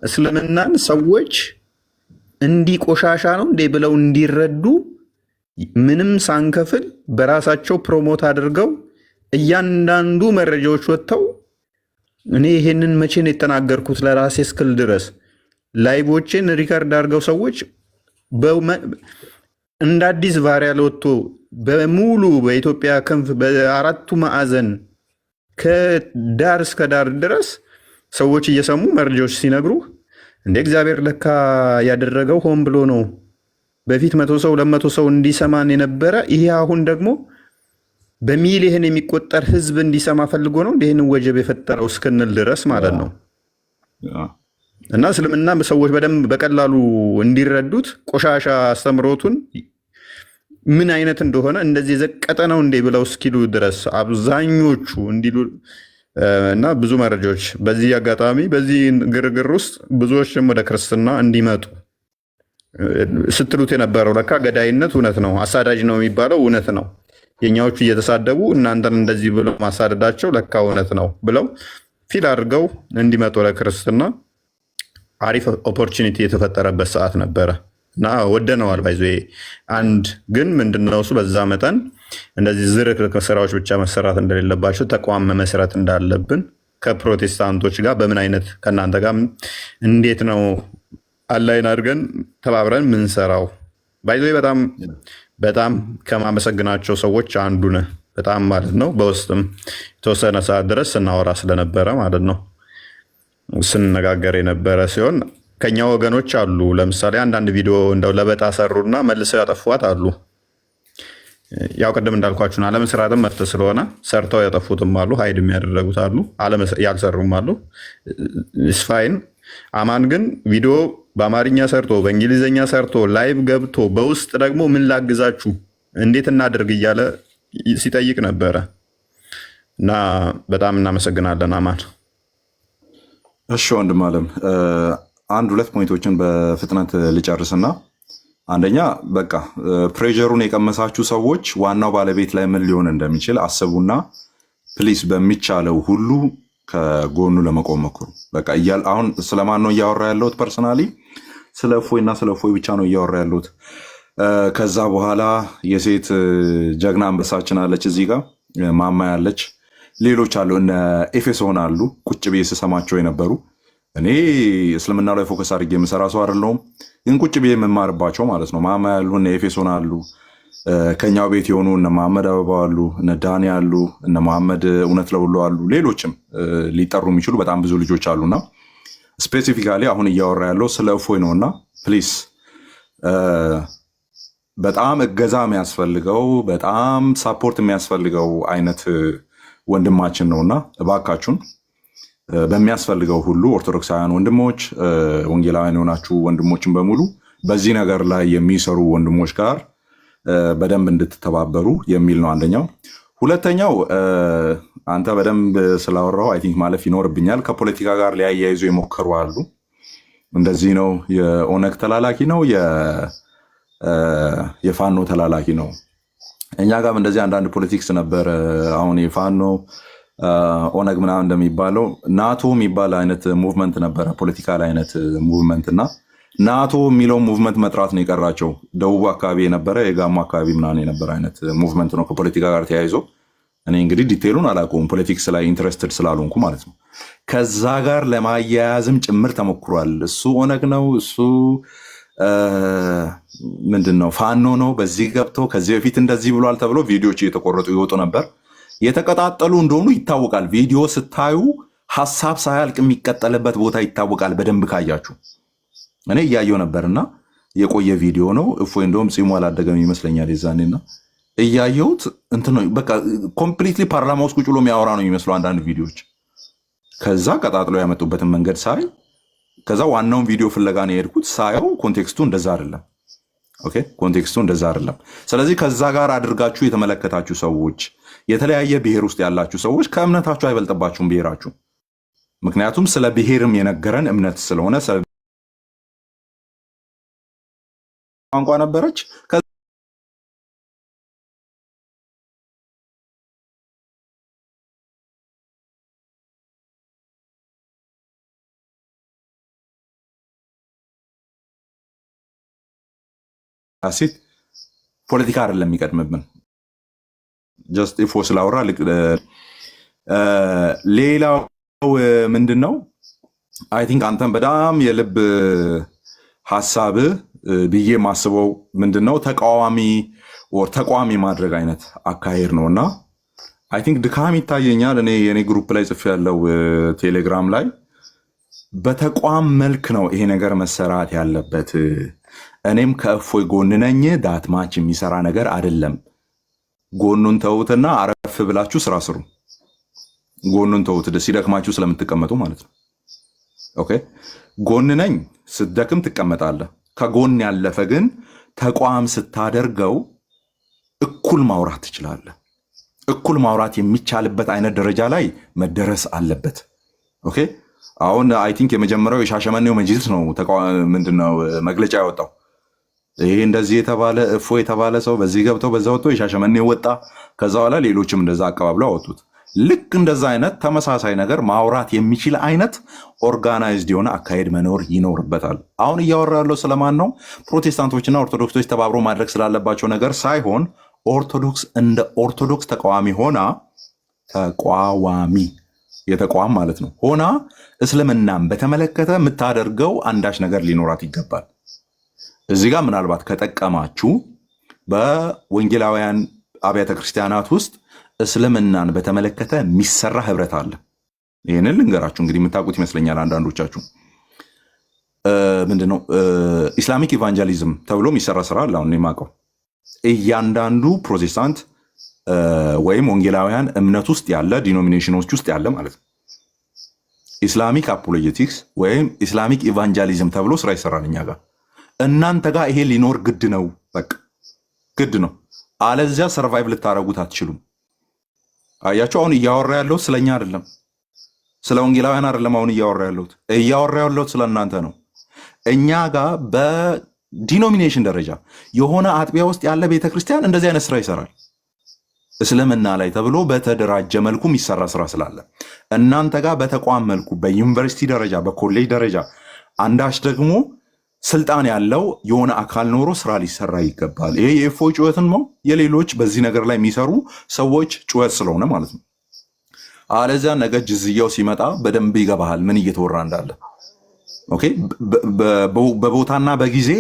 S1: እስልምናን ሰዎች እንዲህ ቆሻሻ ነው እንዴ ብለው እንዲረዱ ምንም ሳንከፍል በራሳቸው ፕሮሞት አድርገው እያንዳንዱ መረጃዎች ወጥተው እኔ ይሄንን መቼ ነው የተናገርኩት ለራሴ እስክል ድረስ ላይቮችን ሪከርድ አድርገው ሰዎች እንደ አዲስ ቫሪያል ወጥቶ በሙሉ በኢትዮጵያ ክንፍ በአራቱ ማዕዘን ከዳር እስከ ዳር ድረስ ሰዎች እየሰሙ መረጃዎች ሲነግሩ እንደ እግዚአብሔር ለካ ያደረገው ሆን ብሎ ነው። በፊት 100 ሰው 200 ሰው እንዲሰማን የነበረ ይሄ አሁን ደግሞ በሚሊየን የሚቆጠር ህዝብ እንዲሰማ ፈልጎ ነው ይህን ወጀብ የፈጠረው እስክንል ድረስ ማለት ነው። እና እስልምና ሰዎች በደንብ በቀላሉ እንዲረዱት ቆሻሻ አስተምሮቱን ምን አይነት እንደሆነ እንደዚህ የዘቀጠ ነው እንዴ ብለው እስኪሉ ድረስ አብዛኞቹ እንዲሉ እና ብዙ መረጃዎች በዚህ አጋጣሚ በዚህ ግርግር ውስጥ ብዙዎችም ወደ ክርስትና እንዲመጡ ስትሉት የነበረው ለካ ገዳይነት እውነት ነው፣ አሳዳጅ ነው የሚባለው እውነት ነው። የኛዎቹ እየተሳደቡ እናንተን እንደዚህ ብለው ማሳደዳቸው ለካ እውነት ነው ብለው ፊል አድርገው እንዲመጡ ለክርስትና አሪፍ ኦፖርቹኒቲ የተፈጠረበት ሰዓት ነበረ እና ወደነዋል። ባይዞ አንድ ግን ምንድነው እሱ በዛ መጠን እንደዚህ ዝርክርክ ስራዎች ብቻ መሰራት እንደሌለባቸው ተቋም መመስረት እንዳለብን ከፕሮቴስታንቶች ጋር በምን አይነት ከእናንተ ጋር እንዴት ነው አላይን አድርገን ተባብረን ምንሰራው። ባይዞ በጣም ከማመሰግናቸው ሰዎች አንዱ ነህ። በጣም ማለት ነው። በውስጥም የተወሰነ ሰዓት ድረስ ስናወራ ስለነበረ ማለት ነው ስንነጋገር የነበረ ሲሆን ከኛ ወገኖች አሉ። ለምሳሌ አንዳንድ ቪዲዮ እንደው ለበጣ ሰሩና መልሰው ያጠፏት አሉ። ያው ቅድም እንዳልኳችሁን አለመስራትም መፍትሄ ስለሆነ ሰርተው ያጠፉትም አሉ፣ ሀይድ የሚያደረጉት አሉ፣ ያልሰሩም አሉ። ስፋይን አማን ግን ቪዲዮ በአማርኛ ሰርቶ በእንግሊዝኛ ሰርቶ ላይቭ ገብቶ በውስጥ ደግሞ ምን ላግዛችሁ እንዴት እናደርግ እያለ ሲጠይቅ ነበረ እና በጣም እናመሰግናለን አማን።
S4: እሺ ወንድም አለም አንድ ሁለት ፖይንቶችን በፍጥነት ልጨርስና አንደኛ በቃ ፕሬዠሩን የቀመሳችሁ ሰዎች ዋናው ባለቤት ላይ ምን ሊሆን እንደሚችል አስቡና ፕሊስ በሚቻለው ሁሉ ከጎኑ ለመቆም ሞክሩ። በቃ አሁን ስለማን ነው እያወራ ያለሁት? ፐርሰናሊ ስለ እፎይና ስለ እፎይ ብቻ ነው እያወራ ያለሁት። ከዛ በኋላ የሴት ጀግና አንበሳችን አለች፣ እዚህ ጋር ማማ ያለች፣ ሌሎች አሉ፣ እነ ኤፌሶን አሉ። ቁጭ ብዬ ስሰማቸው የነበሩ እኔ እስልምና ላይ ፎከስ አድርጌ የምሰራ ሰው አይደለሁም፣ ግን ቁጭ ብዬ የምማርባቸው ማለት ነው። ማማ ያሉ፣ እነ ኤፌሶን አሉ፣ ከኛው ቤት የሆኑ እነ መሐመድ አበባ አሉ፣ እነ ዳኒ አሉ፣ እነ መሐመድ እውነት ለሁሉ አሉ፣ ሌሎችም ሊጠሩ የሚችሉ በጣም ብዙ ልጆች አሉና ስፔሲፊካሊ አሁን እያወራ ያለው ስለ እፎይ ነውና ፕሊስ በጣም እገዛ የሚያስፈልገው በጣም ሳፖርት የሚያስፈልገው አይነት ወንድማችን ነውና እባካችሁን በሚያስፈልገው ሁሉ ኦርቶዶክሳውያን ወንድሞች፣ ወንጌላውያን የሆናችሁ ወንድሞችን በሙሉ በዚህ ነገር ላይ የሚሰሩ ወንድሞች ጋር በደንብ እንድትተባበሩ የሚል ነው አንደኛው። ሁለተኛው አንተ በደንብ ስላወራው አይ ቲንክ ማለፍ ይኖርብኛል። ከፖለቲካ ጋር ሊያያይዙ የሞከሩ አሉ። እንደዚህ ነው የኦነግ ተላላኪ ነው የፋኖ ተላላኪ ነው። እኛ ጋርም እንደዚህ አንዳንድ ፖለቲክስ ነበረ። አሁን የፋኖ ኦነግ ምናምን እንደሚባለው ናቶ የሚባል አይነት ሙቭመንት ነበረ፣ ፖለቲካል አይነት ሙቭመንት እና ናቶ የሚለው ሙቭመንት መጥራት ነው የቀራቸው። ደቡብ አካባቢ የነበረ የጋሞ አካባቢ ምናምን የነበረ አይነት ሙቭመንት ነው ከፖለቲካ ጋር ተያይዞ። እኔ እንግዲህ ዲቴሉን አላውቀውም ፖለቲክስ ላይ ኢንትረስትድ ስላልሆንኩ ማለት ነው። ከዛ ጋር ለማያያዝም ጭምር ተሞክሯል። እሱ ኦነግ ነው፣ እሱ ምንድን ነው ፋኖ ነው፣ በዚህ ገብቶ ከዚህ በፊት እንደዚህ ብሏል ተብሎ ቪዲዮዎች እየተቆረጡ ይወጡ ነበር። የተቀጣጠሉ እንደሆኑ ይታወቃል። ቪዲዮ ስታዩ ሀሳብ ሳያልቅ የሚቀጠልበት ቦታ ይታወቃል። በደንብ ካያችሁ እኔ እያየው ነበርና የቆየ ቪዲዮ ነው። እፎይ እንደውም ጺሙ አላደገም ይመስለኛል የዛኔና እያየሁት እንትን ነው በቃ ኮምፕሊትሊ ፓርላማ ውስጥ ቁጭ ብሎ የሚያወራ ነው የሚመስለው አንዳንድ ቪዲዮዎች። ከዛ ቀጣጥለው ያመጡበትን መንገድ ሳይ ከዛ ዋናውን ቪዲዮ ፍለጋ ነው የሄድኩት። ሳየው ኮንቴክስቱ እንደዛ አይደለም። ኦኬ ኮንቴክስቱ እንደዛ አይደለም። ስለዚህ ከዛ ጋር አድርጋችሁ የተመለከታችሁ ሰዎች፣ የተለያየ ብሔር ውስጥ ያላችሁ ሰዎች ከእምነታችሁ አይበልጥባችሁም ብሔራችሁ። ምክንያቱም ስለ ብሔርም የነገረን እምነት ስለሆነ ቋንቋ ነበረች። ሴት ፖለቲካ አይደለም የሚቀድምብን። ጀስት ኢፎ ስላወራ ሌላው ምንድን ነው አይ ቲንክ አንተም በጣም የልብ ሀሳብህ ብዬ ማስበው ምንድነው ተቃዋሚ ማድረግ አይነት አካሄድ ነው እና አይ ቲንክ ድካም ይታየኛል። እኔ የኔ ግሩፕ ላይ ጽፌ ያለው ቴሌግራም ላይ በተቋም መልክ ነው ይሄ ነገር መሰራት ያለበት። እኔም ከእፎይ ጎን ነኝ። ዳትማች የሚሰራ ነገር አይደለም። ጎኑን ተውትና አረፍ ብላችሁ ስራ ስሩ። ጎኑን ተውት፣ ሲደክማችሁ ስለምትቀመጡ ማለት ነው። ኦኬ ጎን ነኝ፣ ስትደክም ትቀመጣለህ። ከጎን ያለፈ ግን ተቋም ስታደርገው እኩል ማውራት ትችላለህ። እኩል ማውራት የሚቻልበት አይነት ደረጃ ላይ መደረስ አለበት። ኦኬ አሁን አይ ቲንክ የመጀመሪያው የሻሸመኔው መጅልስ ነው ምንድነው መግለጫ ያወጣው። ይሄ እንደዚህ የተባለ እፎ የተባለ ሰው በዚህ ገብተው በዛ ወጥቶ የሻሸመኔው ወጣ። ከዛ በኋላ ሌሎችም እንደዛ አቀባብለው አወጡት። ልክ እንደዛ አይነት ተመሳሳይ ነገር ማውራት የሚችል አይነት ኦርጋናይዝድ የሆነ አካሄድ መኖር ይኖርበታል። አሁን እያወራ ያለው ስለማን ነው? ፕሮቴስታንቶችና ኦርቶዶክሶች ተባብሮ ማድረግ ስላለባቸው ነገር ሳይሆን ኦርቶዶክስ እንደ ኦርቶዶክስ ተቃዋሚ ሆና የተቋም ማለት ነው ሆና እስልምናን በተመለከተ የምታደርገው አንዳች ነገር ሊኖራት ይገባል። እዚህ ጋር ምናልባት ከጠቀማችሁ በወንጌላውያን አብያተ ክርስቲያናት ውስጥ እስልምናን በተመለከተ የሚሰራ ህብረት አለ። ይህንን ልንገራችሁ እንግዲህ የምታውቁት ይመስለኛል አንዳንዶቻችሁ። ምንድነው ኢስላሚክ ኢቫንጀሊዝም ተብሎ የሚሰራ ስራ አለ። አሁን የማውቀው እያንዳንዱ ፕሮቴስታንት ወይም ወንጌላውያን እምነት ውስጥ ያለ ዲኖሚኔሽኖች ውስጥ ያለ ማለት ነው ኢስላሚክ አፖሎጀቲክስ ወይም ኢስላሚክ ኢቫንጀሊዝም ተብሎ ስራ ይሰራል እኛ ጋር። እናንተ ጋር ይሄ ሊኖር ግድ ነው፣ በቃ ግድ ነው። አለዚያ ሰርቫይቭ ልታረጉት አትችሉም። አያችሁ፣ አሁን እያወራ ያለሁት ስለኛ አይደለም፣ ስለ ወንጌላውያን አይደለም። አሁን እያወራ ያለሁት ስለ እናንተ ነው። እኛ ጋር በዲኖሚኔሽን ደረጃ የሆነ አጥቢያ ውስጥ ያለ ቤተክርስቲያን እንደዚህ አይነት ስራ ይሰራል። እስልምና ላይ ተብሎ በተደራጀ መልኩ የሚሰራ ስራ ስላለ እናንተ ጋር በተቋም መልኩ በዩኒቨርሲቲ ደረጃ በኮሌጅ ደረጃ አንዳች ደግሞ ስልጣን ያለው የሆነ አካል ኖሮ ስራ ሊሰራ ይገባል። ይሄ የእፎይ ጩኸትን ነው የሌሎች በዚህ ነገር ላይ የሚሰሩ ሰዎች ጩኸት ስለሆነ ማለት ነው። አለዚያ ነገ ጅዝያው ሲመጣ በደንብ ይገባሃል ምን እየተወራ እንዳለ። ኦኬ በቦታና በጊዜ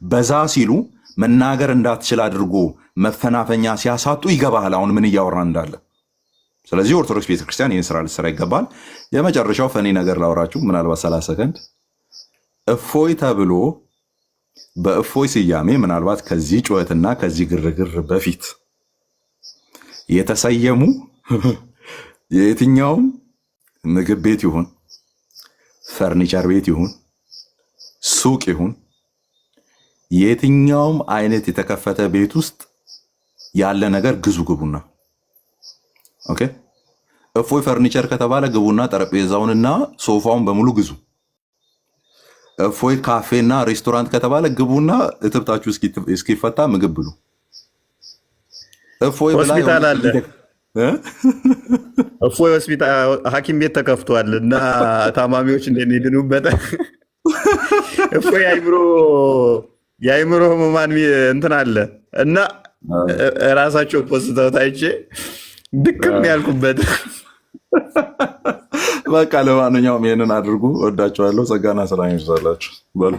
S4: በዛ ሲሉ መናገር እንዳትችል አድርጎ መፈናፈኛ ሲያሳጡ ይገባሃል አሁን ምን እያወራ እንዳለ። ስለዚህ ኦርቶዶክስ ቤተክርስቲያን ይህን ስራ ልትሰራ ይገባል። የመጨረሻው ፈኒ ነገር ላወራችሁ ምናልባት 30 ሰከንድ። እፎይ ተብሎ በእፎይ ስያሜ ምናልባት ከዚህ ጩኸትና ከዚህ ግርግር በፊት የተሰየሙ የየትኛውም ምግብ ቤት ይሁን ፈርኒቸር ቤት ይሁን ሱቅ ይሁን የትኛውም አይነት የተከፈተ ቤት ውስጥ ያለ ነገር ግዙ ግቡና። ኦኬ እፎይ ፈርኒቸር ከተባለ ግቡና ጠረጴዛውንና ሶፋውን በሙሉ ግዙ። እፎይ ካፌና ሬስቶራንት ከተባለ ግቡና እትብታችሁ እስኪፈታ ምግብ ብሉ። እፎይ
S1: ሆስፒታል አለ፣ እፎይ ሆስፒታል ሐኪም ቤት ተከፍቷል እና ታማሚዎች እንደሚድኑበት እፎይ የአይምሮ ህሙማን እንትን አለ እና ራሳቸው ፖስተው ታይቼ ድክም ያልኩበት።
S4: በቃ ለማንኛውም ይሄንን አድርጉ። ወዳችኋለሁ። ጸጋና ሰላም ይብዛላችሁ በሉ።